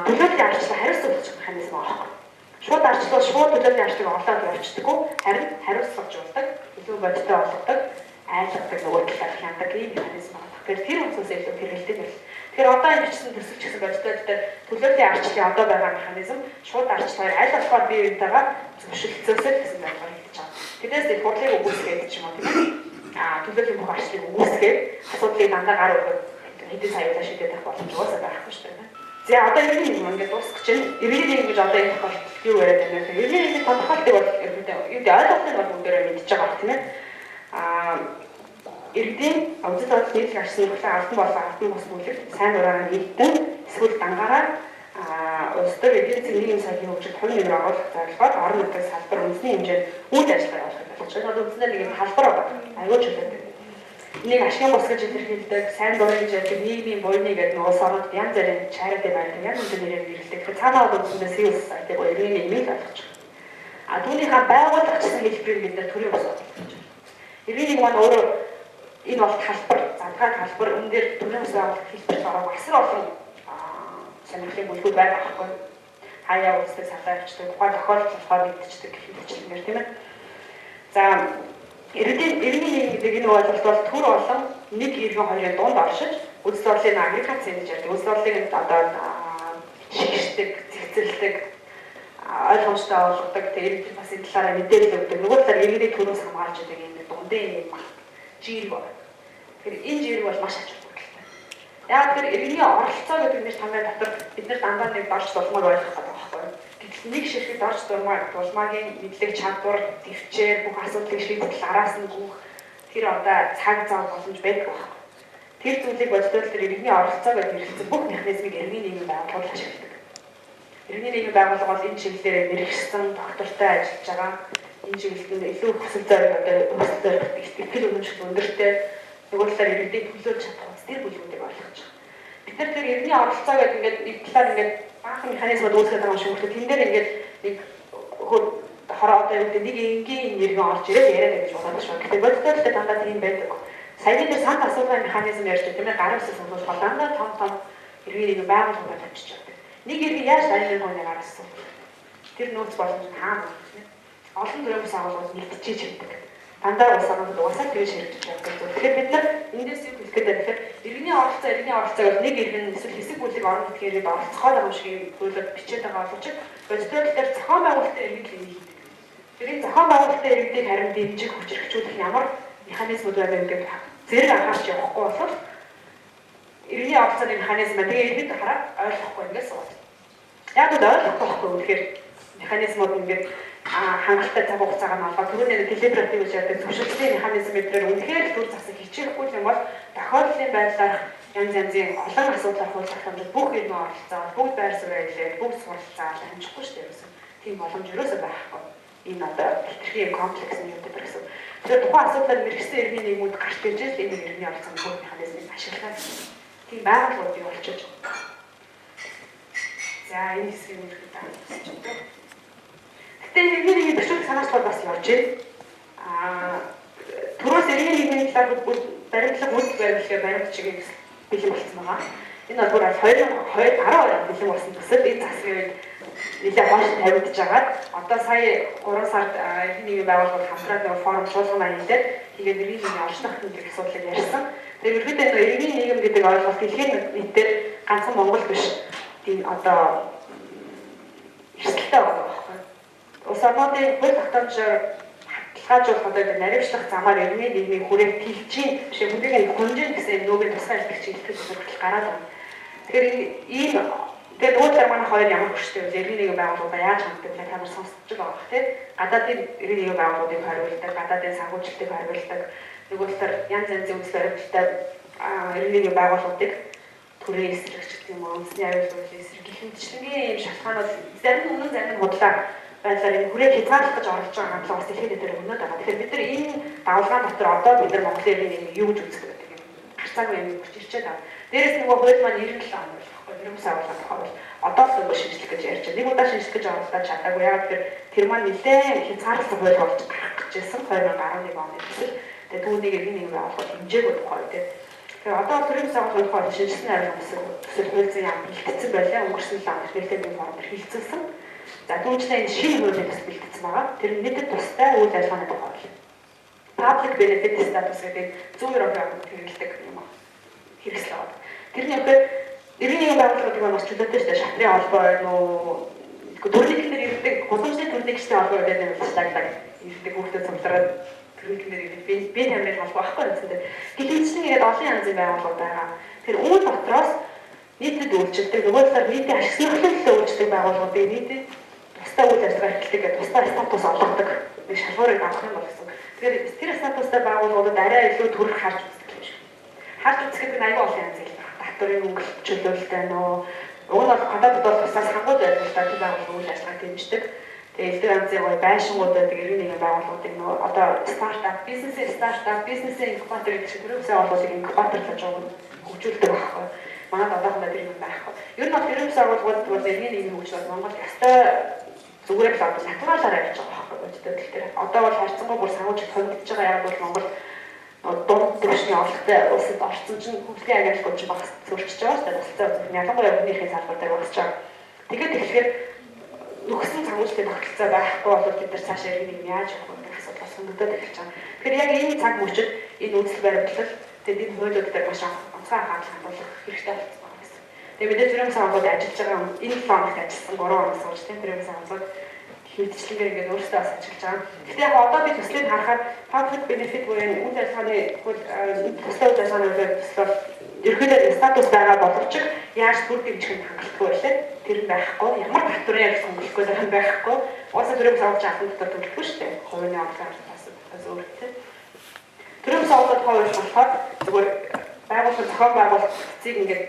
төлөөний арчлага хариуцлага өгөх механизм аахгүй. Шууд арчлал шууд төлөөний арчлагыг олоод явуулчихдаггүй харин хариуцлагажуулдаг, илүү бодиттой болгодог, айлгадаг нөгөө талаар хяндаг ийм механизм байна. Тэгэхээр тэр үндсээс илүү хэрэгэлдэг байл. Тэгэхээр одоо энэ бичсэн төсөлч гэсэн бодиттой төлөөний арчлалын одоо байгаа механизм шууд арчлагыг аль болохоор бие биентэйгээ зөвшөлтсөөсэй гэсэн байдлаар хийж байгаа. Тэрнээс их хурлыг өгүүлсгээд гэж юм уу тийм ээ. Төлөөний бүх арчлалыг өгүүлсгээд асуудлыг дандаа гар өгөх хэдэн саяудаа шийдэх боломж уусаа байхгүй шүү дээ. За одоо энэ юм ингээд дуусах чинь иргэний ингэж одоо энэ тохиолдолд юу яриад байна вэ? Иргэний тодорхойлтыг бол юу ойлголтыг бол бүгдээрээ мэдчихэж байгаа тийм ээ. Иргэдийн аудит бодлого нийтлэг арчны хөтөлбөр албан болон албан бус бүлэгт сайн дураараа нийтэн эсвэл дангаараа улс төр эдийн засгийн нийгмийн сайдын хөгжилд хувь нэмэр оруулах зорилгоор орон нутгийн салбар үндэсний хэмжээнд үйл ажиллагаа явуулах гэж байна. Одоо үндсэндээ нэг халбар байна. Аюул чөлөөтэй. Энийг ашигын бус гэж илэрхийлдэг, сайн дурын гэж ярьдаг нийгмийн буйны гэдэг нэг улс орнууд янз бүрийн чаритэ байдаг. Янз бүрийн нэрээр нэрлэдэг. Тэгэхээр цаанаа бол үндсэндээ civil society буюу иргэний нийгмийг ойлгож байна. Түүнийхээ байгууллагчсан хэлбэрийг бид төрийн бус болгож байна. Иргэний нийгэм маань өөрөө энэ бол халбар, задгаан халбар өндөр төрийн бус байгууллага хэлбэрт ороод асар олон сонирхлын бүлгүүд байдаг байхгүй. Хаяа үздэг, салаа явуулдаг, тухайн тохиолдол болохоор мэдчихдэг гэх мэт тийм ээ. За иргэний нийгэм гэдэг энэ ойлголт бол төр болон нэг иргэн хоёрын дунд оршиж үзэл бодлын агрегаци гэж ярьдаг. Үзэл бодлыг одоо шигшдэг, зэгцэрлдэг, ойлгомжтой болгодог. Тэгээд бас энэ талаараа мэдээлэл өгдөг. Нөгөө талаар иргэний төрөөс хамгаалж байгаа юм дундын юм жирэг байна. Тэгэхээр энэ жирэг бол маш ач холбогдолтой. Яг тэр иргэний оролцоо гэдэг нэр томьёо дотор бид нар дандаа нэг дорж дулмаг ойлгох гэдэг байхгүй юу? Гэтэл нэг ширхэг дорж дулмагийн мэдлэг чадвар, төвчээр бүх асуудлыг шийдэл араас нь гүөх тэр одоо цаг зав боломж байдаг байхгүй. Тэр зүйлийг бодитол тэр иргэний оролцоо гэдэг хэрэгцээ бүх механизмыг иргэний нийгэм байгуулах ашигладаг. Иргэний нийгэм байгууллага бол энэ чиглэлээр мэрэгчсэн доктортой ажиллаж байгаа. Энэ чиглэлд илүү хүсэлтэй одоо сэтгэл өнөмшлөх өндөртэй нөгөө талаар иргэдийг төлөөлж чадах үс тэр бүлгүүдийг ойлгож байгаа. Бид нар тэр иргэний оролцоо гэдэг ингээд нэг талаар ингээд баахан механизмууд үүсгэж байгаа юм шиг үлдээ. Тэн дээр ингээд нэг хороо одоо юу гэдэг нэг энгийн иргэн орж ирээд яриад гэж бодож байна. Гэхдээ бодитолтой дандаа тийм байдаг. Саяны дээр санал асуулгын механизм ярьж байгаа тийм ээ гарын үсээс сонсох дандаа том иргэнийг байгууллагад авчиж байгаа. Нэг иргэн яаж саяны хойны гараас асуув. Тэр нөөц боломж нь хаана вэ? Олон төрлийн ус агуулгууд нэгтчиж ирдэг. Дандаа ус агуулгууд уусаа тэгж хэрэгжиж явдаг. Тэгэхээр бид нар эндээс юу хэлэх гэдэг вэ? Иргэний оролцоо бол нэг иргэн эсвэл хэсэг бүлэг орон нутгийн иргэд оролцоход байгаа юм шиг зүйлүүд бичээд байгаа боловч бодитол дээр зохион байгуулалтын иргэд юм хийдэг. Тэрийг зохион байгуулалтын иргэдийг харин дэмжих хүчрхэгжүүлэх ямар механизмууд байна гэдэг зэрэг анхаарч явахгүй бол иргэний оролцооны механизм тэгээ иргэд хараад ойлгохгүй ингээс суудаг. Яг л ойлгохгүй байхгүй үнэхээр механизмууд ингээд хангалттай цаг хугацаагаар нь олгоод түрүүний телебратив гэж ярьдаг зөвшөөрлийн механизм эдгээр үнэхээр төр засаг хичээхгүй юм бол тохиолдлын байдлаар янз янзын олон асуудлаар хуулах хэмжээнд бүх иргэн оролцоод бүгд байр суурь хэлээд бүгд суралцаад амжихгүй шүү дээ. Тийм боломж ерөөсөө байхгүй. Энэ одоо хэтэрхий комплекс нь юм гэдэг гэсэн. Тэгэхээр тухайн асуудлаар мэрэгсэн иргэний нийгмүүд гарч ирж л энэ иргэний оролцооны бүх механизмыг ашиглаад тийм байгууллагууд бий болчихж байгаа. За энэ хэсгийг үргэлж таамаглаж байна. Тэгтээ иргэний нийгэм төшөөг санаачлал бас явж байна. Түрүүс иргэний нийгмийн талаар баримтлага үйл баримтлагын баримт чигийг бэлэн болсон байгаа. Энэ бол бүр 2012 онд бэлэн болсон төсөл энэ засгийн нэлээд хоош тавигдж байгаа. Одоо сая 3 сард иргэний нийгмийн байгууллагууд хамтраад нэг форум шуулган хийлээд тэгээд иргэний нийгмийн орчин нөхцөлийн асуудлыг ярьсан. Тэгээд ерөнхийдөө иргэний нийгэм гэдэг ойлголт дэлхийн нийтээр ганцхан Монгол биш тийм одоо эрсдэлтэй байгаа байхгүй. Улс орнуудын хууль тогтоомжоор хатгалгаажуулах одоо наривчлах замаар иргэний нийгмийн хүрээг тэлжийн биш хүнийг гүнжин гэсэн нүгээр тусгай илтгэж хэлэх гараад байна. Тэгэхээр ийм тэгээд уучлаар манай хоёр ямар хүчтэй вэ? Иргэний нийгэм байгууллагаа яаж ханддаг вэ? Та нар сонсож байгаа бох тийм. Гадаадын иргэний нийгэм байгууллагыг хариулдаг, гадаадын санхүүжилтийг хариулдаг, нөгөө талаар янз янзын үзэл баримттай иргэний нийгэм байгууллагуудыг төрийн эсрэг ч гэдэг юм уу, үндэсний аюулгүй эсрэг гэх мэтчлэнгийн ийм шалтгаанууд зарим нь үнэн зарим нь худлаа байдлаар энэ хүрээг хязгаарлах гэж оролж байгаа хандлага бас дэлхийд дээр өгнөд байгаа. Тэгэхээр бид нар энэ давлгаан дотор одоо бид нар Монголын иргэний нийгэм юу гэж үзэх вэ гэдэг юм. Харцаагүй юм гэж ирчээд байгаа. Дээрээс нөгөө хууль маань 97 он байхгүй ерөнхий байгууллага хавал одоо л нөгөө шинжлэх гэж ярьж байна. Нэг удаа шинжлэх гэж оролдож чадаагүй. Яг тэр маань нэлээд хязгаарлалт хууль болж гарах гэжсэн 2011 оны төсөл. Тэгээд түүнийг иргэний нийгэм байгууллага хэмжээгүй тухай тийм. Тэгээд одоо төрийн байгууллагын тухай шинжилсэн арга төсөл хууль зүйн яам бэлтгэсэн байлаа. Өнгөрсөн 7 хоног нэлээдийн формоор хилцүүлсэн. За түүнчлэн энэ шинэ хуулийн төсөл бэлтгэсэн байгаа. Тэр нийтэд тустай үйл ажиллагааны тухай. Public benefit status гэдэг зүүн Европын хэрэглэдэг юм аа. Хэрэгсэл байгаа. Тэрний үгээр иргэний нийгэм байгууллагуудыг бас чөлөөтэй шүү дээ. Шатрын холбоо байна уу? Төрөлхтнэр ирдэг, гудамжны төрөлхтний холбоо гэдэг нь багтаадаг. Ирдэг хүүхдэд цамлараад төрөлхтнэр ирдэг. Би тамирын холбоо байхгүй гэсэн. Гэвч ингээд олон янзын байгууллагууд байгаа. Тэр үүн дотроос нийтэд үйлчлдэг, нөгөө талаар нийтийн ашиг сонирхлын үйлчлдэг байгууллагуудыг нийтэд тусдаа үйл ажиллагаа эхэлдэг гэдэг тусдаа статус олгодог. Нэг шалгуурыг авах юм бол гэсэн. Тэгэхээр тэр статустай байгууллагуудад арай илүү төрөх харж үздэг юм шиг. Харж үзэхэд нь аюул олон янз юм. Татврын өнгөлт чөлөөлөлтэй нөө уг нь бол гадаадд бол тусаа санхүүж ажилладаг тийм байгууллага үйл ажиллагаа дэмждэг. Тэгээд элдв янзын гоё байшингууд байдаг иргэний нийгэм байгууллагуудыг нөө одоо стартап, бизнесийн инкубатор гэдэг шиг төрөлхтний байгууллагыг инкубаторлож хөгжүүлдэг байхгүй. Манайд одоохондоо тэр юм байхгүй. Ер нь бол төрөлхтний байгууллагууд бол иргэний нийгэм хөгжүүлээд Монгол ястай зүгээр л одоо сатгаалаар явж байгаа байхгүй бодтой тэлтэй. Одоо бол харьцангуй бүр санхүүжилт хөнгөж байгаа яг бол Монгол дунд түвшний орлоготой улсад орсон чинь хөгжлийн агентлагууд ч багс зөрчиж байгаа шүү дээ. Тусалцаа үзэх ялангуяа хүнийхээ салбар дээр багсж байгаа. Тэгээд тэгэхээр нөхсөн санхүүжилтийн тогтолцоо байхгүй бол бид нар цаашаа иргэний нийгэм яаж явах вэ гэх асуудал бас хөнгөдөд эхэлж байгаа. Тэгэхээр яг энэ цаг мөчид энэ үйлдэл баримтлал тэгээд энэ хуулиуд дээр маш онцгой анхаарал хандуулах хэрэгтэй болсон байна гэсэн. Тэгээд мэдээж төрийн санхүүд ажиллаж байгаа энэ 7 хоногт ажилласан 3 хоног сууж төрийн санхүүд хэмжлэгээр ингээд өөрсдөө бас ажиллаж байгаа. Гэхдээ яг одоо би төслийг харахаар public benefit буюу үйл ажиллагааны төслийн үйл ажиллагааны төслөөр ерөнхийдөө статус байгаа боловч яаж бүр дэмжих нь хангалттай байлаа. Тэр нь байхгүй. Ямар татварын яг сонголтгүй байх байхгүй. Уусаа төрийн санхүүж авах дотор төлөхгүй шүү дээ. Хувийн орлогын бас өөртөө. Төрийн санхүүд хавьж болохоор зүгээр байгууллага зохион байгуулалтыг ингээд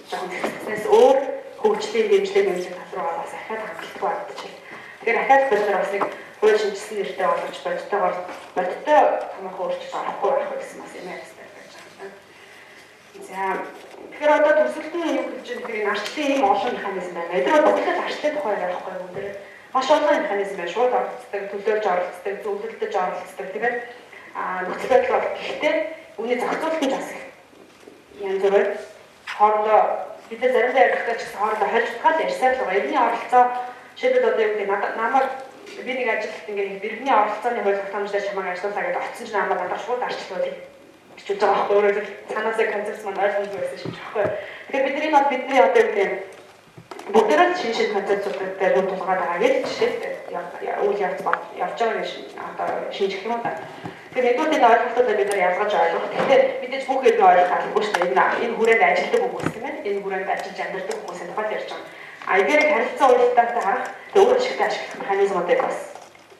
жоохон хэвчснээс өөр хөгжлийн дэмжлэг тал руугаа бас ахаад хангалттай болчихлоо. Тэгэхээр ахаад бид нар бас нэг хууль шинжилсэн нэртэй болгож бодтойгоор бодтой хамаагүй өөрчлөлт авахгүй байх гэсэн бас юм ярьсан байж байгаа. За тэгэхээр одоо төсөлтийн юм гэж нэг арчлын ийм олон механизм байна. Эдгээр бодлол арчлын тухай ярихгүй юм дээр маш олон механизм байна. Шууд оролцдог, төлөөлж оролцдог, зөвлөлдөж оролцдог. Тэгэхээр нөхцөл байдал бол гэхдээ үүний зохицуулалт нь бас янз бүр хоорондоо бид заримдаа ярихтаа ч гэсэн хоорондоо холилдгоо ярьсаар л байгаа. Иргэний оролцоо жишээлбэл одоо юу гэдэг намайг би нэг ажилтнууд ингээд иргэний оролцооны хууль тогтоомжтой чамайг ажиллуулаа гэдээ очсон чинь намайг надад шууд арчлуулъя гэж үзэж байгаа байхгүй өөрөө цаанаасаа концепц маань ойлгомжтой байсан шүү дээ. Тэгэхээр бидний одоо юу гэдэг бүгдээрээ шинэ концепцуудад дээр тулгаад байгаа гэж жишээлбэл үйл явц явж байгаа гэж одоо шинжих юм да. Тэгэхээр нэгдүгээр ойлголтуудаа бид нар ялгаж ойлгох. Тэгэхээр мэдээж бүх юм ойлгох албагүй шүү дээ. Энэ хүрээнд ажилладаг хүмүүс тийм ээ. Энэ хүрээнд ажиллаж амьдардаг хүмүүсийн тухайд ярьж байгаа. Эдгээр харилцаа уялдаатай харах өөр ашигтай ашиглах механизмуудыг бас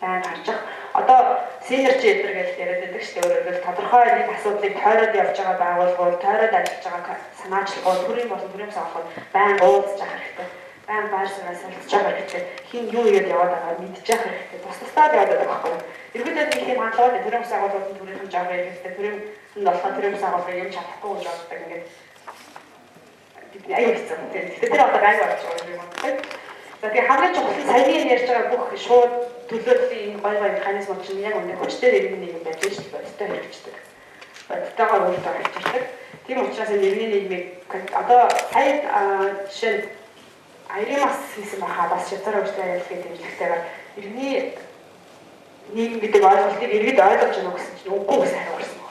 байн харж байгаа. Одоо синерги эдгээр гэж яриад байдаг шүү дээ. Өөрөөр тодорхой нэг асуудлыг тойроод явж байгаа байгууллагууд, тойроод ажиллаж байгаа санаачлагууд, төрийн болон төрийн санхүүд байн уулзж авах хэрэгтэй. Байн байрсаас солилцож байгаа хэрэгтэй. Хин юу игээд яваад байгааг мэдчих хэрэгтэй. Тус-тусдаа яваад байгаа байхгүй. Ерөнхийдөө нэг юм хандлагууд төрийн санхүүдлын төрийн хэмжээ авах хэрэгтэй. Төрийн болохоор төрийн санхүүдлыг юм чадахгүй гэж боддог ингээд аяа хэцүү. Тэгэхээр тэр одоо гайг болж байгаа юм байна. За тэгээ хамгийн чухал саяны ярьж байгаа бүх шууд төлөвлөлийн гой механизмууд чинь яг үнэ хүчтэй иргэний нийгэм байж шүү дээ. Бодтой хэрэгждэг. Бодтойгоор өөртөө харьцдаг. Тийм учраас иргэний нийгмийг одоо сая жишээ нь Аримас хийсэн баха бас шатар өөртөө ярилцлагын дэмжлэгтэйгээр иргэний нийгэм гэдэг ойлголтыг иргэд ойлгож байна гэсэн чинь үгүй гэсэн хариу гарсан байна.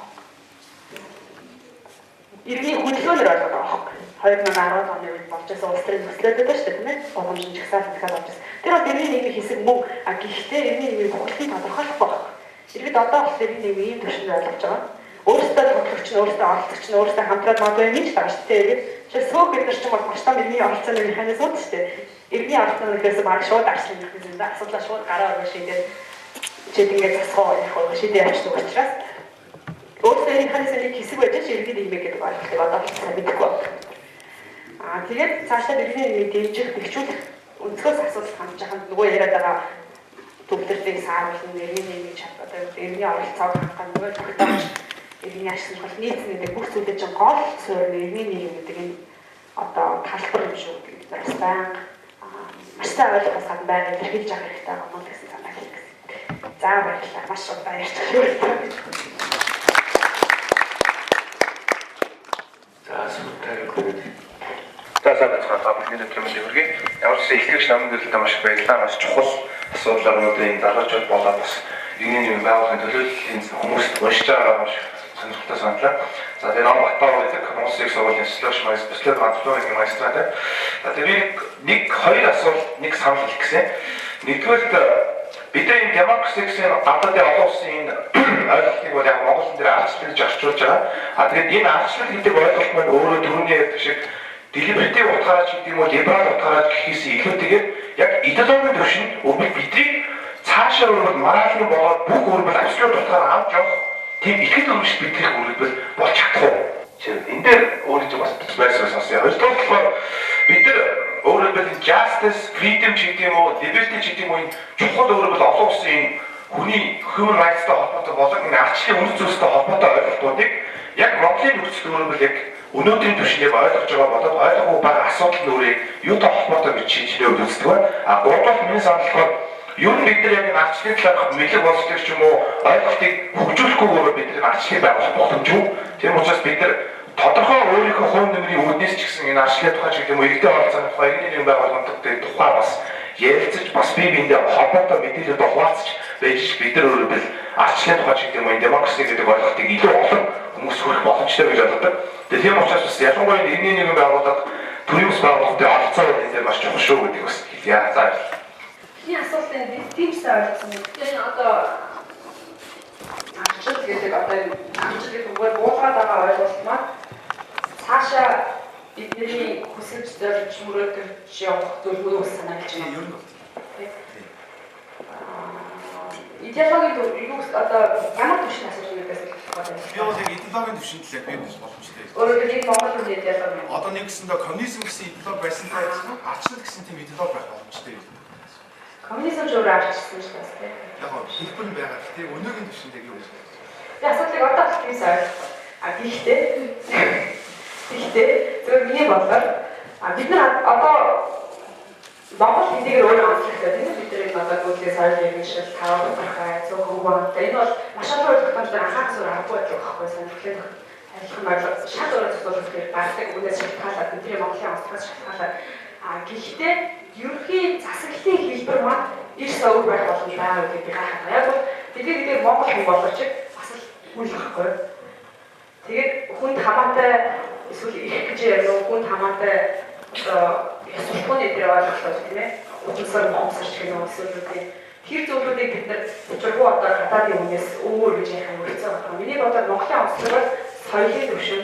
иргэний хөдөлгөөнөөр ойлгоод байгаа байхгүй. 2010 оны үед болж байсан улс төрийн төслөөд шүү дээ тийм ээ. Боломжийн жагсаал захиал болж байсан. Тэр бол иргэний нийгмийн хэсэг мөн гэхдээ иргэний нийгмийн бүхэлдээ тодорхойлохгүй байна. Иргэд одоо бол иргэний нийгмийн ийм төвшөнд ойлгож байгаа. Өөрсдөө хөтлөгч нь өөрсдөө оролцогч нь өөрсдөө хамтраад магадгүй юм ч байгаа шүү дээ. Тэгэхээр сүүх бид нар ч юм бол маш том иргэний оролцооны механизм шүү дээ. Иргэний оролцооны механизм баг шууд арчлах механизм да. Асуудлаа шууд гараа өргөн шийдээд чид ингээд засгаа явах уу шийдээ явуулдаг учраас өөрсдөө энэ механизмын хэсэг байж иргэний нийгмийг гэдэг ойлголтыг одоо сайн мэдэхгүй байна. Тэгээд цаашдаа иргэний нийгмийг дэмжих, бэхжүүлэх өнцгөөс асуудал хандж байхад нөгөө яриад байгаа төвлөрлийн сааруулын иргэний нийгмийн чад одоо иргэний оролцоог хангах нөгөө тогтоомж иргэний ашиг сонирхол нийцнэ гэдэг бүх зүйлээ чинь гол суурь нь иргэний нийгэм гэдэг энэ одоо талбар юм шүү гэдэг бид бас байнга маш сайн ойлгох гадна байгаад хэрхэлж авах хэрэгтэй байгаа юм гэсэн санаа хэлсэн. За баярлалаа. Маш их баярлалаа. За сүртэй. За сайн бидний төвөнд хүргэе. Ямар ч ихтгэж намын төлөвлөлтөд маш их баярлалаа. Маш чухал асуудлуудын дараачд болоод бас иргэний байгууллагын төлөөллийн хүмүүст уншиж байгаа маш сонирхолтой саналаа. За тэр ном Батбаав гэдэг Монсыг сургуулийн социологч магистрийн ганцлогын магистрат. За тэр нэг хоёр асуулт нэг санал хэлэх гэсэн. Нэгдүгээр бидний демократик гэсэн гадаадын олон улсын ойлголтыг бол яг Монголын дээр арчлаж орчуулж байгаа. Тэгээд энэ арчлал гэдэг ойлголт маань өөрөө түрүүний ярьдаг шиг делибератив утгаараа ч гэдэг юм уу либерал утгаараа гэхээс илүүтэйгээр яг идеологийн төвшөнд бидний цаашаа өргөд маргаалны болоод бүх өргөл абсолют утгаараа авч явах тийм ихэд өргөж бидрэх өргөл болж чадах уу? Энэ дээр өөрөөр бас байсаас асууя. Хоёрдугаар бид нар өөрөөр justice, freedom ч гэдэг юм уу, liberty ч гэдэг юм уу чухал өөрөөр олон улсын хүний human rights-тай холбоотой болон арчлалын үнэт зүйлстэй холбоотой ойлголтуудыг яг Монголын нөхцөл өөрөөр яг өнөөдрийн түвшнийг ойлгож байгаа болоод ойлгоогүй байгаа асуудал нүрийг юутай холбоотой гэж шийдлээ үздэг байна. Гуравдугаар миний санал болохоор ер нь бид нар яг арчлалын талаарх мэдлэг боловсрол ч юм уу ойлголтыг хөгжүүлэхгүйгээр бид нар арчлалыг байгуулах боломжгүй. Тийм учраас бид нар тодорхой өөрийнхөө хувь нэмрийн үүднээс ч гэсэн энэ арчлалын тухай ч гэдэг юм уу иргэдэд оролцох тухай иргэний байгууллагуудын тухай бас ярилцаж бас бие биендээ холбоотой мэдээлэлд хуваалцаж байж бид нар өөрөөр арчлалын тухай ч гэдэг юм уу демократик гэдэг ойлголтыг илүү олон хүмүүс хүрэх боломжтой гэж боддог. Тийм учраас бас ялангуяа иргэний нийгэм байгууллага төрийн ус байгууллагуудын оролцоо энэ дээр маш чухал шүү гэдэг бас хэлье. За баярлалаа. Энэ асуултыг бид тиймсээ ойлгосон. Тэгэхээр одоо арчлал гэдэг одоо арчлалын зүгээр буулгаад байгаа ойлголт маань цаашаа бидний хүсэж зорж мөрөөдөж явах зүйлгүй санагдаж байна. Ер нь идеологийн юу одоо ямар төвшин асууж байгаас байна. Би бол яг идеологийн төвшөнд л би бас боломжтой. Өөрөөр хэлбэл Монгол үйл идеологи. Одоо нэг гэсэндээ коммунизм гэсэн идеологи байсантай арчлал гэсэн тийм идеологи байх боломжтой. Коммунизм ч өөрөө арчилсан шүү дээ. Яг нь хэлбэр нь байгаа. Тэгээ өнөөгийн төвшөнд яг юу вэ? Би асуудлыг одоо хэлчихсэн. Гэхдээ зөв миний бодлоор бид нар одоо Монгол хэлээр өөрөө онцлогтой тийм бид нар одоо гүйлээ сайн юм шиг тав ухаа зөв хөвгөөнтэй энэ бол маш олон тохиолдолд анхаарах зүйл аргагүй байх байхгүй сонирхлын адилхан бодлого шал өөрөө зөвлөх хэрэг багтаг үнээс шалтгаалаад бидний Монголын онцлогоос шалтгаалаад гэхдээ ерөнхий засаглалын хэлбэр маань эрс өөр байх боломж байгаа гэдэг би гайхаад байна. Яг бол бидний Монгол хүн боловч бас л үл байхгүй. Тэгээд хүнд хамаатай эсвэл их гэж ярил хүнд хамаатай одоо ясвалхууны дээр ойлголцож тийм ээ уусаар момсорч гэх юм эсвэл тэр зүйлүүдийг бид нар учиргүй одоо гадаадын хүнээс өөр гэж яхаа үргэлжлэж байгаа. Миний бодоод Монголын онцлогоор соёлын төвшин,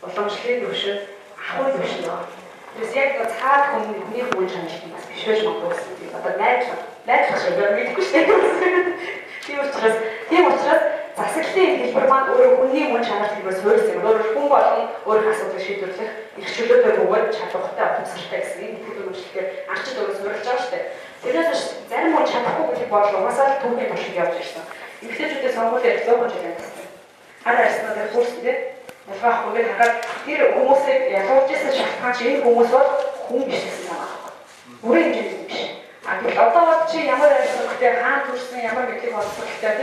уламжлалын төвшин, ахуйн төвшин байна. Тэрс яг цаад хүний хүн чанар юм бас биш байж магадгүй тийм одоо найдлах шиг юм мэдгүй шүү дээ. Тийм учраас засаглалын хэлбэр маань өөрөө хүний мөн чанарт хэлбэр суурьсан. Өөрөөр хүн болон өөрийн асуудлыг шийдвэрлэх эрх чөлөөтэй бөгөөд чадвартай утастай гэсэн энэ бүхэл үйлчлэгээр арчид өөрөө суурилж байгаа шүү дээ. Тэрнээс биш зарим хүн чадахгүй гэдэг бол угаасаа л түүхийн туршид явж ирсэн. Эмэгтэйчүүдээ сонгуулийн 100 жил амьдсан. Хараа арснаа хурц тийм ялгаахгүйгээр хагаад тэр хүмүүсийг ялгуулж ирсэн шалтгаан чи энэ хүмүүс бол хүн биш гэсэн юм байна. Бүрэн хэмжээний биш. Гэвч одоо чи ямар амьсгалтай хаан төрсөн ямар мэдлэг олцолтой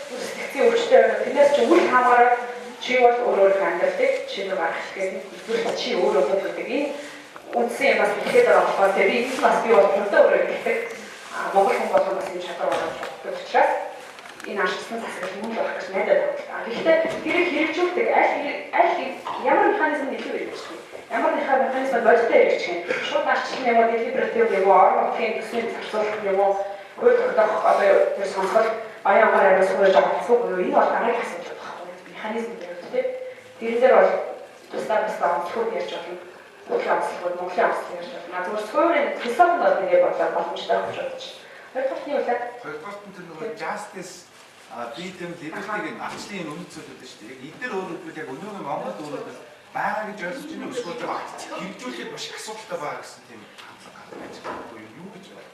тийм сэтгцийн өвчтэй байна. Тэрнээс чи үл хамааран чи бол өөрөөр амьдралыг чиний гаргах гэдэг зүйл чи өөрөө боддог. Энэ үндсэн юм бас ихэд байгаа болохоор би энэ бас би бол өөртөө өөрөө гэдэг Монгол хүн болгоно бас энэ чадвар байгаа учраас энэ арчсан засаг юм болох гэж найдаад байна. Гэхдээ тэрийг хэрэгжүүлдэг аль ямар механизм илүү хэрэгжих вэ? Ямар механизм бодтой хэрэгжих юм? Шууд арчлан яваад делибератив юм уу? Орон нутгийн төсвийн зарцуулах юм уу? Хууль тогтоох одоо тэр сонголт аяагаар араас хууль тогтоох уу? Энэ бол дараагийн асуудал байна. Механизм дээр тийм. Тэр дээр бол тусдаа онцлог ярьж байна. Монголын онцлог ярьж байна. Зүгээр суурийн философид бол ингэ бодлоо боломжтой болж байна. Хоёрдугаар нь юу вэ? Хоёрдугаар нь тэр нөгөө justice freedom liberty-ийн арчлын үнэт зүйлүүд шүү дээ. Яг эдгээр өөрөөр яг өнөөгийн Монголд өөрөөр байгаа гэж ойлгож байна уу? Эсвэл хэрэгжүүлэхэд маш их асуудалтай байгаа гэсэн тийм хандлага гарч байгаа юу гэж байна?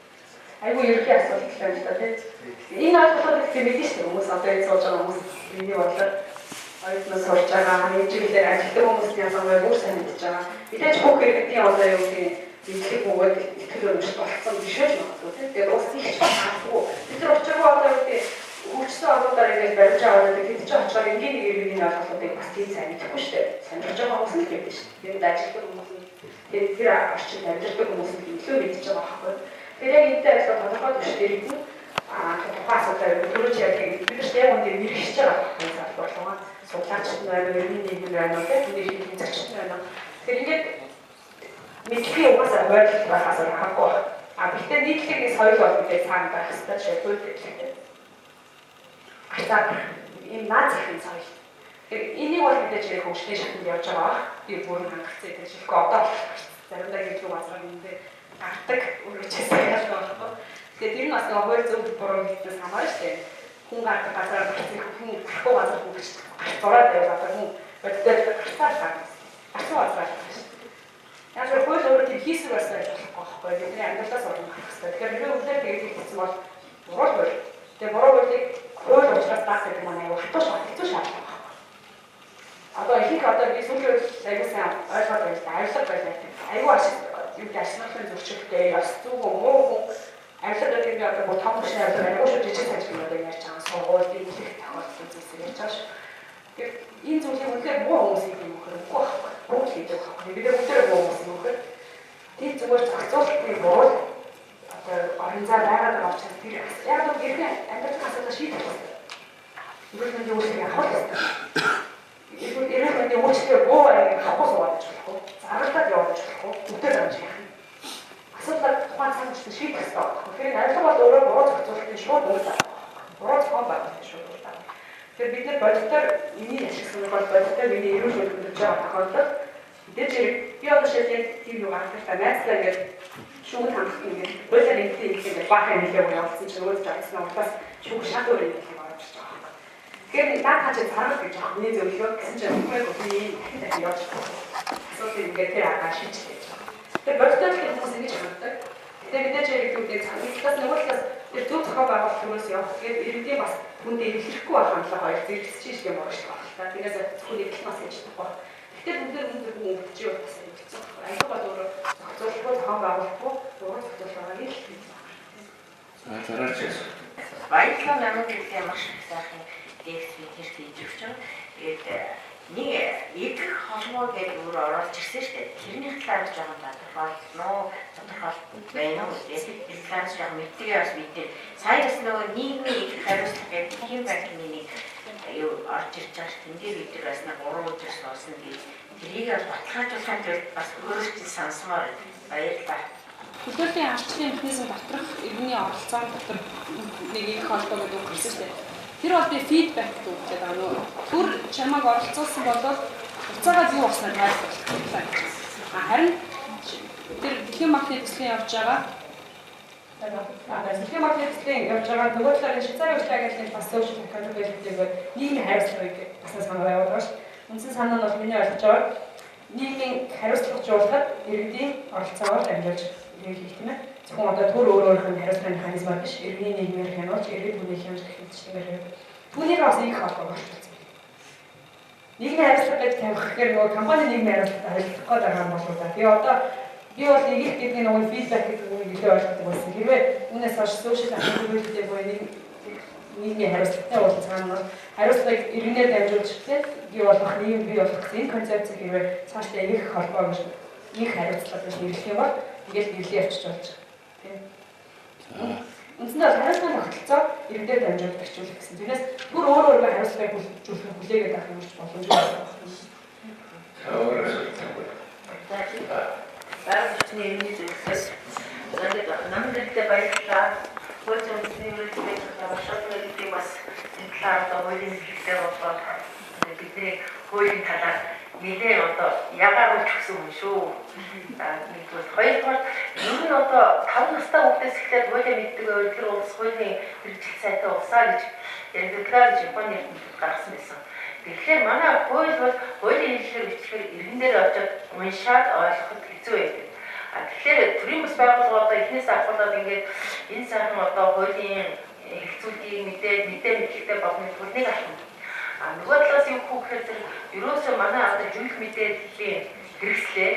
Айгуу ерөнхий асуудал байна л да тийм. Энэ ойлголтыг тийм мэдэн шүү дээ. Хүмүүс одоо энэ сууж байгаа хүмүүс миний бодлоор ойлгоно сурж байгаа, хэмжээгээр ажилладаг хүмүүсийн ялангуяа бүр сайн мэдж байгаа. Мэдээж бүх иргэдийн одоо юу гэдэг дэлхийд бөгөөд итгэл үнэмшил болсон биш үү магадгүй тийм. Тэгээд уус их чанаргүй. Бид нар очиргүй одоо юу гэдэг хөгжсөн орнуудаар ингэж барьж аваад тэгээд ч очоор энгийн нэг иргэдийн ойлголтыг бас тийм сайн мэдэхгүй шүү дээ. Сонирхож байгаа хүмүүс л гэдэг шүү дээ. Тэгээд ажилладаг хүмүүс нь тэгээд тэр орчинд амьдардаг хүмүүс нь илүү мэдж байгаа байхгүй. Тэгээд яг энэтэй ажиллах тодорхой төвшөнд иргэд нь тухайн асуудлаар төрөж ярьдаг бид нар яг үүнд мэрэгч байгаа хүмүүс залбарлаа. Судлаач байна, ерөнхий нийгэм байна, тэгээд энэ зочид байна. Тэгэхээр ингээд мэдхий угаасаа хойд байхаас харахгүй байна. Гэхдээ нийтлэг соёл бол мэдээ цаана байх хэрэгтэй шийдвэр гэдэг. Ахтаа энэ наад захын соёл. Энийг бол мэдээж яг хөгжлийн шатнд явж байгаа. Би бүр хангацсан гэж хэлэхгүй одоо заримдаа хэлдэг газар эндээ гардаг үргэлжлүүлсэн яаж байгаа. Тэгээд тэр нь бас нэг хоёр зөв буруу хэлснээс хамаарч тийм хүн гардаг газар хүн гарахгүй газар хөгжиж зураад яваад хүн боддод гарцаар гарсан. Асуу азраад байна. Яг л хууль өөрөө тийм хийсвэр байсан гэж болохгүй байхгүй. Бидний амьдралаас орно гэх хэрэгтэй. Тэгэхээр бид өвлөө тэгээд хийсэн бол буруу хууль. Тэгээд буруу хуулийг хууль учраас даах гэдэг маань аюу хатуу шаардлага байна. Одоо ихэнх одоо би сүүлийн аюу сайн ойлгоод байна. Авилга байлаа. Аюу ашиг юу гэж ашиглахын зөрчилтэй яс зүг муу хүн авилга гэдэг нь одоо том хөшөө авилга аюу шүү жижиг sajиг одоо ярьж байгаа сургууль дийлэх тохиолдол зүйлсээр ярьж байгаа шүү. Тэгэхээр энэ зүйлийг үнэхээр муу хүмүүсийг юм өгөхгүй байхгүй. Бүгд хийдэг байхгүй. Бид бүгдээ муу хүмүүс юм өгөх. Тэр зүгээр зохицуулалтын бол одоо орон зай байгаад байгаа учраас тэр яг л гэрхэн амьдралын асуудал шийдэх хэрэгтэй. Ирэх мэндийн үйлчлэг авах хэрэгтэй. Ирэх мэндийн үйлчлэг буу байгаад авахгүй суугаад болохгүй. Заргалдаад явуулж болохгүй. Бүгдээ замж яах юм. Асуудал тухайн цаг үеийн шийдэх хэрэгтэй байхгүй. Тэгэхээр авилга бол өөрөө буруу зохицуулалтын шууд үйлдэл. Буруу зохион байгуулалтын шууд үйлдэл. Тэгэхээр бид нар бодитоор миний ашигласан бол бодитоор миний эрүүл мэндийг хөдөлж байгаа тохиолдолд мэдээж хэрэг би одоо шийдээд тийм юу гаргах та найзлаа ингээд шүүгд хангах ингээд бойлоо нэгтэй ингээд баахан нэлээд явуулсан чинь өөд жагсан учраас шүүг шат өөр юм шиг орж ирж байгаа. Тэгэхээр наад хаач зарах гэж байгаа. Миний зөвлөгөө гэсэн чинь үгүй би дахин явж байгаа. Асуудал ингээд тэр агаа шийдчихэж байгаа. Тэгэхээр бодитоор хүмүүс ингэж ханддаг. Тэгээд мэдээж хэрэг үүнийг цагаас нөгөөдөөс тэр зөв зохион байгуулалтаас явах. Тэгээд иргэдийн бас хүндээ илэрхгүй байх хандлага хоёр зэрэгсэж шийдэх юм байна шүү дээ. Тэрээс зөвхөн их бас хийж чадахгүй. Гэтэл бүгд хүн өвдөж явах гэсэн юм хэлсэн. Аюул бол өөрөө зохицуулалтгүй зохион байгуулалтгүй буруу зохицуулалтыг л хийсэн. Зараач. Баялаг намайг гэдэг маш их сайхан текст хийж өгч байгаа. Тэгээд нэг идэх холбоо гэдэг өөр оруулж ирсэн шүү дээ. Тэрний талаар жоохон тодорхойлно. Байна уу гэдэг. Энэ талаар жоохон мэдээ бас мэдээ. Сайн бас нөгөө нийгмийн идэх хариуцлага гэдэг хэм байхны нэг юу орж ирж байгаа шүү. Тэндээ бид нар бас нэг 3 өдөр суусан гэж тэрийг баталгаажуулахын тулд бас өөрөөс чинь сонсомоор баярлалаа. Хөдөлгөөний арчлын механизм доторх иргэний оролцоон дотор нэг их холбоо гэдэг үг хэлсэн шүү дээ. Тэр бол би фидбек гэдэг үг гэдэг аа нөө төр чамайг оролцуулсан бол уцаагаад юу болсноо тайлбарлах. Харин тэр дэлхийн банкны төслийн явж байгаа дэлхийн банкны төслийн явж байгаа нөгөө талаар Швейцарын улсын агентлагийн бас social accountability гэдэг нийгмийн хариуцлагыг бас санаа явуулж байгаа. Үндсэн санаа нь бол миний ойлгож байгаа нийгмийн хариуцлагажуулахад иргэдийн оролцоогоор дамжуулж хийх тийм ээ. Зөвхөн одоо төр өөрөөх нь хариуцлагын механизм биш, иргэний нийгмээр хянуулж, иргэд бүлээх хэмжих хэлцээр түүнийг бас их холбоо болчихсон. Нийгмийн хариуцлага гэж тавих гэхээр нөгөө компани нийгмийн хариуцлагатай ажиллах гээд байгаа юм болоо да. Би бол нэг их гэдэг нөгөө фидбек гэдэг үгийг илүү ойлгодог байсан. Хэрвээ үүнээс хойш social accountability буюу нийгмийн хариуцлагатай уулзсан хариуцлагыг иргэнээр дамжуулж бий болох нийгэм бий болох гэсэн энэ концепцийг хэрвээ цаашдаа их холбоо гэж их хариуцлага гэж нэрлэх юм бол ингээд нэрлэе явчих болж байгаа. Тийм. Үндсэндээ хариуцлагын тогтолцоо иргэдэд дамжуулж бэхжүүлэх гэсэн. Тэрнээс бүр өөрөө хариуцлагыг хүлээгээд авах юм шиг боломжтой байна. Баруун иргэний зүйлс намдэртэй баярлалаа. Хөөцөн universitet тавшаалыг бас талаар одоо хуулийн хэрэгтэй болоод бидний хуулийн талаар нэлээ одоо ягаар өгсөн юм шүү. Нэгдүгээр хоёрдугаар ер нь одоо 5 настай хүүхдээс эхлээд хуулийн мэддэг байвал тэр улс хуулийн хэрэгжил сайтай улсаа гэж ярьдаг гэж Японы нийт гаргасан байсан. Тэгэхээр манай хууль бол хуулийн хэллэгээр бичлэгээр иргэн дээр очиод уншаад ойлгоход хэцүү байдаг. Тэгэхээр төрийн бас байгууллага одоо эхнээс ахуулаад ингээд энэ сайхан одоо хуулийн хэрэгцүүлгийг мэдээлэлтэй болно төрнийг авах. Нөгөө талаас юу гэхээр тэр ерөөсөө манай одоо зөвлөх мэдээллийн хэрэгслээ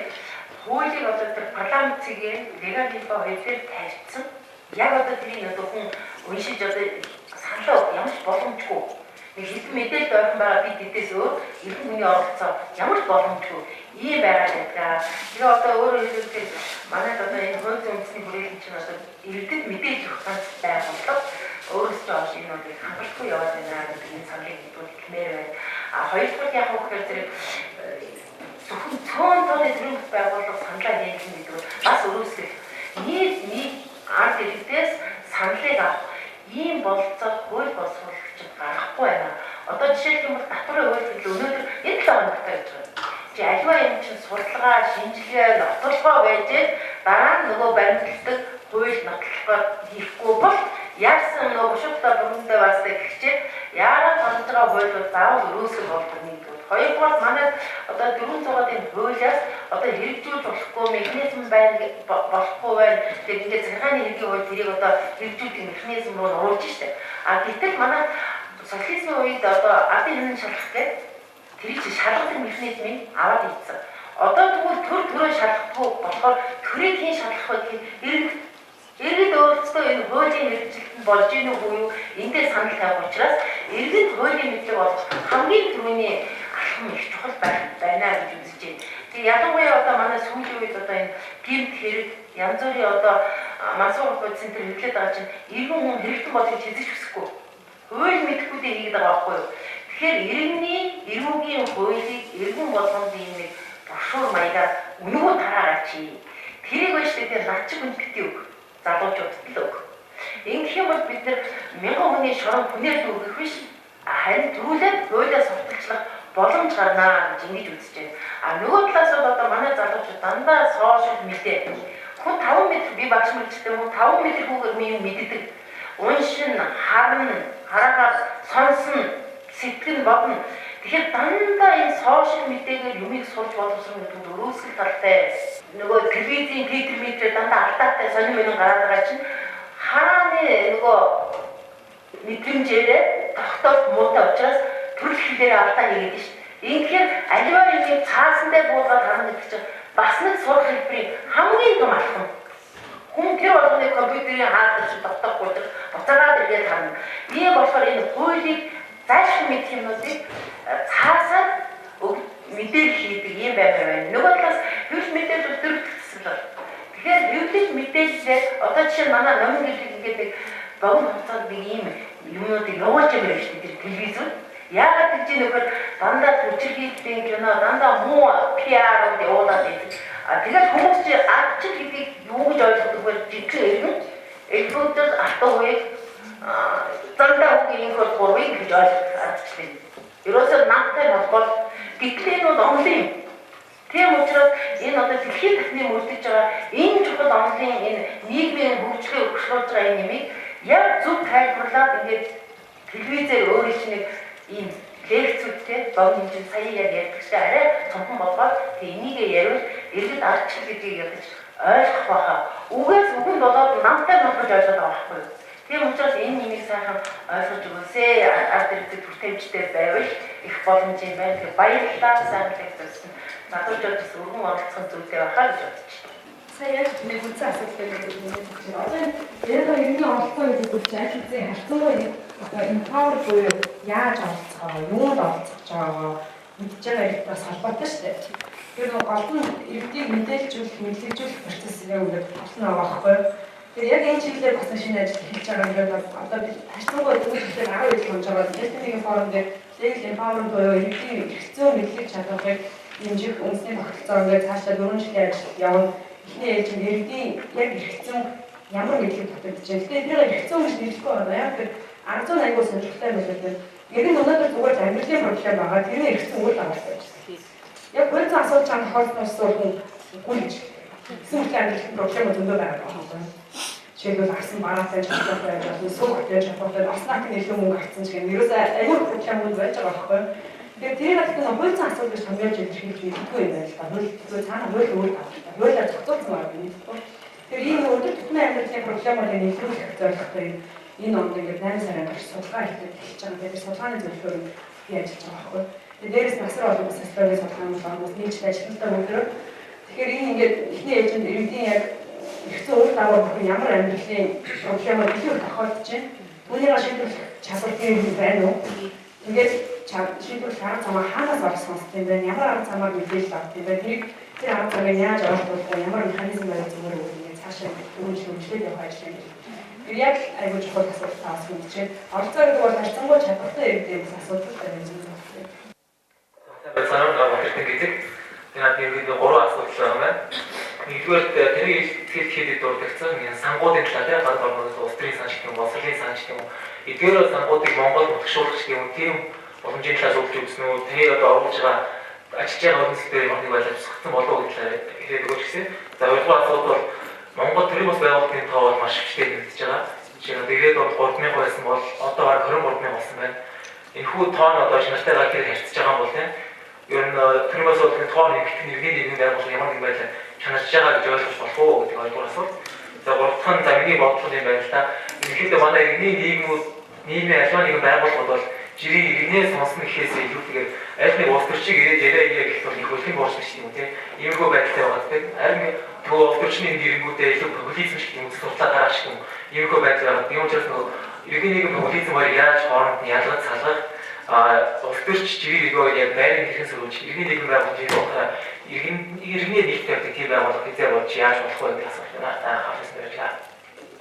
хуулийг одоо тэр парламентийн легал хэлбэ хоёр дээр тавьсан. Яг одоо тэрийг одоо хүн уншиж одоо саналаа ямар ч боломжгүй. Нэг хэдэн мэдээлэл ойрхон байгаа бид эдээс өөр иргэн хүний оролцоо ямар ч боломжгүй ийм байгаа гэдэг. Тэгээ одоо өөрөөр хэлбэл манай одоо энэ хуулийн үндэсний хүрээлэн чинь одоо иргэдэд мэдээлэл өгөх ганц байгууллага өөрөөсөө олж энэ үгийг хангалтгүй яваад байна гэдэг энэ саналыг хэлмээр байна. Хоёрдугаар яг үгээр зэрэг зөвхөн цөөн тооны төрийн байгууллага саналаа хийх гэдэг бас өөрөөсөө нийт ард иргэдээс саналыг авах ийм бололцоо хууль боловсруулагч гаргахгүй байна. Одоо жишээлх юм бол татварын хууль гэвэл өнөөдөр энэ 7 хоногтой гэж байна. Чи аливаа юм чинь судалгаа, шинжилгээ, нотлохоо байж дараа нь нөгөө баримтлагдаг хууль нотлохоо хийхгүй бол яасан нөгөө бушуутай бүрмэндээ бастай гихчээ яагаад болж байгаа хууль бол заавал өрөөсөө болдог нэг. Хоёрдугаар манай одоо 400-ийн хуулиас одоо хэрэгжүүлж болохгүй механизм болохгүй байна. Тэгээд ингээд цахилгааны хэргийн хууль тэрийг одоо хэрэгжүүлэх механизм руу оруулж штэ. Гэтэл манай социализмын үед одоо адын хэмнэн шалгах гэдэг тэрийг шалгадаг механизмыг аваад ийдсэн. Одоо тэгвэл төрөө шалгахдаггүй болохоор төрийг хийн шалгах вэ гэхээр иргэд өөрсдөө энэ хуулийн хэрэгжилтэнд болж ийн үгүй юу эндээ санал тавих учраас иргэд хуулийн мэдлэг болох хамгийн түрүүний алхам их чухал байна гэж үзэж байна. Тэгээ ялангуяа одоо манай сүүлийн үед одоо энэ гэмт хэрэг янз бүрийн одоо масуур бодис энэ хэрэглээд байгаа чинь иргэн хүн хэрэгтэн болохыг хэзээ ч хүсэхгүй. Хууль мэдхгүйдээ хийгээд байгаа байхгүй юу? Тэгэхээр эрүүгийн хуулийг иргэн болгонд ийм нэг бушуур маягаар үнэгүй тараагаад чи. Тэрийг байж тэр над чиг үнэтэй үг. Залуучуудад л үг. Ингэх юм бол бид нар 1000 хүний шорон хүнээр дүүргэх биш. Харин түрүүлээд хуулиас сурталчлах боломж гарнаа гэж ингэж үзэж байна. Нөгөө талаас бол одоо манай залуучууд дандаа сошиал медиа хүн 5 м би багш мэрэгчтэй хүн 5 м хүүгээр юм мэддэг. Уншин, хараагаар сонсон, сэтгэн бодно. Тэгэхээр дандаа энэ сошиал медиагээр юмыг сурч боловсрох гэдэг нь өрөөсөл талтай. Нөгөө телевизийн фидерметрээр дандаа алдаатай сонир мэн гараад байгаа чинь харааны нөгөө мэдрэмжээрээ тогтоох муутай учраас төрөл хэлээр алдаа хийгээд шүү. Ингэхээр аливаа юмыг цаасандаа буулгаад харна гэдэг чинь бас нэг сурах хэлбэрийн хамгийн том алхам. Хүн тэр болгоны компьютерийн хаадаг шиг тогтоохгүй ч буцаагаад ирээд харна. Ийм болохоор энэ хуулийг зайлшгүй мэдэх юмнуудыг цаасаад мэдээлэл хийдэг юм байна. Нөгөө талаас хөвөл мэдээлэл дөрөвдсөн байна. Тэгэхээр хөвлөж мэдээлэлээр одоо жишээ нь манай номын гэрлэг ингээд нэг богино хугацаанд нэг ийм юмнуудыг явуулж байгаа шүү дээ телевизээр. Яагаад гэж нөхөр дандаа хүчирхийллийн кино дандаа муу PR-ууд явуулаад байдаг. Тэгээд хүмүүс чи арчил гэдгийг юу гэж ойлгодог вэ? Жигтэй иргэн элбүүдээр автоуыг дандаа үгийн хөл гурвыг гэж ойлгох арчил. Ерөөсөө намтай болбол гэтэл нь онлын юм. Тийм учраас энэ одоо дэлхийн тахны мөрдөж байгаа энэ чухал онлын энэ нийгмийн хөгжлийг өгшүүлж байгаа энэ нэмийг яг зөв тайлбарлаад ингээд телевизээр өөрийн чинь ийм лекцүүдтэй богино хэмжээнд сая яг ярьдагчтай арай цомхон болгоод энийг ярил иргэд арчил гэдгийг ядаж ойлгох байхаа. Үгээс үгэнд болоод намтай болгож ойлгоод байгаа байхгүй юу? Тийм учраас энэ нэмийг сайхан ойлгож өгөөсэй. Ард иргэд бүртэмжтэй байвал их боломж юм байна. Тэгэхээр баярлалаа сайн лекцсэн. Залуучуудаас өргөн оролцох зүйтэй байхаа гэж бодож байна. Сая яг нэг үнцэн асуудал гэдэг нь одоо яг иргэний оролцоо гэдэг бол ажил зүйн харьцангуй одоо empower буюу яаж оролцох вэ? Юунд оролцох байгаа мэдж байгаа иргэд бас холбоотой шүү дээ. Тэр олон иргэдийг мэдээлжүүлэх, мэдлэгжүүлэх процесс яг үүгээр болсон байгаа байхгүй юу? Тэгээд яг энэ чиглэлээр бас шинэ ажил хийж байгаа юм байна. Одоо бид харьцангуй дүүжлэлээр 10 жил болж байгаа. Дэлхийн форум дээр legal empowerment буюу иргэдийн хэрэгцээ мэдлэг чадварыг хэмжих үндэсний тогтолцоо ингээд цаашдаа 4 жилийн ажил явна. Эхний ээлжинд иргэдийн яг хэрэгцээ ямар мэдлэг татагдаж байна. Тэгээд тэр хэрэгцээ гэж нэрлэхгүй байна. Яг тэр 10 аягүй сонирхолтой юм байна. Яг нь өнөөдөр зүгээр амьдралын проблем байгаа. Тэрний хэрэгцээ үйл дагавартай байна. Яг бүрэн асуулт чам хоолноос сурах гүйлж. Эсвэл амьдралын проблем зөндөө байгаа байна. Жишээлбэл арсан бараатай чадвар байж болно, сүг хөтөж чадвартай оснак нэлээд мөнгө авсан ч гэх юм. Ерөөсөө аюул проблем мөн байж байгаа байхгүй. Тэгэхээр тэрийг гэхдээ хууль асуулт гэж томьёолж илэрхийлж мэдгүй юм байна л да. Хууль цаана хууль өөр тавтай. Хуулиар зохицуулсан байгаа юм байна. Тэгэхээр энэ өдөр тутмын амьдралын проблемыг нийлүүлэх зорилготой энэ онд ингээд 8 сарын турш судалгаа хийж байгаа. Тэгэхээр судалгааны зөвлөгөөр би ажиллаж байгаа байхгүй. Тэгээд дээрээс насар олон бас стори судалгааны хүмүүс нийлж ажилладаг өдөр. Тэгэхээр энэ ингээд эхний ээлжинд иргэдийн яг ихтэй үйл дагавар ямар амьдралын проблемыг илүү тохиолдож байна. Түүнийг шийдвэрлэх чадвар тийм байна уу? Тэгээд шийдвэрлэх арга замаа хаанаас олж сонсох юм бэ? Ямар арга замаар мэдээлэл авах юм бэ? Тэр арга замыг яаж ойлгох вэ? Ямар механизм байгаад зүгээр үү? Ингээд цаашаа хөгжлөд явах ажил юм. Тэр яг айгүй чухал асуудал таас мэдчихээн. Оролцоо гэдэг бол харьцангуй чадвартай иргэдийн асуудал байна. Санаа гаргах гэдэг. Тэгээд нэг 3 асуудал байгаа юм. Нэгдүгээр тэрийг хэлэхэд дурдгацсан сангуудын талаар тийм гал орнос улс төрийн сан гэх юм, боловсролын сан гэх юм. Эдгээр сангуудыг Монгол утгшуулах гэх юм тийм боломжийн талаас өгч үзсэн үү? Тэрийг одоо оруулж байгаа ажиллаж байгаа хүмүүстэй юм нэг байлаа зөвхөн болов уу гэхлээр хэлээд өгч гисэн. За хоёрдугаар асуудал бол Монгол төрийн бас байгууллагын тоо бол маш ихтэй нэгдэж байгаа. Жишээ нь тэгээд бол 3,000 байсан бол одоо баг 23,000 болсон байна. Энэхүү тоо нь одоо шинжтэй гаргахыг харьцаж байгаа юм бол тийм ер нь төрийн бас байгууллагын тоо нэгэн байгууллага ямар нэг байлаа чанарч байгаа гэж ойлгож болох уу гэдэг ойлгох асуулт. За гурав дахь нь миний бодлого юм байна л да. Ихэд манай иргэний нийгмийн аливаа нэгэн байгууллагууд бол жирийн иргэнээ сонсно гэхээс илүүтэйгээр аль нэг улс төрчийг ирээд яриа гэх бол их хөлгийн боолч гэж юм тийм. Иймэрхүү байдалтай байгаа тийм. Харин нөгөө улс төрчний иргэнгүүдээ илүү популизм шиг юм судлаа дараах шиг юм. Иймэрхүү байдал байгаа. Тийм учраас нөгөө иргэний нэгэн популизмаар яаж хооронд нь ялгаж салгах улс төрч жирийн иргөө яг байрны хэрхэн сөрүүлж иргэний нэгэн байгууллагын иргэний нийт тавьдаг тийм байгууллага хэзээ болж яаж болох вэ гэж асууж байна. Та хаалсан байлаа.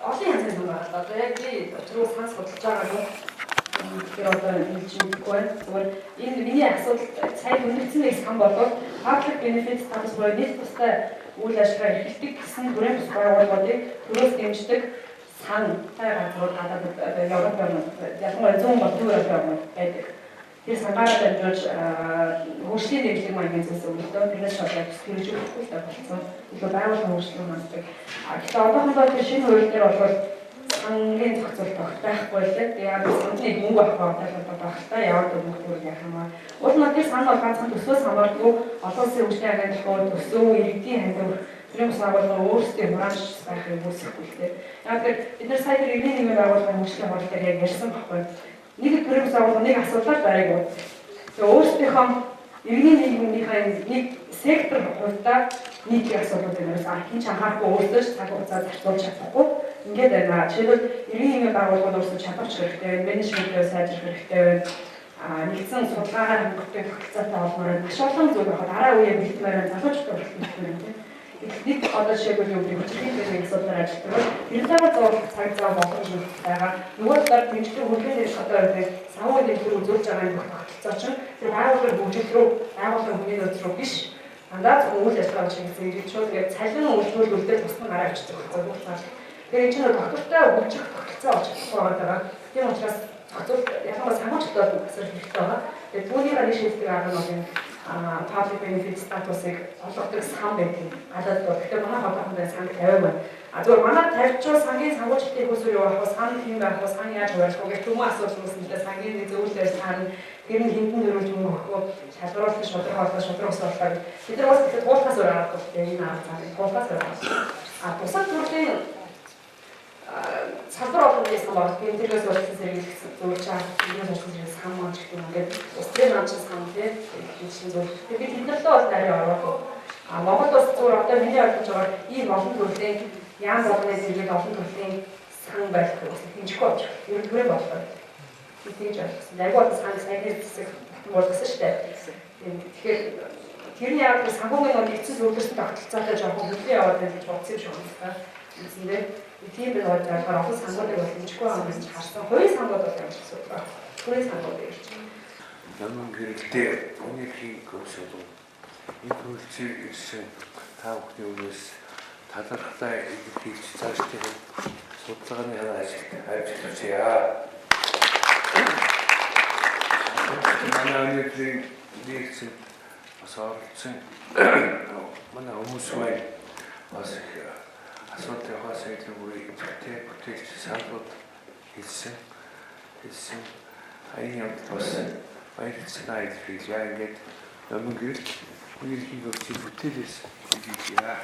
Олон янзын юм байна. Одоо яг би өчигдөр сан судалж байгаа юм. Тэгэхээр одоо энэ чинь үгүй. Зүгээр энэ миний асуудал сайн үнэлцэн сан болоод public benefit status буюу нийт тустай үйл ажиллагаа эрхэлдэг гэсэн бүрэн бус байгууллагуудыг төрөөс дэмждэг сан тайгаа зур гадаад Европ орнууд ялангуяа зүүн болон төвөөр орнууд байдаг. Тэр сангаараа дамжуулж хөгжлийн дэглэг маягийн зүйлс өгдөө тэрнээс шалгаад хэрэгжүүлэхгүй болсон. Илүү байгууллагын хөгжлөн ханддаг. Тэгэхээр одоохондоо тэр шинэ хууль дээр бол сангийн зохицуулт байхгүй л дээ. Тэгээд сангийн мөнгө авах бодлого багтаа яваад өгөх яах юм аа. Уул нь тэр сан бол ганцхан төсвөөс хамааргүй олон улсын хөгжлийн агентлагууд төсөв иргэдийн хандив тэрийн байгууллага өөрсдөө хурааж байхыг үүсэхгүй л дээ. Яг тэр бид нар сая тэр иргэний нэгэн байгууллагын хөгжлийн хууль дээр яг ярьсан байхгүй. Нэг төрөм байгууллагыг асуудал байгааг. Тэгээ өөрсдийнхөө иргэний нийгмийнхээ нэг сектор хувьдаа нийтийн асуудлууд юмээс хин ч анхаарахгүй өөрсдөө цаг хугацаа зарцуулж чадахгүй. Ингээд байна. Жишээлбэл иргэний нийгмийн байгууллагууд өөрсдөө чадварч хэрэгтэй, менежментээ сайжруулах хэрэгтэй байна. Нэгдсэн судалгаагаар хангалттай тогтолцоотой олмоор маш олон зүйл байгаа. Дараа үеийн бэлтгэмээр залуучуудад хүрэх юм тийм. Нэг одоо жишээлбэл юу гэх мэт асуудлаар ажилладаг. Тэрнтэйгээ зурлах цаг зав боломж байгаа. Нөгөө талаар дэмжлэг хөргөлийн дэвш одоо яг савуу дэвшиг үзүүлж байгаа юм тогтолцоо чинь тэр байгууллагын хөгжил рүү, байгууллагын хүний нөөц рүү биш. Дандаа зөвхөн үйл ажиллагаа чиглэсэн иргэд шууд яг цалин үйлдвэрлэлдээ тусгай гараа авчдаг байхгүй. Тэгэхээр энэ чинь доктортой хөгжих тогтолцоо олж байгаа даа. Тийм учраас зөвхөн ялангуяа санхүүжилтөд өсөх хэрэгтэй байгаа. Тэгээд түүнийг нэг шийддэг арга нь бол public benefit status-ыг олгодог сан байдаг. Гадаад бол тэгэхээр манай хотоохондоо санг 50 байна. Зөвхөн манай тавьчаа сангийн санхүүжилтийн хөсөр юу авах, сан хэм байх, сан яаж хуваарлах гэх түмэн асуудал үүснэ. Сангийн нэг зөвлөлөөр сан тэр нь хинтэн дөрвөлж мөнгө өгөх, шалгаруулах, шудраг усруулах. Бид нар бас тэгэхээр туулахаас өөр аргагүй дээ. Энэ арга цаана туулахаас өөр. Бусад төрлийн салбар олон байсан баг. Тэргээс болчихсон зэрэг зөвлөж байгаа. Энэ болчихсон зэрэг сан маань гэх юм ингээд устрын амчин сан тийм шинэ зүйл. Тэгээд бид нар л нарийн ороогүй. Монгол улс зүгээр одоо миний ойлгож байгаа ийм олон төрлийн яам болгоны зэрэг олон төрлийн сан байх гэсэн хинжихгүй болж байна. Ер нь түрээ боллоо. Тэгж ойлгосон. Яг бол сан сайн хэсэг болгосон шүү дээ. Тэгэхээр тэрний яг санхүүгийн нэг эцэс өвлөрсөн тогтолцоотой жоохон хөдөлгөөн яваад байна гэж бодсон юм шиг байна. Үсэндээ Тийм бид болохоор олон сангуудыг бол хэмжихгүй байгаа гэж харсан. Хувийн сангууд бол ямар ч асуудал байна. Хувийн сангууд гэж. Намын гэрэлтэй өнөөгийн көсөд энэ хөлцийг ирсэн та бүхний өмнөөс талархтай илэрхийлж цаашдын судалгааны ажиллаж манай өнөөдрийн лекцэн бас оролцсон манай хүмүүс маань бас асуудал хасаад үгүй бүтээгч салбарт хэлсэн аян явд бас баярлалаа илэрхийлж ингээд намын гэрэл өнөөгийн хөтөлбөртөөс хэлж байна.